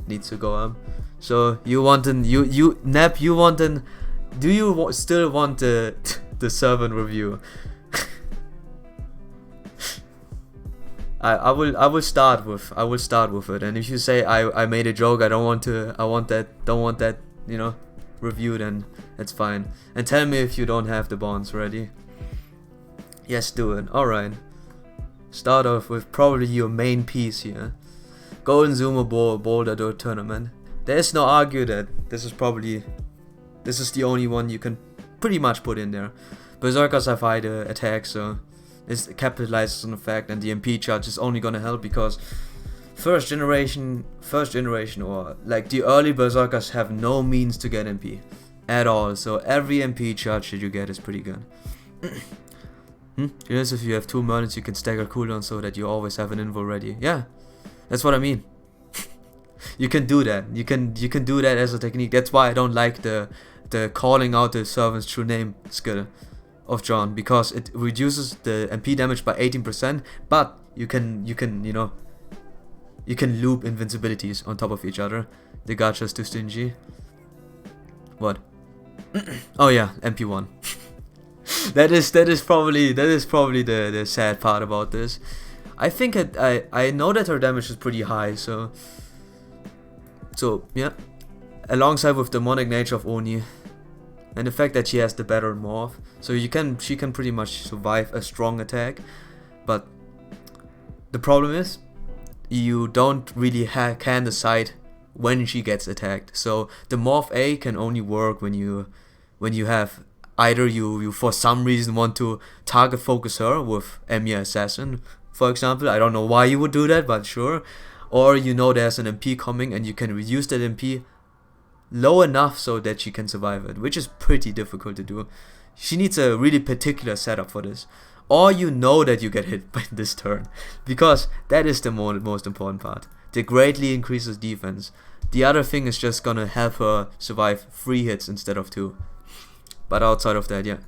needs to go up. So you want Nep, do you still want the servant review? I will start with it. And if you say I made a joke, don't want that review, then that's fine. And tell me if you don't have the bonds ready. Yes, do it. Alright. Start off with probably your main piece here. Golden Zuma Boulder Door Tournament. There is no argue that this is the only one you can pretty much put in there. Berserkers have high attack, so It capitalizes on the fact, and the MP charge is only gonna help because first generation or like the early berserkers have no means to get MP at all, so every MP charge that you get is pretty good. Yes, if you have 2 Merlins you can stagger cooldown so that you always have an invo ready. Yeah, that's what I mean. You can do that. You can do that as a technique. That's why I don't like the calling out the servants through name skill of John, because it reduces the MP damage by 18%, but you can you know, you can loop invincibilities on top of each other. The gacha's too stingy. What? Oh yeah, MP1. that is probably the sad part about this. I think I know that her damage is pretty high, so yeah. Alongside with the demonic nature of Oni, and the fact that she has the better morph, so she can pretty much survive a strong attack. But the problem is, you don't really can decide when she gets attacked. So the morph A can only work when you have either you for some reason want to target focus her with Emiya Assassin, for example. I don't know why you would do that, but sure. Or you know there's an MP coming and you can reduce that MP low enough so that she can survive it, which is pretty difficult to do. She needs a really particular setup for this. Or you know that you get hit by this turn, because that is the most important part. It greatly increases defense. The other thing is just gonna help her survive 3 hits instead of 2. But outside of that, yeah,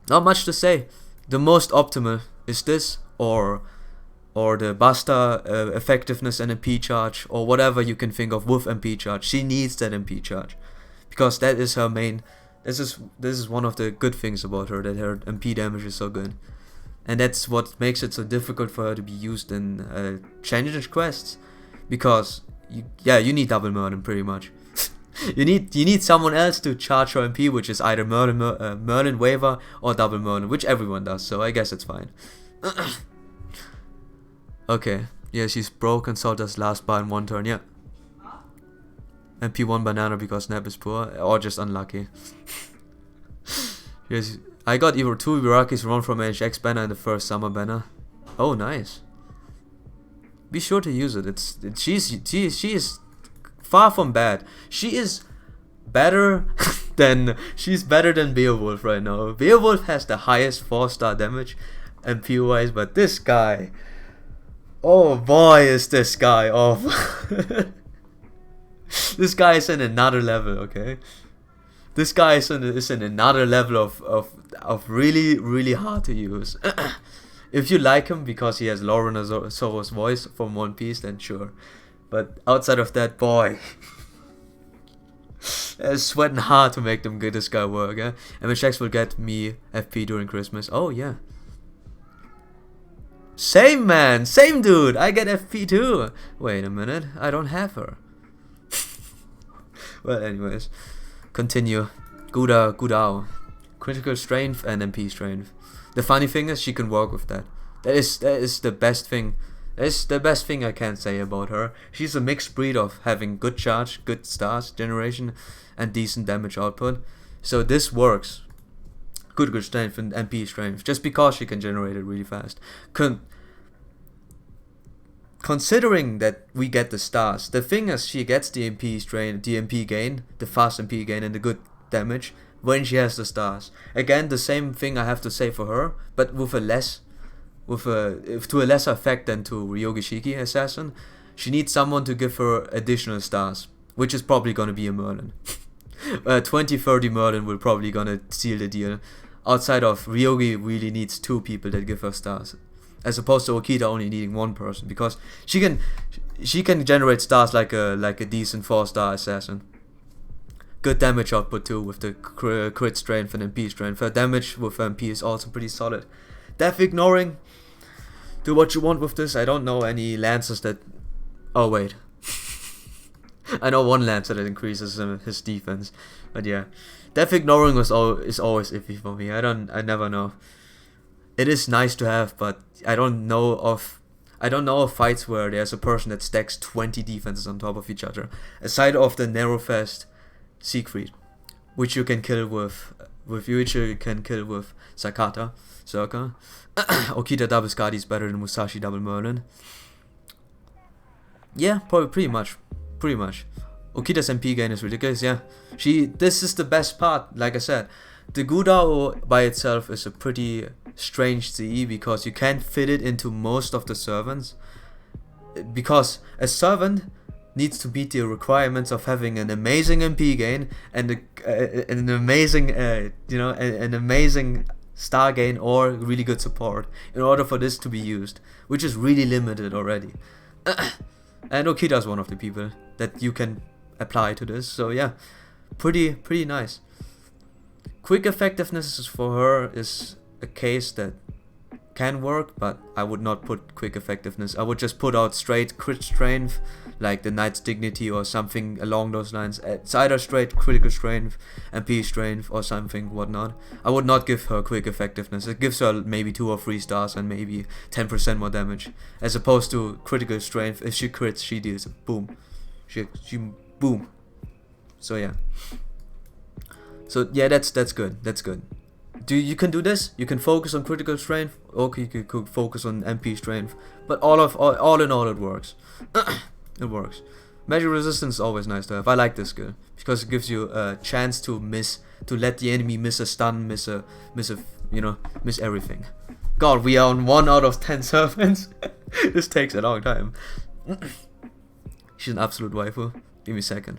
not much to say. The most optimal is this, or the Basta effectiveness and MP charge, or whatever you can think of with MP charge. She needs that MP charge, because that is her main. This is one of the good things about her, that her MP damage is so good, and that's what makes it so difficult for her to be used in challenge quests, because you need double Merlin pretty much. you need someone else to charge her MP, which is either Merlin waiver or double Merlin, which everyone does. So I guess it's fine. Okay, yeah, she's broke and Salta's last bar in 1 turn, yeah. MP1 banana because Snap is poor, or just unlucky. Yes, I got either 2 Ibarakis run from HX banner in the first summer banner. Oh, nice. Be sure to use it. She is far from bad. She is better she's better than Beowulf right now. Beowulf has the highest 4-star damage MP wise, but this guy, oh boy, is this guy off. This guy is in another level, okay? This guy is in another level of really, really hard to use. If you like him because he has Lauren Zoro's voice from One Piece, then sure. But outside of that, boy, it's sweating hard to make them get this guy work, eh? MHX will get me FP during Christmas. Oh yeah. Same man, same dude, I get FP too. Wait a minute, I don't have her. Well, anyways, continue. Gudao. Critical strength and MP strength. The funny thing is she can work with that. That is the best thing. That is the best thing I can say about her. She's a mixed breed of having good charge, good stars generation, and decent damage output. So this works. Good strength and MP strength, just because she can generate it really fast. Considering that we get the stars, the thing is she gets the MP gain, the fast MP gain, and the good damage when she has the stars. Again, the same thing I have to say for her, but to a lesser effect than to Ryogi Shiki Assassin. She needs someone to give her additional stars, which is probably gonna be a Merlin. 20-30 Merlin will probably gonna seal the deal. Outside of Ryogi, really needs 2 people that give her stars, as opposed to Okita only needing 1 person, because she can generate stars like a decent 4-star assassin. Good damage output too with the crit strength and MP strength. Her damage with MP is also pretty solid. Death ignoring. Do what you want with this. I don't know any lancers that. Oh wait. I know one lancer that increases his defense, but yeah, death ignoring is always iffy for me. I never know. It is nice to have, but I don't know of fights where there's a person that stacks 20 defenses on top of each other, aside of the Narrowfast Siegfried, which you can kill with with Yuichi you can kill with Sakata, Circa. Okita double Skadi is better than Musashi double Merlin. Yeah, probably pretty much. Okita's MP gain is ridiculous, yeah. This is the best part, like I said. The Gudao by itself is a pretty strange CE because you can't fit it into most of the servants. Because a servant needs to meet the requirements of having an amazing MP gain and an amazing, an amazing star gain or really good support in order for this to be used, which is really limited already. And Okita is one of the people that you can apply to this, so yeah, pretty nice. Quick effectiveness for her is a case that can work, but I would not put quick effectiveness. I would just put out straight crit strength, like the Knight's Dignity or something along those lines. It's either straight critical strength, MP strength or something whatnot. I would not give her quick effectiveness. It gives her maybe 2 or 3 stars and maybe 10% more damage, as opposed to critical strength. If she crits, she deals a boom. She boom. So yeah. So yeah, that's good. That's good. You can do this. You can focus on critical strength. Okay, you could focus on MP strength. But all in all, it works. It works. Magic resistance is always nice to have. I like this skill because it gives you a chance to let the enemy miss a stun, miss everything. God, we are on 1 out of 10 servants. This takes a long time. She's an absolute waifu. Give me a second.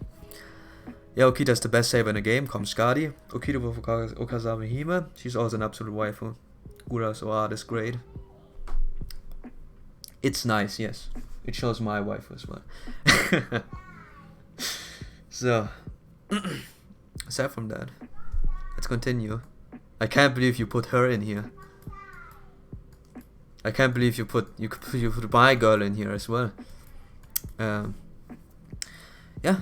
Yeah, Okita's the best saber in the game. Comes Skadi. Okita with Okazame Hime. She's also an absolute waifu. Ura's Oad is great. It's nice, yes. It shows my waifu as well. So, aside from that, let's continue. I can't believe you put her in here. I can't believe you put my girl in here as well. Yeah,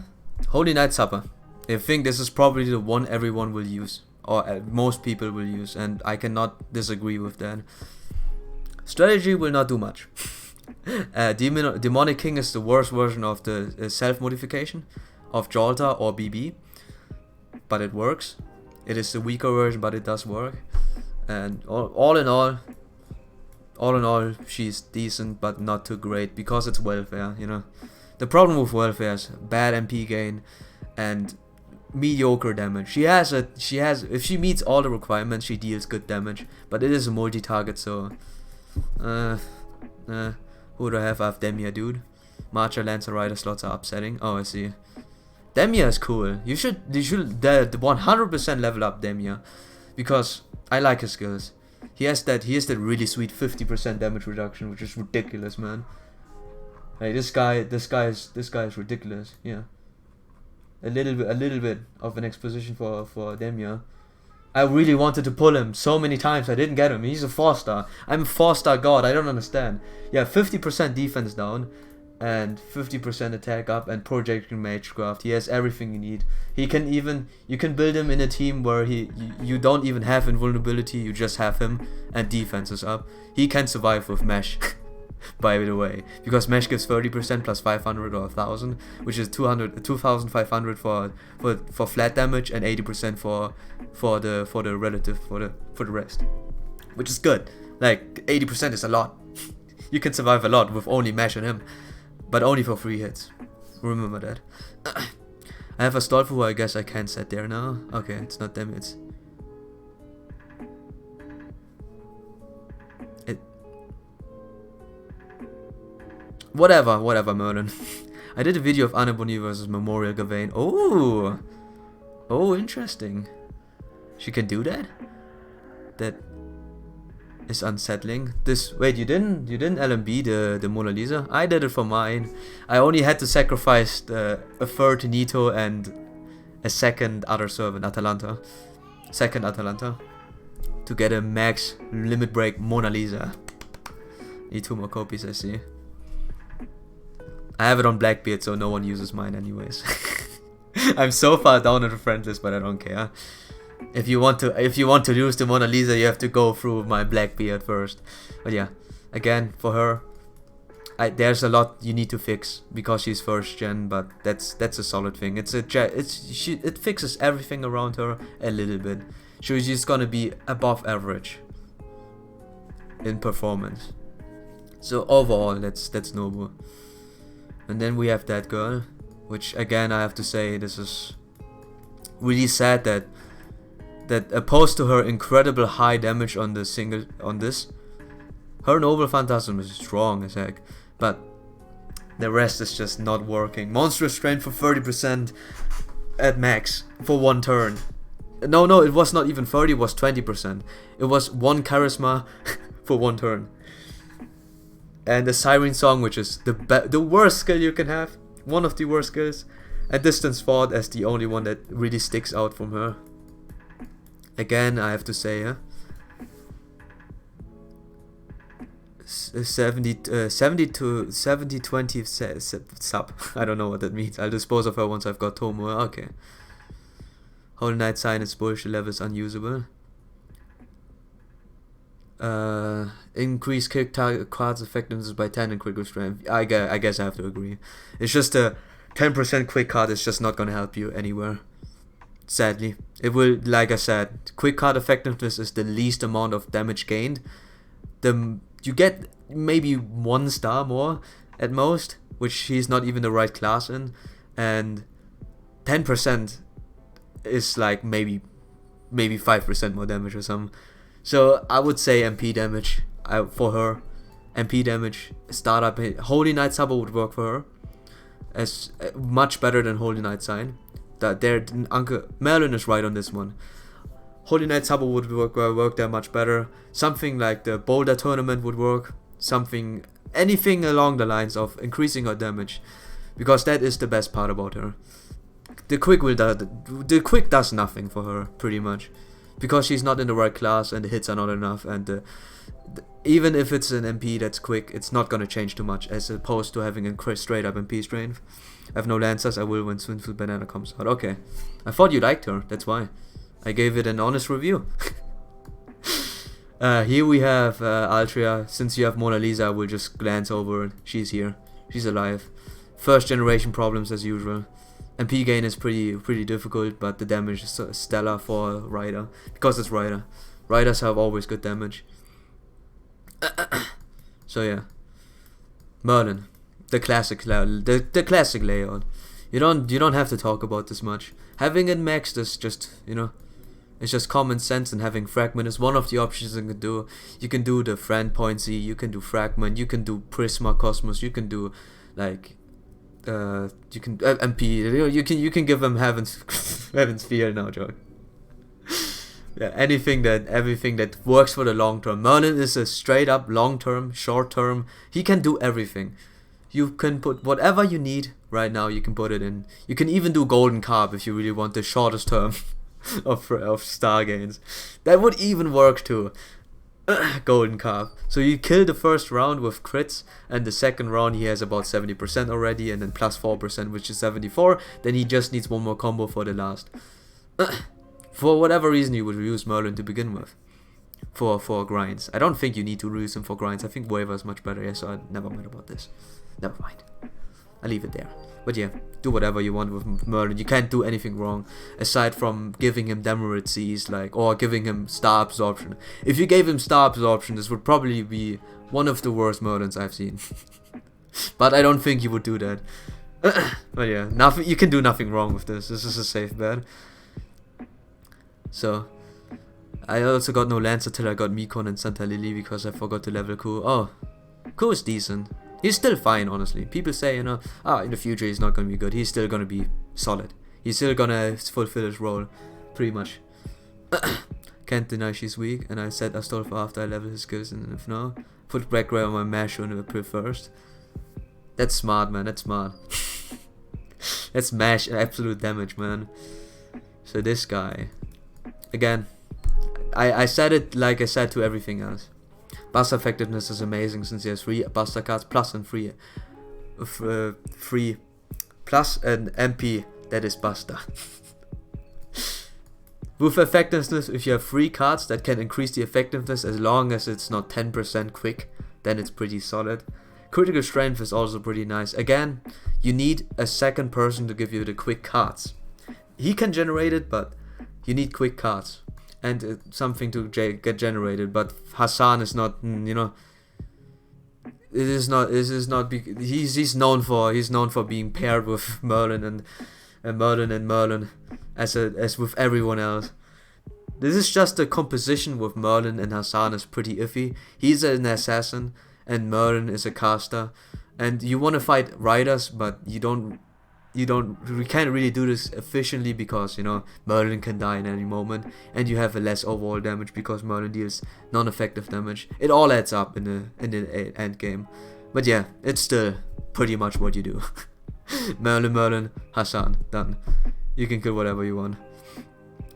Holy Night Supper. I think this is probably the one everyone will use, or most people will use, and I cannot disagree with that. Strategy will not do much. Demonic King is the worst version of the self-modification of Jolta or BB, but it works. It is the weaker version, but it does work. And all in all, she's decent, but not too great because it's welfare. You know, the problem with welfare is bad MP gain and mediocre damage. She has if she meets all the requirements, she deals good damage, but it is a multi-target, so who do I have? I have Demia, dude. Marcher, Lancer, Rider slots are upsetting. Oh, I see. Demia is cool. You should 100% level up Demia, because I like his skills. He has that really sweet 50% damage reduction, which is ridiculous, man. Hey, this guy is ridiculous. Yeah. A little bit of an exposition for Demia. I really wanted to pull him so many times. I didn't get him. He's a 4-star. I'm a 4-star god. I don't understand. Yeah, 50% defense down and 50% attack up and projecting magecraft. He has everything you need. You can build him in a team where you don't even have invulnerability. You just have him and defense is up. He can survive with mesh. By the way, because mesh gives 30% plus 500 or 1000, which is 2500 for flat damage and 80% for the rest, which is good. Like 80% is a lot. You can survive a lot with only mesh on him, but only for 3 hits. Remember that. I have a Stolfu who I guess I can set there now. Okay, it's not them. It's Whatever, Merlin. I did a video of Anaboni versus Memorial Gavain. Oh, interesting. She can do that? That is unsettling. Wait, you didn't LMB the Mona Lisa? I did it for mine. I only had to sacrifice a third Nito and a second other servant, Atalanta. Second Atalanta. To get a max limit break Mona Lisa. Need 2 more copies, I see. I have it on Blackbeard, so no one uses mine anyways. I'm so far down on the friend list, but I don't care. If you want to use the Mona Lisa, you have to go through my Blackbeard first. But yeah, again, for her, there's a lot you need to fix because she's 1st gen, but that's a solid thing. It fixes everything around her a little bit. So she's gonna be above average in performance. So overall, that's noble. And then we have that girl, which again I have to say, this is really sad that opposed to her incredible high damage on the single on this, her Noble Phantasm is strong as heck, but the rest is just not working. Monstrous Strength for 30% at max for one turn. No, it was not even 30, it was 20%. It was 1 Charisma for one turn. And the Siren Song, which is the worst skill you can have, one of the worst skills, and Distance Fought as the only one that really sticks out from her. Again, I have to say, 70 to 20 sub. I don't know what that means. I'll dispose of her once I've got Tomo. Okay. Holy Knight Sign is bullshit, level is unusable. Increase kick target cards effectiveness by 10 and critical strength. I guess I have to agree. It's just a 10% quick card is just not gonna help you anywhere. Sadly. It will, like I said, quick card effectiveness is the least amount of damage gained. You get maybe 1 star more at most, which he's not even the right class in, and 10% is like maybe 5% more damage or something. So I would say MP damage for her. MP damage, startup, Holy Knight Sabo would work for her, as much better than Holy Knight Sign. Uncle Merlin is right on this one. Holy Knight Sabo would work there much better. Something like the Boulder Tournament would work. Anything along the lines of increasing her damage, because that is the best part about her. The quick does nothing for her pretty much, because she's not in the right class and the hits are not enough, and even if it's an MP that's quick, it's not gonna change too much as opposed to having a straight up MP strength. I have no Lancers. I will when Swinful Banana comes out. Okay, I thought you liked her. That's why I gave it an honest review. Here we have Altria. Since you have Mona Lisa, I will just glance over it. She's here. She's alive. First generation problems as usual. MP gain is pretty difficult, but the damage is stellar for Rider, because it's Rider. Riders have always good damage. So yeah, Merlin, the classic classic layout. You don't have to talk about this much. Having it maxed is just, it's just common sense, and having Fragment is one of the options you can do. You can do the Friend Pointsy, you can do Fragment, you can do Prisma Cosmos, you can do like you can MP. You can give him Heaven's Sphere. No joke. Yeah, everything that works for the long term. Merlin is a straight up long term, short term. He can do everything. You can put whatever you need right now. You can put it in. You can even do Golden Carp if you really want the shortest term of star gains. That would even work too. Golden Carp. So you kill the first round with crits, and the second round he has about 70% already, and then plus 4%, which is 74. Then he just needs one more combo for the last. For whatever reason you would use Merlin to begin with. For grinds. I don't think you need to use him for grinds. I think Waiver is much better. Yeah, so never mind about this. Never mind. I'll leave it there. But yeah, do whatever you want with Merlin. You can't do anything wrong aside from giving him Demerit Seas, or giving him Star Absorption. If you gave him Star Absorption, this would probably be one of the worst Merlins I've seen. But I don't think you would do that. But yeah, you can do nothing wrong with this. This is a safe bet. So, I also got no Lancer till I got Mikon and Santa Lily because I forgot to level Ku. Oh, Ku is decent. He's still fine, honestly. People say, in the future he's not gonna be good. He's still gonna be solid. He's still gonna fulfill his role, pretty much. Can't deny she's weak, and I said Astolfo after I level his skills, and if no, put background on my mash on April 1st. That's smart, man. That's smart. That's mash absolute damage, man. So this guy, again, I said it like I said to everything else. Buster effectiveness is amazing since he has 3 Buster cards plus and free plus an MP that is Buster. With effectiveness, if you have 3 cards that can increase the effectiveness as long as it's not 10% quick, then it's pretty solid. Critical strength is also pretty nice. Again, you need a second person to give you the quick cards. He can generate it, but you need quick cards. and something to get generated. But Hassan is not, you know, it is not. This is not. He's known for being paired with Merlin and Merlin as with everyone else. This is just the composition with Merlin and Hassan is pretty iffy. He's an assassin and Merlin is a caster, and you want to fight riders, but we can't really do this efficiently because, you know, Merlin can die in any moment, and you have a less overall damage because Merlin deals non-effective damage. It all adds up in the end game, but yeah, it's still pretty much what you do. Merlin, Hassan, done. You can kill whatever you want.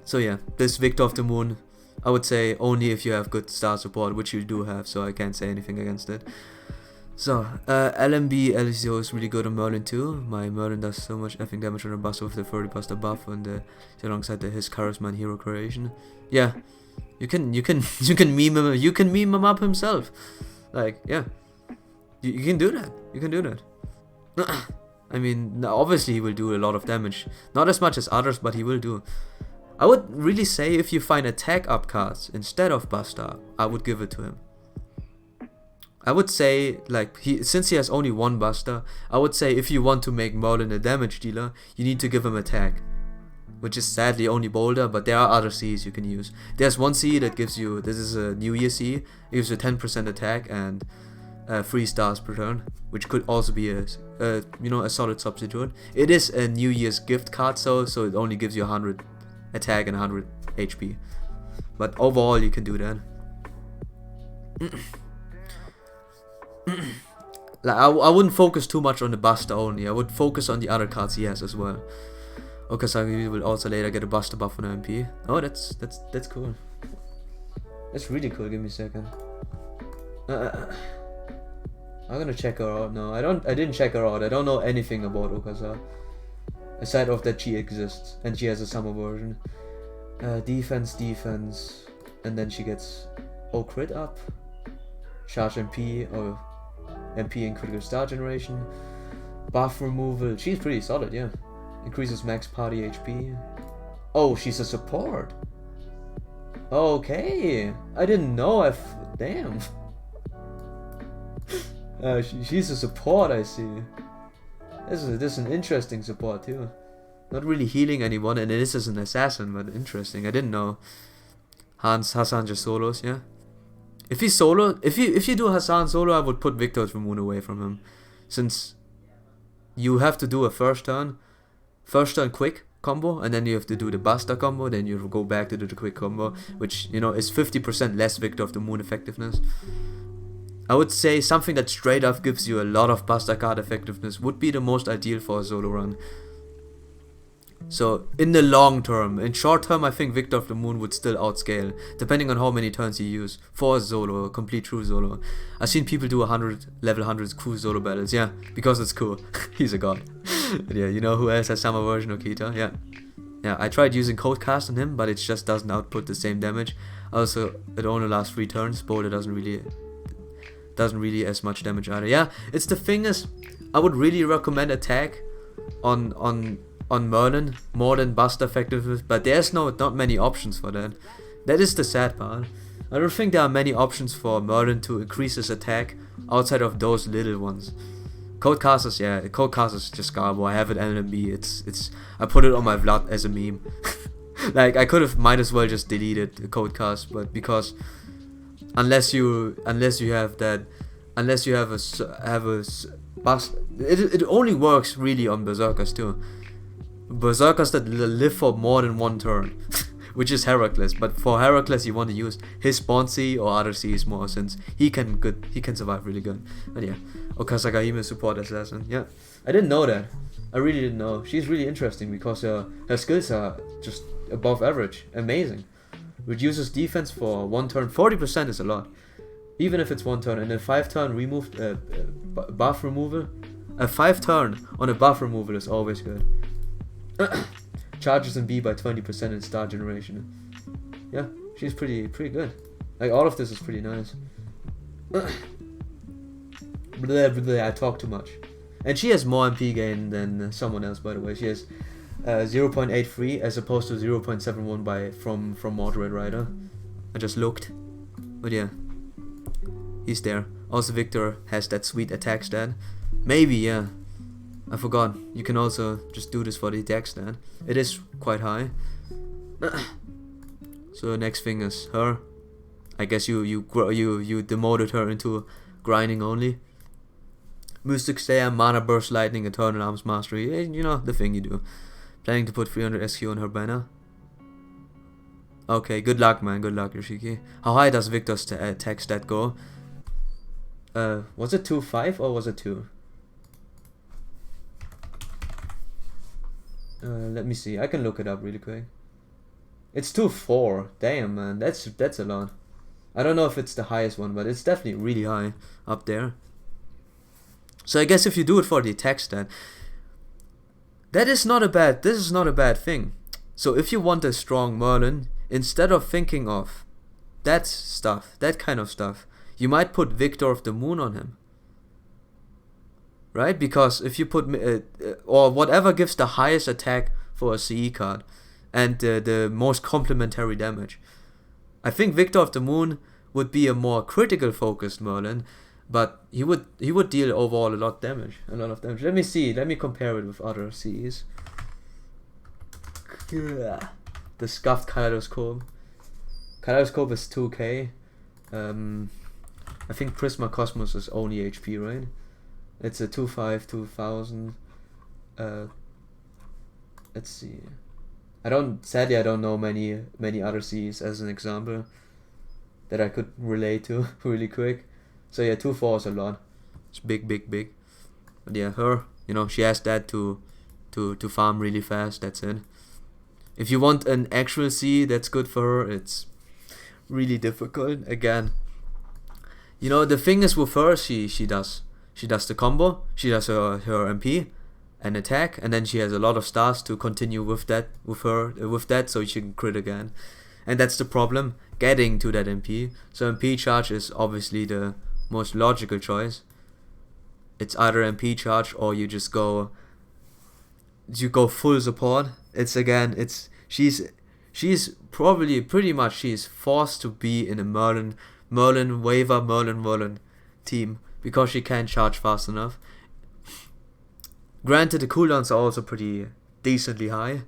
So yeah, this Victor of the Moon, I would say only if you have good star support, which you do have, so I can't say anything against it. So, LMB LCO is really good on Merlin too. My Merlin does so much effing damage on a buster with the 30 buster buff and alongside his charisma and hero creation. Yeah, you can meme him up himself. Like, yeah, you can do that. You can do that. I mean, obviously he will do a lot of damage. Not as much as others, but he will do. I would really say if you find attack up cards instead of buster, I would give it to him. I would say, like, since he has only one buster, I would say if you want to make Merlin a damage dealer, you need to give him attack. Which is sadly only Boulder, but there are other Cs you can use. There's one C that gives you, this is a New Year C, it gives you 10% attack and 3 stars per turn, which could also be a solid substitute. It is a New Year's gift card, so it only gives you 100 attack and 100 HP. But overall, you can do that. Like, I wouldn't focus too much on the buster only. I would focus on the other cards he has as well. Okazaki will also later get a buster buff on MP. Oh, that's cool. That's really cool. Give me a second. I'm gonna check her out now. I didn't check her out. I don't know anything about Okaza. Aside of that she exists and she has a summer version. Defense, and then she gets crit up, charge MP or MP and critical star generation, buff removal. She's pretty solid, yeah. Increases max party HP. Oh, she's a support. Okay, I didn't know. Damn. She's a support, I see. This is an interesting support too. Not really healing anyone, and this is an assassin, but interesting. I didn't know. Hassan just solos, yeah. If he solo, if you do Hassan solo, I would put Victor of the Moon away from him, since you have to do a first turn quick combo, and then you have to do the buster combo, then you go back to do the quick combo, which, you know, is 50% less Victor of the Moon effectiveness. I would say something that straight up gives you a lot of buster card effectiveness would be the most ideal for a solo run. So in the long term, in short term, I think Victor of the Moon would still outscale, depending on how many turns you use for a solo, a complete true solo. I've seen people do level 100 cool solo battles, yeah, because it's cool. He's a god. Yeah, you know who else has summer version? Okita, yeah. Yeah, I tried using Code Cast on him, but it just doesn't output the same damage. Also, it only lasts 3 turns. Boulder doesn't really as much damage either. Yeah, it's the thing is, I would really recommend attack on Merlin more than buster effectiveness, but there's not many options for that. That is the sad part. I don't think there are many options for Merlin to increase his attack outside of those little ones. Codecasters, yeah, Codecasters just garbo. I have it LMB. It's I put it on my Vlad as a meme. Like, I might as well just deleted the Codecast, but because unless you have a bust, it only works really on Berserkers too. Berserkers that live for more than 1 turn, which is Heracles. But for Heracles, you want to use his spawn C or other Cs more, since he can survive really good. But yeah, Okazaki Hime support assassin. Yeah, I didn't know that. I really didn't know. She's really interesting because her skills are just above average, amazing. Reduces defense for 1 turn. 40% is a lot, even if it's 1 turn. And then 5 turn removed buff removal. A 5 turn on a buff removal is always good. Charges in B by 20% in star generation. Yeah, she's pretty good. Like, all of this is pretty nice. I talk too much. And she has more MP gain than someone else, by the way. She has 0.83 as opposed to 0.71 from Moderate Rider. I just looked. But yeah, he's there. Also Victor has that sweet attack stat. Maybe, yeah. I forgot. You can also just do this for the attack stat. It is quite high. So the next thing is her. I guess you demoted her into grinding only. Mystic Stare, Mana Burst, Lightning, Eternal Arms Mastery. You know, the thing you do. Planning to put 300 SQ on her banner. Okay, good luck, man. Good luck, Yoshiki. How high does Victor's attack stat go? Was it 2.5 or was it 2? Let me see. I can look it up really quick. It's 2.4. Damn, man. That's a lot. I don't know if it's the highest one, but it's definitely really high up there. So I guess if you do it for the attack stat, this is not a bad thing. So if you want a strong Merlin, instead of thinking of that kind of stuff, you might put Victor of the Moon on him. Right? Because if you put, or whatever gives the highest attack for a CE card, and the most complementary damage. I think Victor of the Moon would be a more critical focused Merlin, but he would deal overall a lot of damage. Let me see. Let me compare it with other CEs. The Scuffed Kaleidoscope. Kaleidoscope is 2k. I think Prisma Cosmos is only HP, right? It's a 2.5, 2000. Let's see. Sadly I don't know many other Cs as an example that I could relate to really quick. So yeah, 2.4 is a lot. It's big. But yeah, her, you know, she has that to farm really fast. That's it. If you want an actual C that's good for her, it's really difficult. Again, you know, the thing is with her, she does the combo, she does her MP and attack, and then she has a lot of stars to continue with that, so she can crit again. And that's the problem, getting to that MP. So MP charge is obviously the most logical choice. It's either MP charge or you just go full support. She's probably pretty much she's forced to be in a Merlin team because she can't charge fast enough. Granted, the cooldowns are also pretty decently high.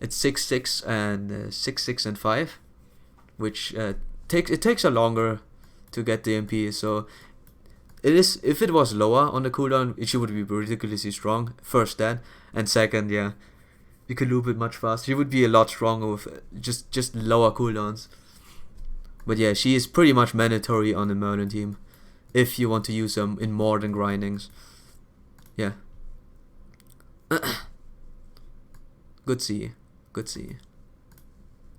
It's 6-6 and 6-6 and 5, which takes a longer to get the MP. So it is, if it was lower on the cooldown, she would be ridiculously strong. First that, and second, yeah, you could loop it much faster. She would be a lot stronger with just lower cooldowns. But yeah, she is pretty much mandatory on the Merlin team if you want to use them in more than grindings. Yeah. Good C.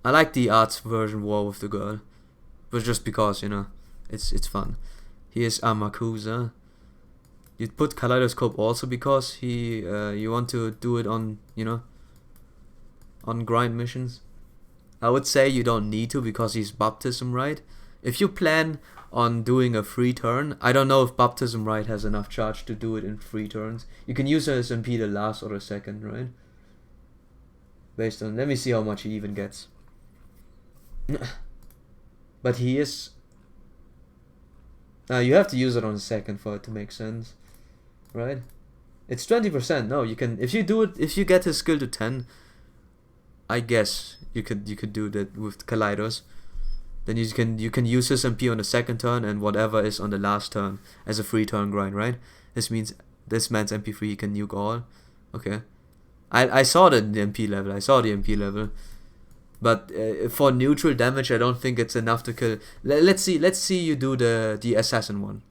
I like the arts version War with the Girl, but just because, you know, it's fun. Here's Amakusa. You put Kaleidoscope also because you want to do it on, you know, on grind missions. I would say you don't need to because he's Baptism Rite. If you plan on doing a free turn, I don't know if Baptism Rite has enough charge to do it in 3 turns. You can use her as MP the last or the second, right? Based on, let me see how much he even gets. But he is, you have to use it on the second for it to make sense, right? It's 20%. No, you can, if you do it, if you get his skill to 10, I guess you could do that with Kaleidos. Then you can use his MP on the second turn and whatever is on the last turn as a free turn grind, right? This means this man's MP3 he can nuke all. Okay, I saw the MP level. But for neutral damage, I don't think it's enough to kill. Let's see you do the assassin one.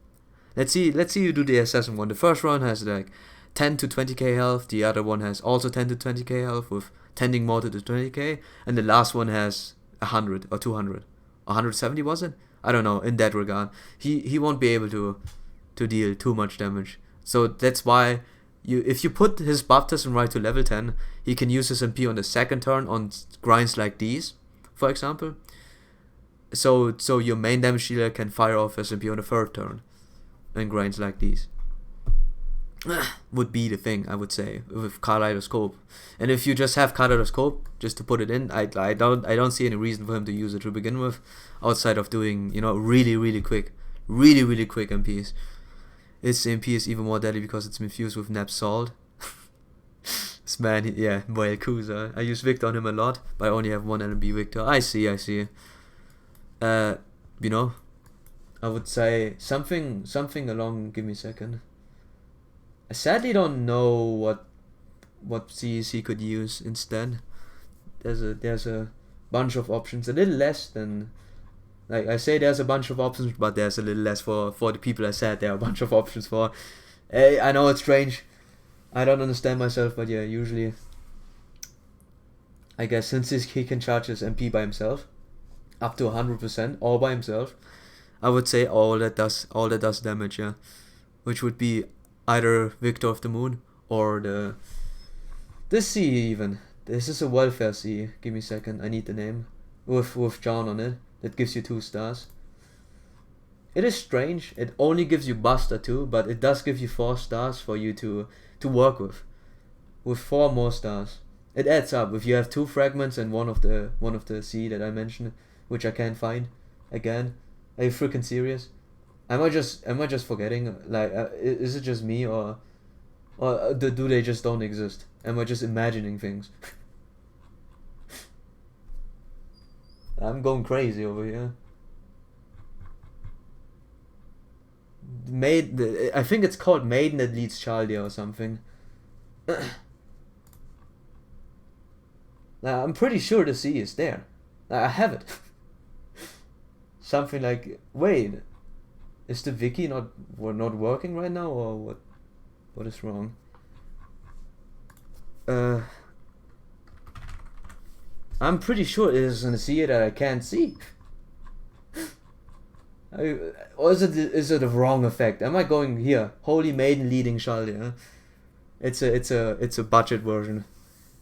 Let's see you do the assassin one. The first one has like 10 to 20k health. The other one has also 10 to 20k health with tending more to the 20k, and the last one has 100 or 200. 170 was it? I don't know. In that regard, he won't be able to deal too much damage. So that's why if you put his Baptism Rite to level 10, he can use his MP on the second turn on grinds like these, for example. So your main damage dealer can fire off his MP on the third turn, and grinds like these. would be the thing, I would say, with Kaleidoscope. And if you just have Kaleidoscope just to put it in, I don't see any reason for him to use it to begin with, outside of doing, you know, really quick MPs. Its MP is even more deadly because it's infused with Nep Salt. This man, yeah, Whale Kuza. I use Victor on him a lot, but I only have one LMB Victor. I see. You know, I would say something along. Give me a second. I sadly don't know what CEs he could use instead. There's a bunch of options, a little less than, like I say, there's a bunch of options, but there's a little less for the people I said there are a bunch of options for. Hey, I know it's strange. I don't understand myself, but yeah, usually, I guess since he can charge his MP by himself, up to 100% all by himself, I would say all that does damage, yeah, which would be either Victor of the Moon or this C even. This is a welfare C. Give me a second. I need the name with John on it. That gives you 2 stars. It is strange. It only gives you Buster 2, but it does give you 4 stars for you to work with 4 more stars. It adds up. If you have 2 fragments and one of the C that I mentioned, which I can't find again. Are you freaking serious? Am I just forgetting? Like, is it just me, or do they just don't exist? Am I just imagining things? I'm going crazy over here. I think it's called Maiden that leads Chaldia or something. Now, I'm pretty sure the C is there. I have it. Something like, wait, is the wiki not working right now, or what is wrong? I'm pretty sure it is a C that I can't see. Or is it a wrong effect? Am I going here? Holy Maiden leading Chaldia. It's a budget version,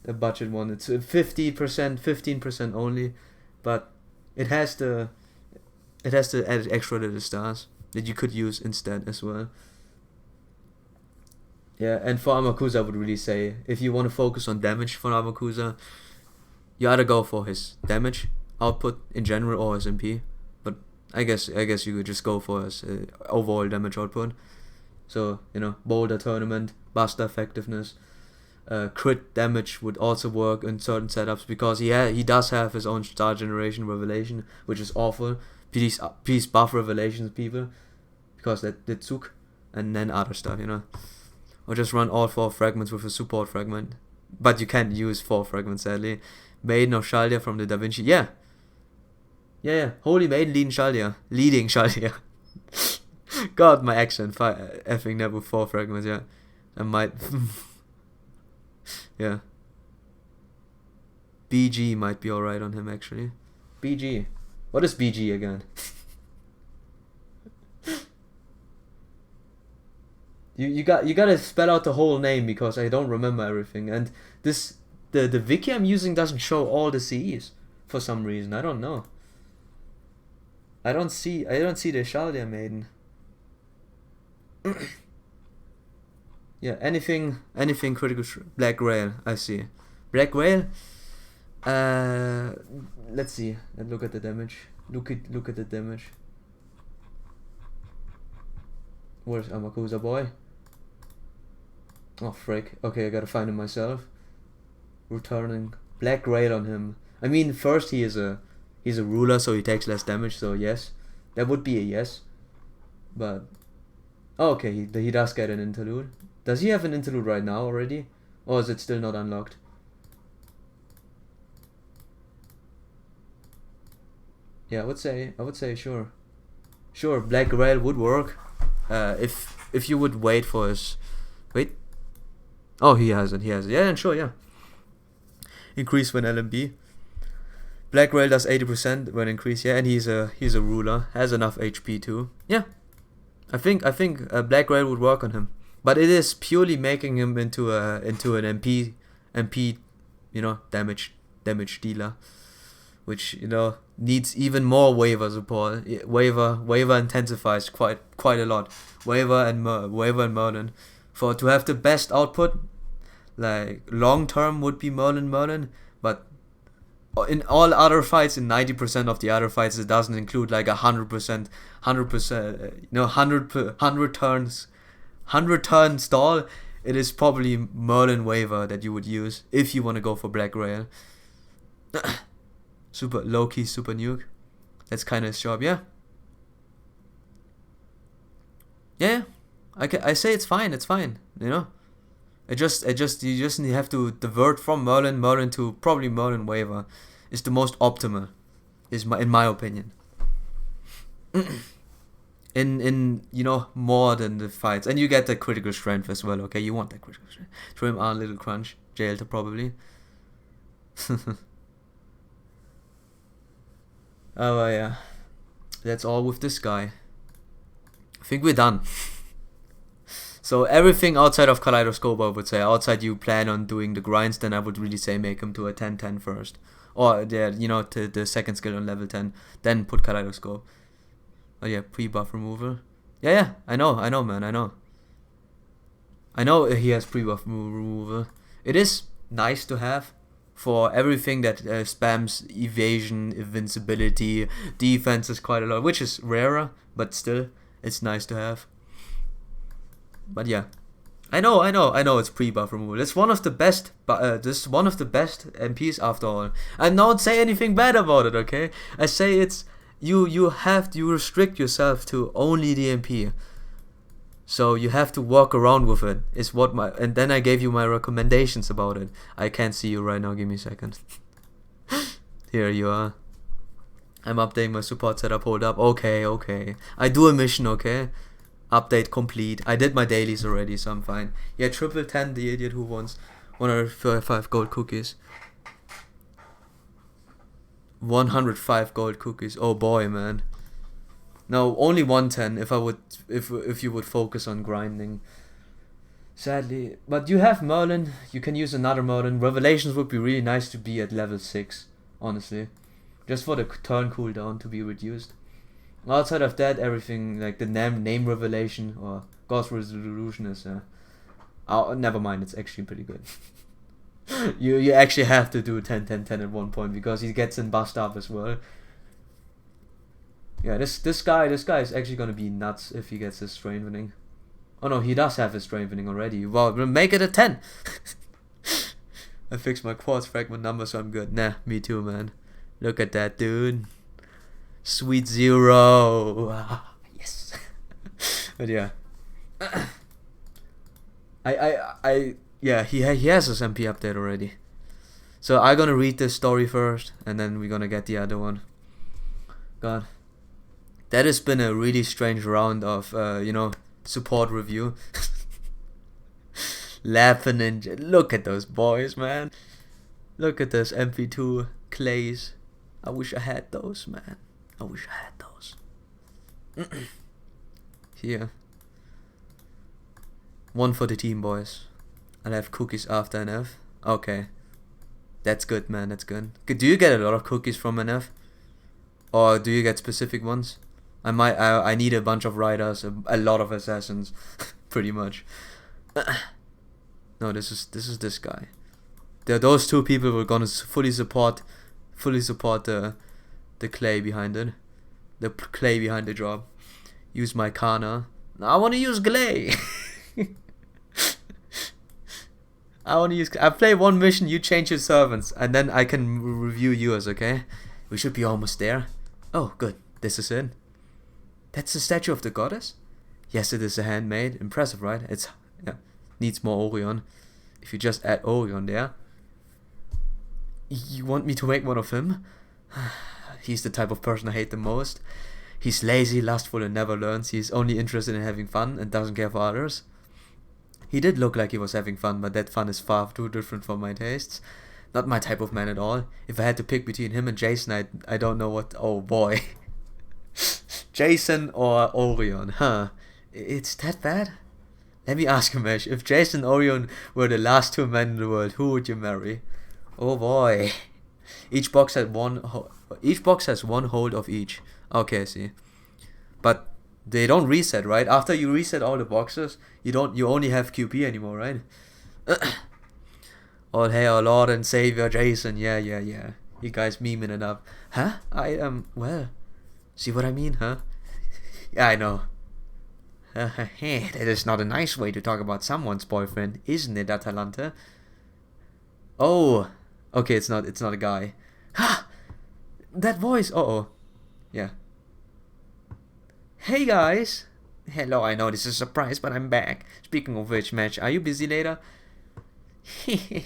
a budget one. It's 15% only, but it has the added extra little stars that you could use instead as well. Yeah, and for Amakusa, I would really say, if you want to focus on damage for Amakusa, you either go for his damage output in general or his MP. But I guess you could just go for his overall damage output. So, you know, Boulder Tournament, Buster Effectiveness, crit damage would also work in certain setups, because he does have his own star generation Revelation, which is awful. Please buff Revelations, people, because that took, and then other stuff, you know. Or just run all 4 fragments with a support fragment. But you can't use 4 fragments, sadly. Maiden of Chaldia from the Da Vinci. Yeah. Holy Maiden leading Chaldia. God, my accent. Effing that with 4 fragments, yeah. I might. Yeah. BG might be alright on him, actually. BG. What is BG again? You gotta spell out the whole name, because I don't remember everything, and the wiki I'm using doesn't show all the CEs for some reason. I don't know. I don't see the Chaldia Maiden. Yeah, anything critical. Black Grail, I see. Black Grail. Let's see. Let's look at the damage. Look at the damage. Where's Amakusa boy? Oh frick. Okay, I gotta find him myself. Returning Black Grail on him. I mean, first he's a ruler, so he takes less damage. So yes, that would be a yes. But okay, he does get an interlude. Does he have an interlude right now already, or is it still not unlocked? Yeah, I would say sure. Black Grail would work, if you would wait for his wait. Oh, he has it. Yeah, sure, yeah. Increase when LMB. Black Grail does 80% when increase, yeah, and he's a ruler, has enough HP too. Yeah, I think Black Grail would work on him, but it is purely making him into an MP, you know, damage dealer, which, you know, needs even more waiver support. Waiver intensifies quite a lot. Waiver and Merlin For to have the best output, like long term would be Merlin, but in all other fights, in 90% of the other fights, it doesn't include like 100%, 100 turns, 100 turn stall. It is probably Merlin Waver that you would use if you want to go for Black Rail. Super low key, super nuke. That's kind of his job, yeah. Yeah, I say it's fine, you know. You just have to divert from Merlin to probably Merlin Waver is the most optimal, in my opinion. in you know, more than the fights, and you get the critical strength as well. Okay, you want that critical strength. Trim on Little Crunch, Jailta probably. Oh yeah, that's all with this guy. I think we're done. So everything outside of Kaleidoscope, I would say, outside you plan on doing the grinds, then I would really say make him to a 10-10 first. Or, yeah, you know, to the second skill on level 10, then put Kaleidoscope. Oh yeah, pre-buff removal. Yeah, I know, man, I know. I know he has pre-buff removal. It is nice to have for everything that spams evasion, invincibility, defenses quite a lot, which is rarer, but still, it's nice to have. But yeah, I know it's pre-buff removal. It's one of the best, this is one of the best MPs after all. I don't say anything bad about it, okay? I say it's you restrict yourself to only the MP. So you have to walk around with it. Is what and then I gave you my recommendations about it. I can't see you right now. Give me a second. Here you are. I'm updating my support setup. Hold up. Okay. I do a mission. Okay. Update complete. I did my dailies already, so I'm fine. Yeah, triple 10, the idiot who wants 135 gold cookies. 105 gold cookies. Oh boy, man. No, only 110 if you would focus on grinding. Sadly, but you have Merlin. You can use another Merlin. Revelations would be really nice to be at level 6, honestly, just for the turn cooldown to be reduced. Outside of that, everything like the name revelation or Ghost Resolution is oh, never mind, it's actually pretty good. you actually have to do 10-10-10 at one point because he gets in bust up as well. Yeah, this guy is actually gonna be nuts if he gets his strengthening. Oh no, he does have his strengthening already. Well, we'll make it a 10. I fixed my quartz fragment number, so I'm good. Nah, me too, man. Look at that, dude. Sweet 0. Yes. But yeah. Yeah, he has his MP update already. So I'm gonna read this story first, and then we're gonna get the other one. God. That has been a really strange round of, you know, support review. Laughing and look at those boys, man. Look at this MP2 clays. I wish I had those, man. I wish I had those. Here. One for the team, boys. I'll have cookies after NF. Okay. That's good, man. That's good. Do you get a lot of cookies from NF? Or do you get specific ones? I need a bunch of riders, a lot of assassins, pretty much. No, this is this guy. Those two people were gonna fully support the clay behind it, the clay behind the job. Use my Kana. I want to use Glay. I play one mission. You change your servants, and then I can review yours. Okay, we should be almost there. Oh, good. This is it. That's the statue of the goddess? Yes, it is a handmade. Impressive, right? It's needs more Orion. If you just add Orion there. You want me to make one of him? He's the type of person I hate the most. He's lazy, lustful, and never learns. He's only interested in having fun and doesn't care for others. He did look like he was having fun, but that fun is far too different for my tastes. Not my type of man at all. If I had to pick between him and Jason, I don't know what... Oh boy. Jason or Orion, huh? It's that bad? Let me ask you, Mesh. If Jason and Orion were the last two men in the world, who would you marry? Oh boy. Each box has one hold of each. Okay, I see. But They don't reset, right? After you reset all the boxes, you only have QP anymore, right? All hail Lord and Savior Jason. Yeah. You guys memeing it up. Huh? I am, well, see what I mean, huh? Yeah, I know. That is not a nice way to talk about someone's boyfriend, isn't it, Atalanta? Oh, okay, it's not a guy. Ha! That voice. Uh-oh. Yeah. Hey guys. Hello, I know this is a surprise, but I'm back. Speaking of which, Match, are you busy later?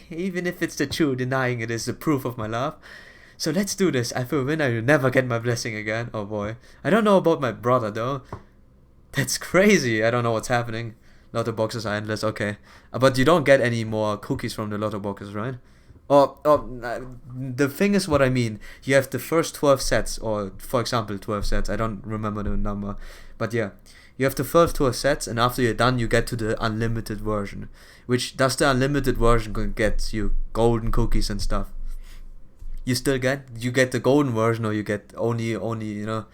Even if it's the truth, denying it is the proof of my love. So let's do this. I feel when I will never get my blessing again. Oh boy. I don't know about my brother though. That's crazy. I don't know what's happening. Lotto boxes are endless. Okay. But you don't get any more cookies from the lotto boxes, right? The thing is what I mean. You have the first 12 sets, or for example 12 sets. I don't remember the number. But yeah. You have the first 12 sets, and after you're done, you get to the unlimited version. Which, does the unlimited version get you golden cookies and stuff? You get the golden version, or you get only you know,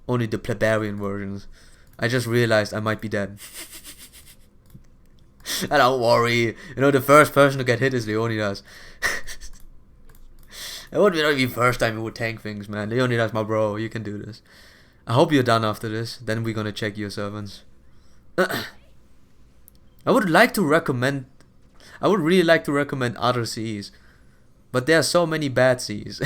only the plebeian versions. I just realized I might be dead. And don't worry, you know, the first person to get hit is Leonidas. It would not be the first time you would tank things, man. Leonidas, my bro, you can do this. I hope you're done after this. Then we're gonna check your servants. I would really like to recommend other CEs. But there are so many bad Cs.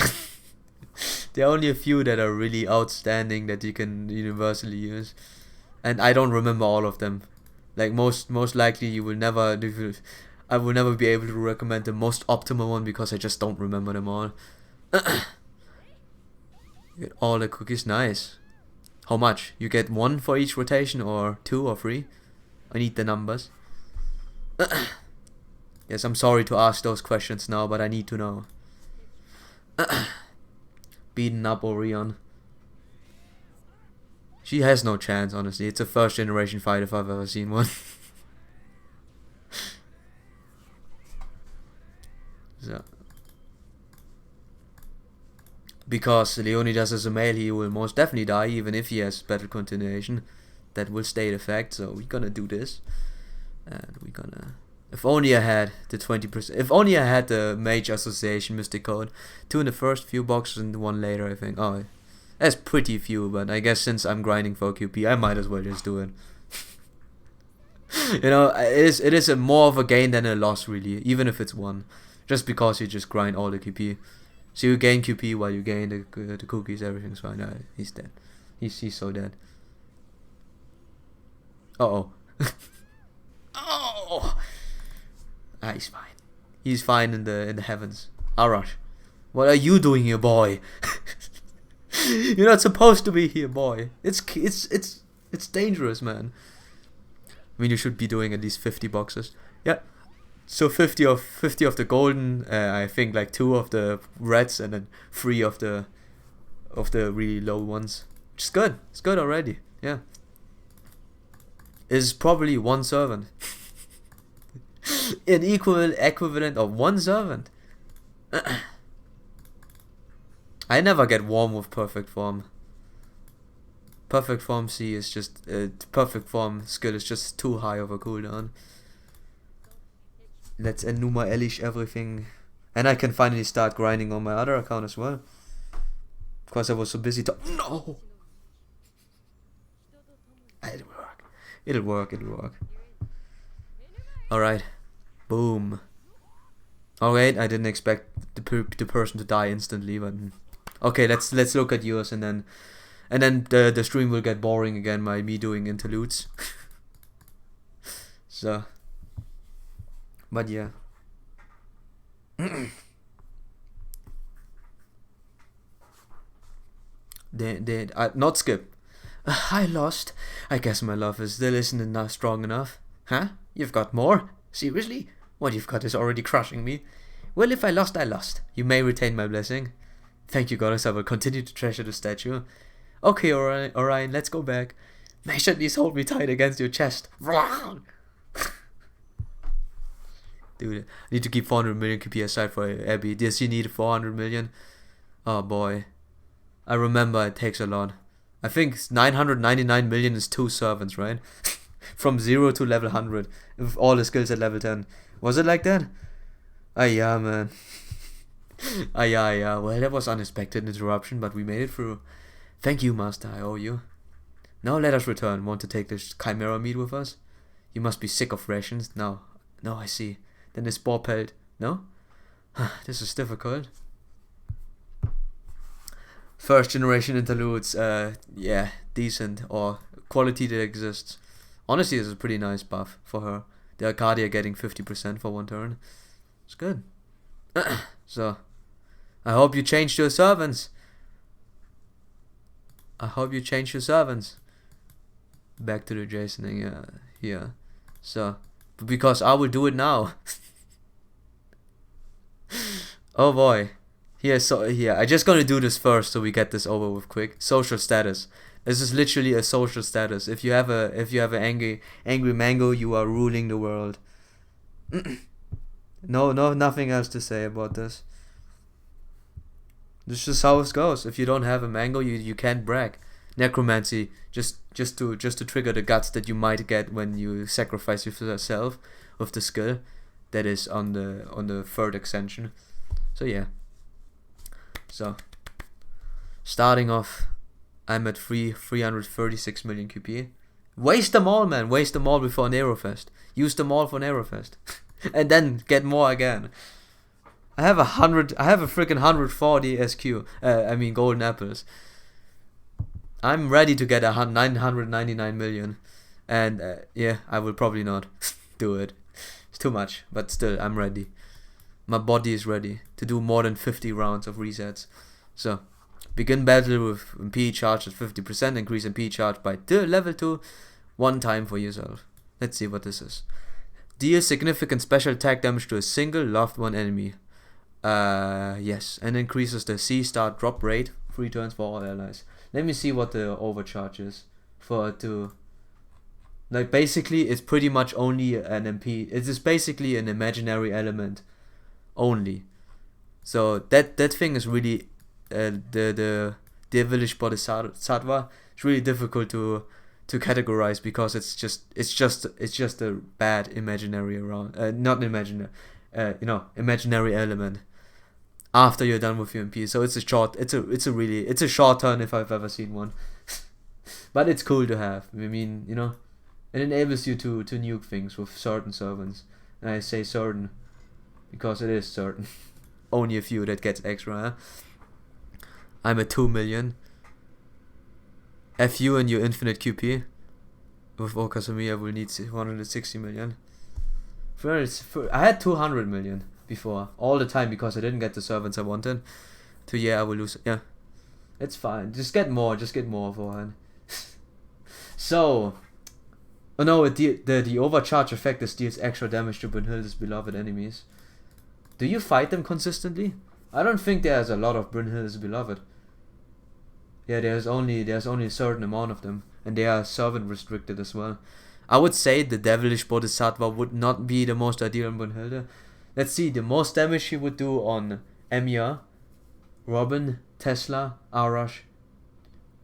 There are only a few that are really outstanding that you can universally use. And I don't remember all of them. Like most likely I will never be able to recommend the most optimal one because I just don't remember them all. Get all the cookies, nice. How much? You get 1 for each rotation, or 2 or 3? I need the numbers. Yes, I'm sorry to ask those questions now, but I need to know. Beaten up Orion. She has no chance, honestly. It's a first generation fight if I've ever seen one. So. Because Leonidas is a male, he will most definitely die, even if he has battle continuation. That will stay the fact, so we're gonna do this. And we're gonna... If only I had the 20%. If only I had the Mage Association Mystic Code. 2 in the first few boxes and 1 later, I think. Oh, that's pretty few, but I guess since I'm grinding for QP, I might as well just do it. You know, it is more of a gain than a loss, really. Even if it's 1. Just because you just grind all the QP. So you gain QP while you gain the cookies, everything's fine. He's dead. He's so dead. Uh-oh. Oh! Ah, he's fine. He's fine in the heavens. Arash, what are you doing here, boy? You're not supposed to be here, boy. It's dangerous, man. I mean, you should be doing at least 50 boxes. Yeah. So 50 of the golden. I think like 2 of the reds, and then 3 of the really low ones. Which is good. It's good already. Yeah. Is probably 1 servant. An equivalent of 1 servant. I never get warm with perfect form. Perfect form C is just perfect form skill is just too high of a cooldown. Let's Enuma Elish everything, and I can finally start grinding on my other account as well. Of course, I was so busy to no. It'll work. It'll work. It'll work. All right. Boom. Oh wait, I didn't expect the person to die instantly, but okay, let's look at yours, and then the stream will get boring again by me doing interludes. So, but yeah. Not skip. I lost. I guess my love is still isn't strong enough. Huh? You've got more? Seriously? What you've got is already crushing me. Well, if I lost, I lost. You may retain my blessing. Thank you, goddess. I will continue to treasure the statue. Okay, Orion, let's go back. May at least hold me tight against your chest. Dude, I need to keep 400 million KP aside for Abby. Does she need 400 million? Oh boy. I remember it takes a lot. I think 999 million is 2 servants, right? From 0 to level 100 with all the skills at level 10. Was it like that? Ah yeah, man. Ah yeah. Well, that was unexpected interruption, but we made it through. Thank you, Master. I owe you. Now let us return. Want to take this chimera meat with us? You must be sick of rations. No, I see. Then this boar pelt. No? This is difficult. First generation interludes, yeah, decent, or quality that exists. Honestly, this is a pretty nice buff for her. The Arcadia getting 50% for one turn. It's good. So, I hope you changed your servants. Back to the Jasoning here. So, because I will do it now. Oh boy. Here, I just gonna do this first so we get this over with quick. Social status. This is literally a social status. If you have an angry mango, you are ruling the world. Nothing else to say about this. This is just how it goes. If you don't have a mango, you can't brag. Necromancy, just to trigger the guts that you might get when you sacrifice yourself with the skill that is on the third extension. So yeah. So, starting off, I'm at 336 million QP. Waste them all, man. Waste them all before Nerofest. Use them all for Nerofest. And then get more again. I have a freaking 140 SQ. Golden apples. I'm ready to get 999 million. And, yeah, I will probably not do it. It's too much. But still, I'm ready. My body is ready to do more than 50 rounds of resets. So, begin battle with MP charge at 50%, increase MP charge by level 2, one time for yourself. Let's see what this is. Deal significant special attack damage to a single loved one enemy. Yes, and increases the C start drop rate 3 turns for all allies. Let me see what the overcharge is like basically it's pretty much only an MP. It is basically an imaginary element only. So that thing is really the devilish bodhisattva. It's really difficult to categorize because it's just a bad imaginary imaginary element after you're done with your MP. So it's a short turn if I've ever seen one. But it's cool to have. I mean, it enables you to nuke things with certain servants. And I say certain because it is certain. Only a few that gets extra, huh? I'm at 2 million. FU and your infinite QP. With Okasumi I will need 160 million. I had 200 million before. All the time because I didn't get the servants I wanted. So yeah, I will lose. Yeah. It's fine. Just get more beforehand. So... Oh no, the overcharge effect deals extra damage to Brynhilde's beloved enemies. Do you fight them consistently? I don't think there's a lot of Brynhilde's beloved. Yeah, there's only a certain amount of them, and they are servant restricted as well. I would say the devilish bodhisattva would not be the most ideal on Brynhilde. Let's see, the most damage she would do on Emiya, Robin, Tesla, Arash,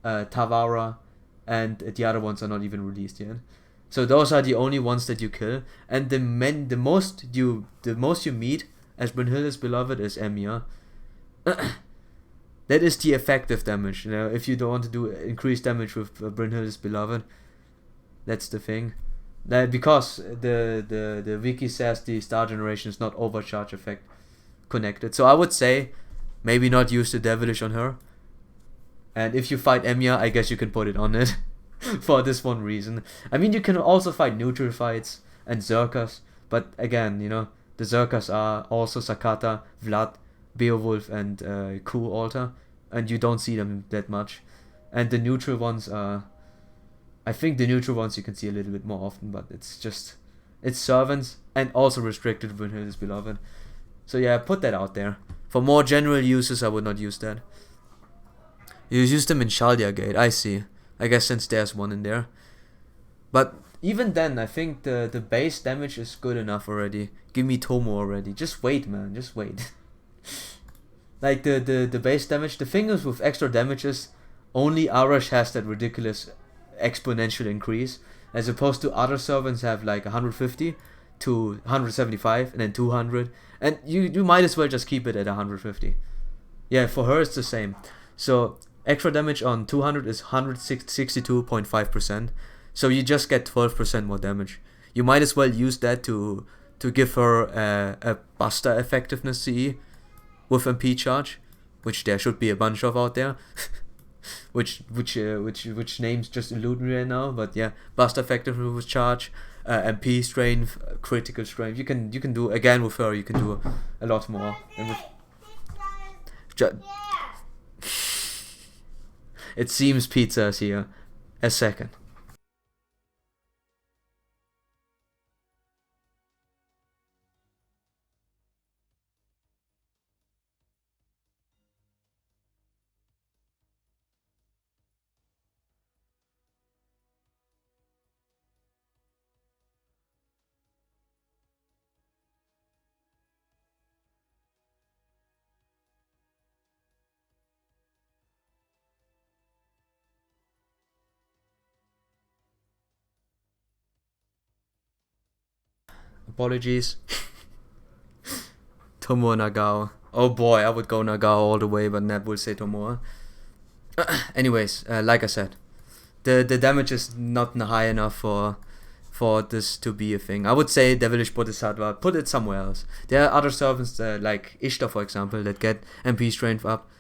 Tavara, and the other ones are not even released yet. So those are the only ones that you kill, and the most you meet as Brynhilde's beloved is Emiya. That is the effective damage. If you don't want to do increased damage with Brynhilde's beloved, that's the thing. Because the wiki says the star generation is not overcharge effect connected. So I would say maybe not use the devilish on her. And if you fight Emiya, I guess you can put it on it. For this one reason. I mean, you can also fight neutral fights and Zerkas, but again, the Zerkas are also Sakata, Vlad, Beowulf, and Ku Altar, and you don't see them that much. And the neutral ones are... I think the neutral ones you can see a little bit more often, but it's servants and also restricted when it is beloved. So yeah, put that out there. For more general uses, I would not use that. You use them in Shaldia Gate, I see. I guess since there's one in there. But even then, I think the base damage is good enough already. Give me Tomo already. Just wait, man. Just wait. Like the base damage. The thing is with extra damages, only Arash has that ridiculous exponential increase, as opposed to other servants have like 150 to 175 and then 200, and you might as well just keep it at 150. Yeah, for her it's the same. So extra damage on 200 is 162.5%. So you just get 12% more damage. You might as well use that to give her a Buster effectiveness CE with MP charge, which there should be a bunch of out there. which names just elude me right now, but yeah, Buster effectiveness with charge, MP strength, critical strength. You can do again with her. You can do a lot more. And with it seems pizza is here. A second. Apologies. Tomoe Nagao. Oh boy, I would go Nagao all the way, but Neb will say Tomoe. Anyways, like I said, the damage is not high enough for this to be a thing. I would say Devilish Bodhisattva, put it somewhere else. There are other servants like Ishtar, for example, that get MP strength up.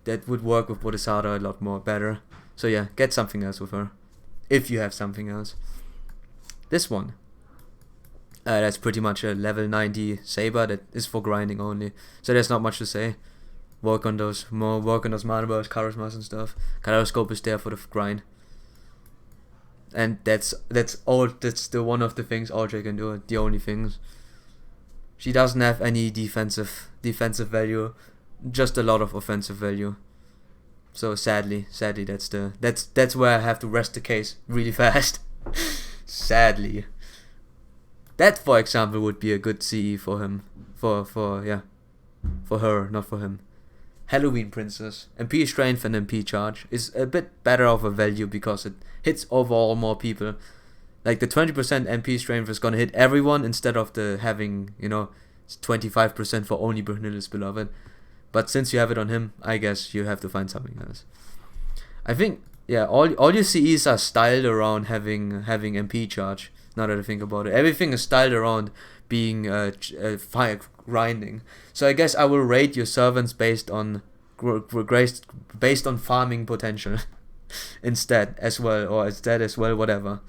That would work with Bodhisattva a lot more better. So yeah, get something else with her, if you have something else. This one. That's pretty much a level 90 saber that is for grinding only. So there's not much to say. Work on those mana bursts, charismas and stuff. Kaleidoscope is there for the grind. And that's all. That's the one of the things Audrey can do. The only things. She doesn't have any defensive value, just a lot of offensive value. So sadly, that's where I have to rest the case really fast. Sadly. That, for example, would be a good CE for him. For her, not for him. Halloween Princess. MP Strength and MP Charge is a bit better of a value because it hits overall more people. Like the 20% MP Strength is gonna hit everyone instead of the having, 25% for only Brynhilde's Beloved. But since you have it on him, I guess you have to find something else. I think, yeah, all your CEs are styled around having MP Charge. Now that I think about it, everything is styled around being fire grinding. So I guess I will rate your servants based on farming potential instead as well, whatever.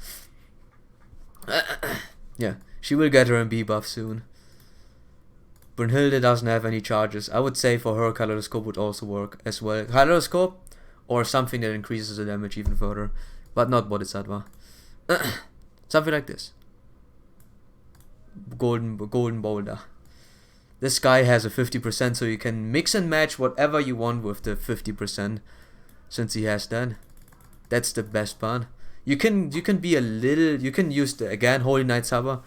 Yeah, she will get her MP buff soon. Brynhilde doesn't have any charges. I would say for her Kaleidoscope would also work as well. Kaleidoscope or something that increases the damage even further, but not Bodhisattva. Something like this. Golden Boulder. This guy has a 50%, so you can mix and match whatever you want with the 50%. Since he has that, that's the best part. You can be a little. You can use the Holy Knight Saber.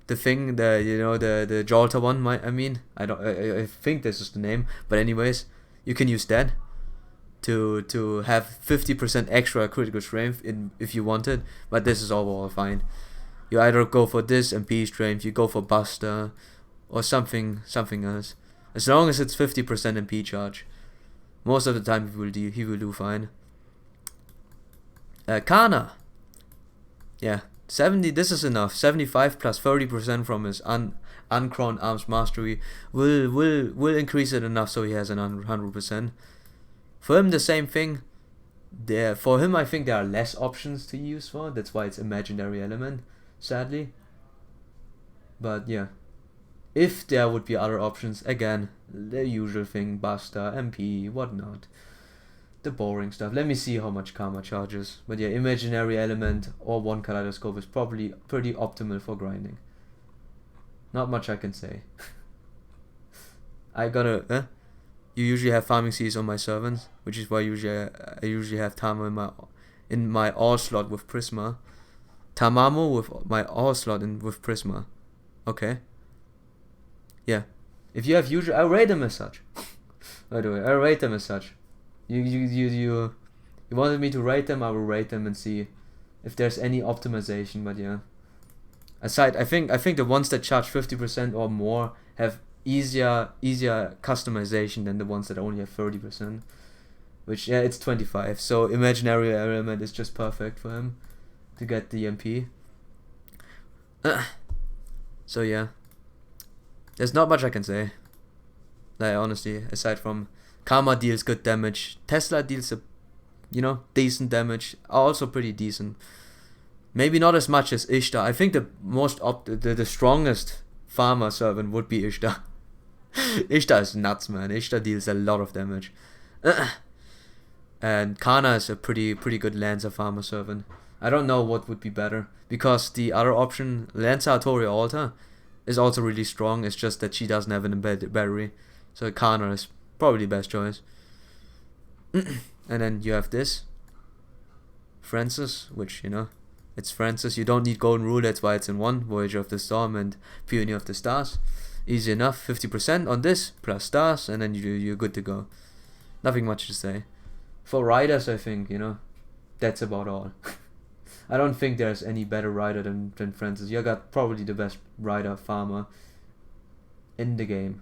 The thing, the Jolter one. I think this is the name. But anyways, you can use that to have 50% extra critical strength if you wanted, but this is overall fine. You either go for this MP strength, you go for Buster, or something else. As long as it's 50% MP charge, most of the time he will do fine. Kana, yeah, 70. This is enough. 75 plus 30% from his uncrowned arms mastery will increase it enough so he has an 100%. For him, the same thing. For him, I think there are less options to use for. That's why it's imaginary element, sadly. But yeah, if there would be other options, again, the usual thing, Buster, MP, whatnot. The boring stuff. Let me see how much karma charges. But yeah, imaginary element or one Kaleidoscope is probably pretty optimal for grinding. Not much I can say. You usually have farming Cs on my servants, which is why I usually have Tama in my all slot with Prisma. Tamamo with my all slot with Prisma. Okay. Yeah. If you have usual, I rate them as such. By the way, I rate them as such. You wanted me to rate them. I will rate them and see if there's any optimization. But yeah, aside, I think the ones that charge 50% or more have easier customization than the ones that only have 30%. Which, yeah, it's 25. So imaginary element is just perfect for him to get the MP. So yeah, there's not much I can say. Like, honestly, aside from Karma deals good damage, Tesla deals a, decent damage, also pretty decent. Maybe not as much as Ishtar. I think the most the strongest farmer servant would be Ishtar. Ishtar is nuts, man. Ishtar deals a lot of damage. And Kana is a pretty good Lancer farmer servant. I don't know what would be better, because the other option, Lancer Artoria Alta, is also really strong. It's just that she doesn't have an embedded battery. So Kana is probably the best choice. And then you have this Francis, which, it's Francis. You don't need Golden Rule, that's why it's in one. Voyager of the Storm and Pioneer of the Stars. Easy enough, 50% on this, plus stars, and then you're good to go. Nothing much to say. For riders, I think, that's about all. I don't think there's any better rider than Francis. You got probably the best rider farmer in the game.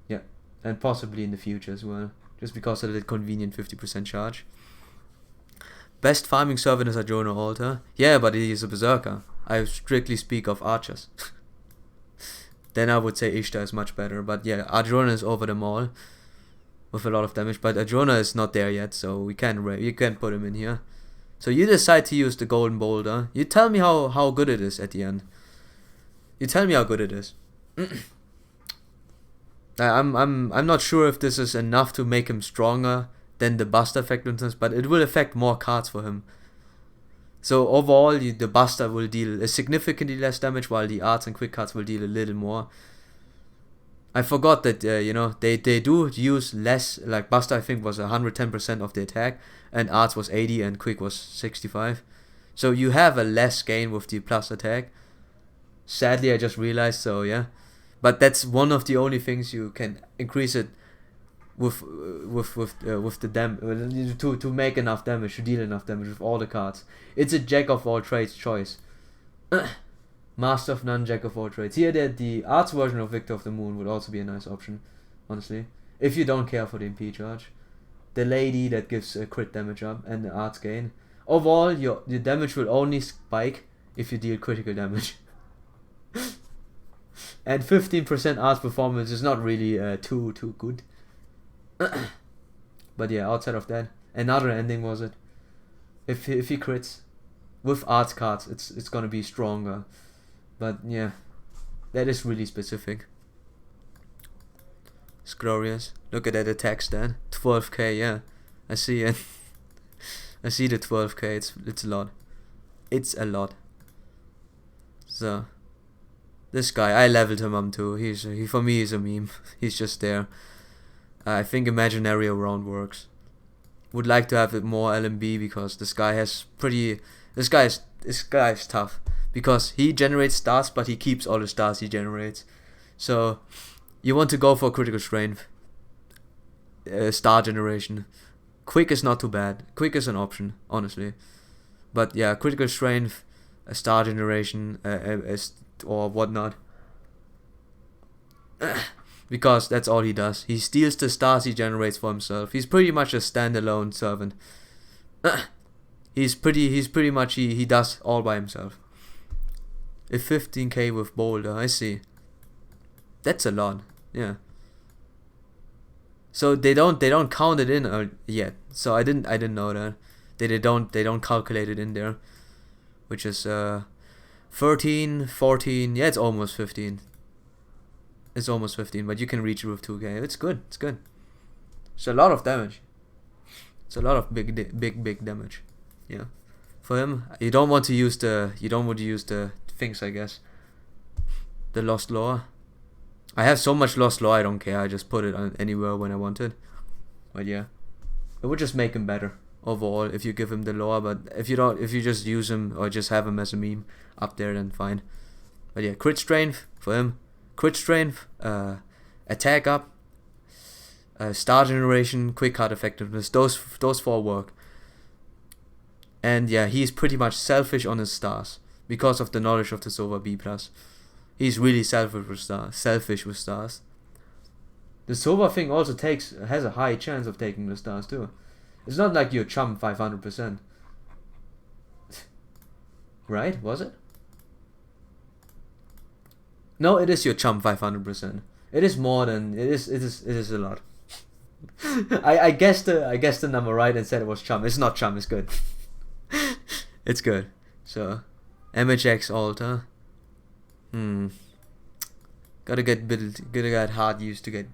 Yeah, and possibly in the future as well, just because of the convenient 50% charge. Best farming servant is Adrona Alta. Yeah, but he is a berserker. I strictly speak of archers. Then I would say Ishtar is much better. But yeah, Adrona is over them all with a lot of damage. But Adrona is not there yet, so you can't put him in here. So you decide to use the Golden Boulder. You tell me how good it is at the end. You tell me how good it is. I'm not sure if this is enough to make him stronger than the Buster effectiveness, but it will affect more cards for him. So overall, the Buster will deal significantly less damage, while the arts and quick cards will deal a little more. I forgot that they do use less. Like Buster, I think, was 110% of the attack, and arts was 80 and quick was 65. So you have a less gain with the plus attack. Sadly, I just realized. So yeah, but that's one of the only things you can increase it with the damage to make enough damage, to deal enough damage with all the cards. It's a jack of all trades choice. Master of none, jack of all trades. Here, the arts version of Victor of the Moon would also be a nice option, honestly, if you don't care for the MP charge. The lady that gives a crit damage up and the arts gain. Overall, your damage will only spike if you deal critical damage. And 15% arts performance is not really too good. But yeah, outside of that, another ending was it. If he crits with arts cards, it's gonna be stronger. But yeah, that is really specific. It's glorious. Look at that attack stat, 12k. Yeah, I see it. I see the 12k. It's a lot. It's a lot. So this guy, I leveled him up too. He for me is a meme. He's just there. I think imaginary around works. Would like to have it more LMB, because this guy is tough, because he generates stars, but he keeps all the stars he generates. So you want to go for critical strength, star generation. Quick is not too bad. Quick is an option, honestly. But yeah, critical strength, a star generation, or whatnot. Because that's all he does. He steals the stars he generates for himself. He's pretty much a standalone servant. He's pretty much he does all by himself. If 15k with Boulder, I see. That's a lot. Yeah. So they don't count it in yet. So I didn't know that. They don't calculate it in there, which is 13, 14. Yeah, it's almost 15. It's almost 15, but you can reach it with 2k. It's good. It's good. It's a lot of damage. It's a lot of big damage. Yeah. For him, you don't want to use the things, I guess. The Lost Lore. I have so much Lost Lore, I don't care. I just put it on anywhere when I want it. But yeah, it would just make him better overall if you give him the lore. But if you just use him or just have him as a meme up there, then fine. But yeah, crit strength for him. Crit strength, attack up, star generation, quick card effectiveness. Those 4 work. And yeah, he's pretty much selfish on his stars because of the knowledge of the Sova B+. He's really selfish with stars. The Sova thing also has a high chance of taking the stars too. It's not like your chum 500%. Right? Was it? No, it is your chum 500%. It is more than it is a lot. I guessed the number right and said it was chum. It's not chum, it's good. It's good. So MHX altar. Gotta get hard used to get.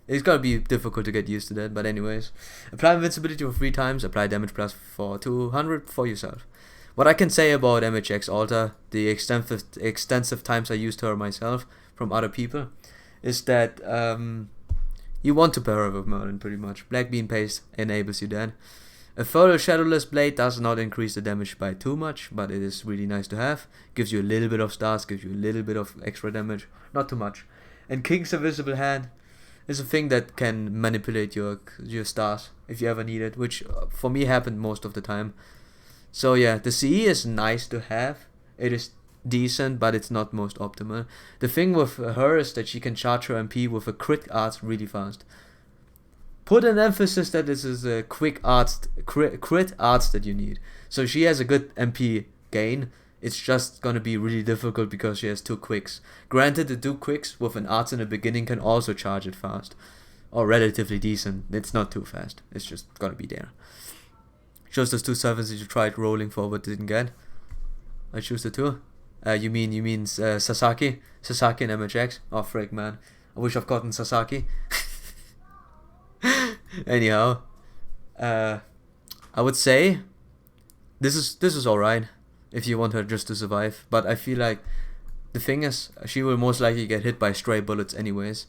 It's gotta be difficult to get used to that, but anyways. Apply invincibility for 3 times, apply damage plus for 200 for yourself. What I can say about MHX altar, the extensive times I used her myself from other people, is that you want to pair her with Merlin pretty much. Black Bean Paste enables you that. A further Shadowless Blade does not increase the damage by too much, but it is really nice to have. Gives you a little bit of stars, gives you a little bit of extra damage, not too much. And King's Invisible Hand is a thing that can manipulate your stars if you ever need it, which for me happened most of the time. So yeah, the CE is nice to have. It is decent, but it's not most optimal. The thing with her is that she can charge her MP with a crit arts really fast. Put an emphasis that this is a crit arts that you need. So she has a good MP gain. It's just gonna be really difficult because she has 2 quicks. Granted, the 2 quicks with an arts in the beginning can also charge it fast. Or relatively decent. It's not too fast. It's just gonna be there. Shows those 2 sevens that you tried rolling for but didn't get. I choose the 2. You mean Sasaki? Sasaki and MHX? Oh frick, man. I wish I've gotten Sasaki. Anyhow, I would say this is alright if you want her just to survive. But I feel like the thing is, she will most likely get hit by stray bullets anyways.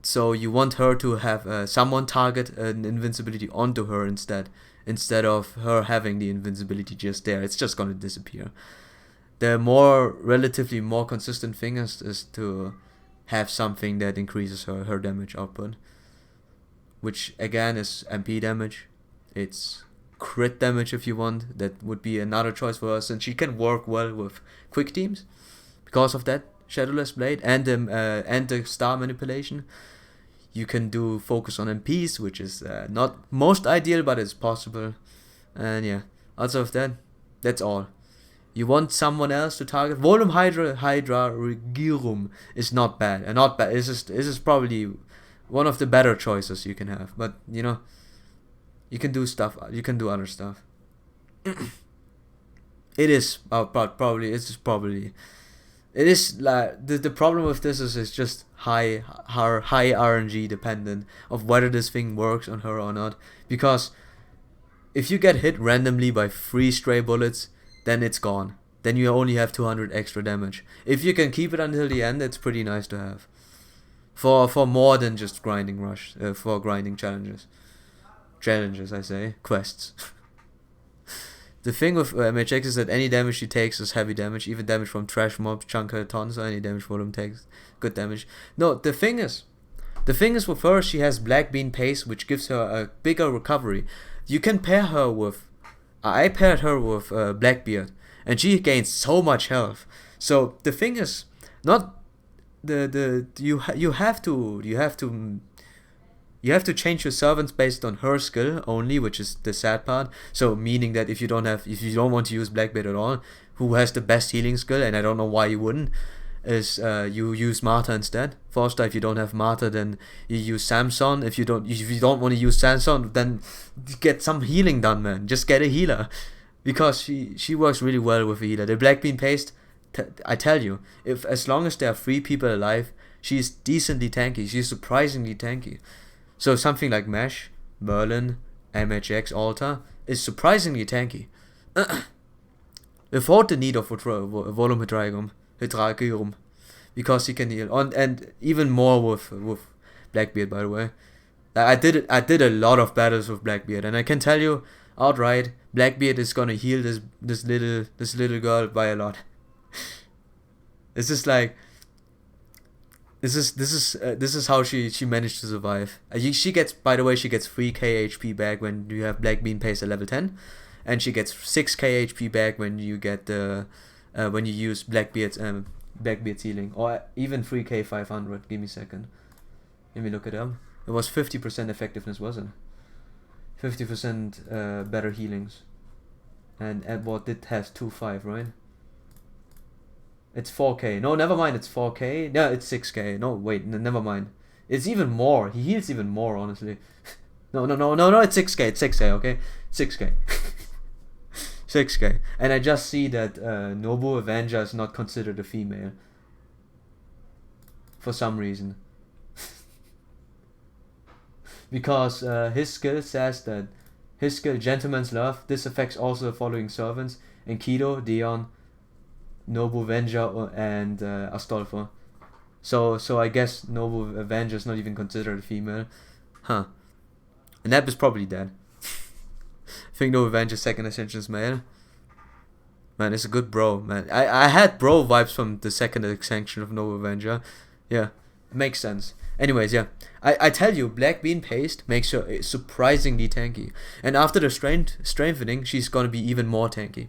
So you want her to have someone target an invincibility onto her instead of her having the invincibility just there. It's just gonna disappear. The relatively more consistent thing is to have something that increases her damage output, which again is MP damage. It's crit damage if you want. That would be another choice for us, and she can work well with quick teams because of that Shadowless Blade and the star manipulation. You can do focus on MPs, which is not most ideal, but it's possible. And yeah, outside of that, that's all. You want someone else to target. Volum Hydra Regirum is not bad. This is probably one of the better choices you can have. But you know, you can do stuff. You can do other stuff. It is probably. It is like the problem with this is it's just high RNG dependent of whether this thing works on her or not. Because if you get hit randomly by 3 stray bullets, then it's gone. Then you only have 200 extra damage. If you can keep it until the end, it's pretty nice to have. For more than just grinding rush, for grinding challenges. Challenges, I say. Quests. The thing with MHX is that any damage she takes is heavy damage. Even damage from trash mobs, chunker, tons, or any damage volume takes good damage. No, the thing is with her, she has Black Bean Pace, which gives her a bigger recovery. You can pair her with... I paired her with Blackbeard, and she gains so much health. So the thing is, not you have to change your servants based on her skill only, which is the sad part. So meaning that if you don't want to use Blackbeard at all, who has the best healing skill, and I don't know why you wouldn't, is you use Martha instead. Forster, if you don't have Martha, then you use Samson. If you don't want to use Samson, then get some healing done, man. Just get a healer, because she works really well with a healer. The Black Bean Paste, I tell you, as long as there are 3 people alive, she's decently tanky. She's surprisingly tanky. So something like Mesh, Merlin, MHX Altar is surprisingly tanky. Without the need of Volum Hydragium, because he can heal. And even more with Blackbeard, by the way. I did a lot of battles with Blackbeard, and I can tell you outright, Blackbeard is gonna heal this little girl by a lot. It's just like, This is how she managed to survive. She gets, by the way, she gets 3k HP back when you have Black Bean Paste at level 10, and she gets 6k HP back when you get the when you use Blackbeard's healing, or even 3k 500. Give me a second. Let me look it up. It was 50% effectiveness, wasn't it? 50% better healings, and Edward did has 2.5, right? It's 4k. No, never mind. It's 4k. No, it's 6k. No, wait. Never mind. It's even more. He heals even more, honestly. No. It's 6k. It's 6k. Okay, 6k. 6k. And I just see that Nobu Avenger is not considered a female for some reason. Because his skill says that his skill Gentleman's Love. This affects also the following servants: Enkidu, Dion, Nobu Avenger, and Astolfo. So I guess Nobu Avenger is not even considered a female. Huh. And Neb is probably dead. I think Nobu Avenger's second ascension is male. Man, it's a good bro, man. I had bro vibes from the second ascension of Nobu Avenger. Yeah, it makes sense. Anyways, yeah. I tell you, Black Bean Paste makes her surprisingly tanky. And after the strengthening, she's gonna be even more tanky.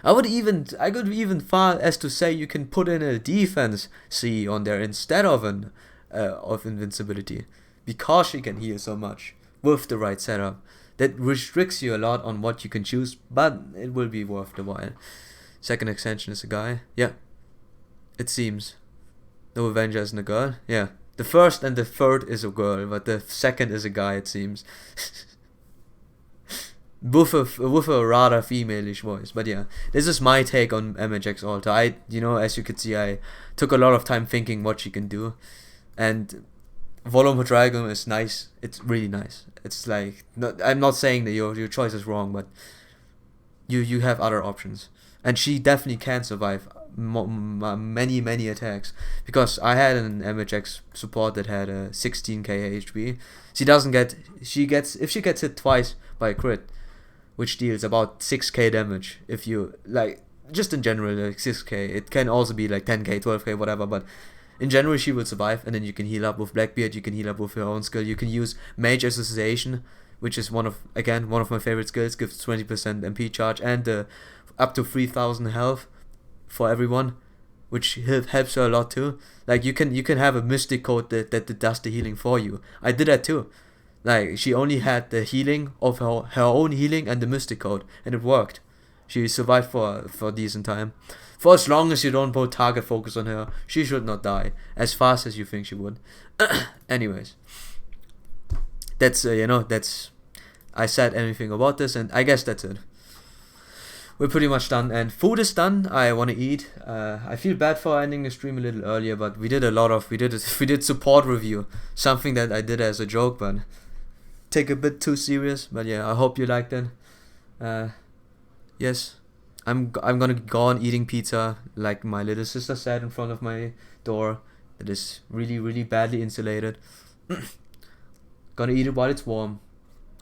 I could even far as to say you can put in a defense C on there instead of of invincibility, because she can heal so much with the right setup. That restricts you a lot on what you can choose, but it will be worth the while. Second extension is a guy. Yeah, it seems. No Avenger isn't a girl. Yeah, the first and the third is a girl, but the second is a guy, it seems. with a rather female-ish voice. But yeah, this is my take on MHX Alter. As you could see, I took a lot of time thinking what she can do, and Volume Dragon is nice. It's really nice. It's like, I'm not saying that your choice is wrong, but you have other options, and she definitely can survive many attacks, because I had an MHX support that had a 16k HP. If she gets hit twice by a crit, which deals about 6k damage. If you like, just in general, like 6k. It can also be like 10k, 12k, whatever, but in general she will survive. And then you can heal up with Blackbeard, you can heal up with your own skill, you can use Mage Association, which is one of my favorite skills. Gives 20% MP charge and up to 3000 health for everyone, which helps her a lot too. Like you can have a mystic code that does the healing for you. I did that too. Like, she only had the healing of her own healing and the mystic code, and it worked. She survived for a decent time. For as long as you don't put target focus on her, she should not die as fast as you think she would. Anyways, that's I said anything about this, and I guess that's it. We're pretty much done, and food is done. I want to eat. I feel bad for ending the stream a little earlier, but we did support review, something that I did as a joke, but take a bit too serious. But yeah, I hope you liked it. Yes, I'm gonna go on eating pizza, like my little sister said, in front of my door. It is really badly insulated. Gonna eat it while it's warm,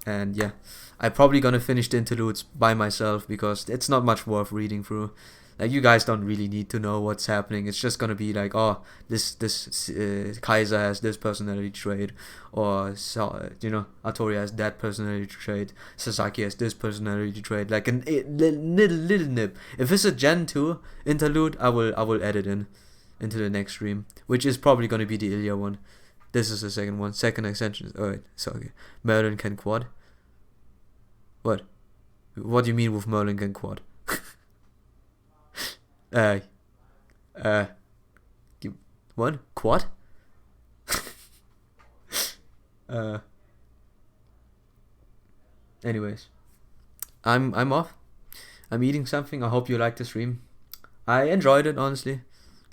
and yeah, I'm probably gonna finish the interludes by myself, because it's not much worth reading through. Like, you guys don't really need to know what's happening. It's just gonna be like, oh, this Kaiser has this personality trait, or Artoria has that personality trait, Sasaki has this personality trait. Like a little nip. If it's a Gen 2 interlude, I will add it into the next stream, which is probably gonna be the Ilya one. This is the second one. Second extension. Alright, sorry. Merlin can quad. What? What do you mean with Merlin can quad? What? Quad? Anyways, I'm off. I'm eating something. I hope you liked the stream. I enjoyed it, honestly,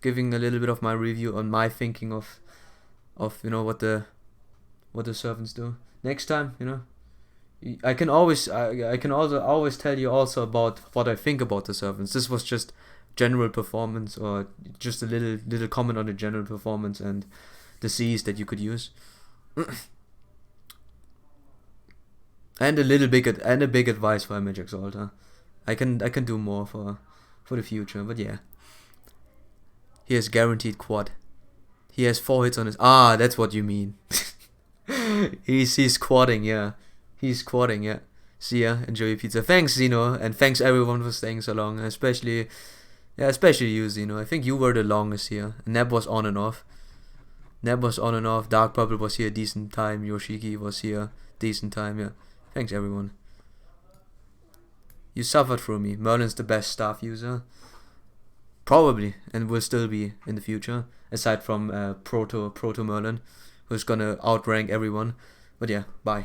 giving a little bit of my review on my thinking of what the servants do. Next time, I can also always tell you also about what I think about the servants. This was just general performance, or just a little comment on the general performance and the Cs that you could use. And a big advice for MHX Alter. I can do more for the future, but yeah. Here's guaranteed quad. He has 4 hits on his... Ah, that's what you mean. He's squatting, yeah. He's squatting, yeah. See ya. Enjoy your pizza. Thanks, Zeno. And thanks everyone for staying so long. Especially you, Zeno. I think you were the longest here. Neb was on and off. Dark Purple was here decent time. Yoshiki was here decent time, yeah. Thanks everyone. You suffered through me. Merlin's the best staff user. Probably, and will still be in the future. Aside from Proto Merlin, who's gonna outrank everyone. But yeah, bye.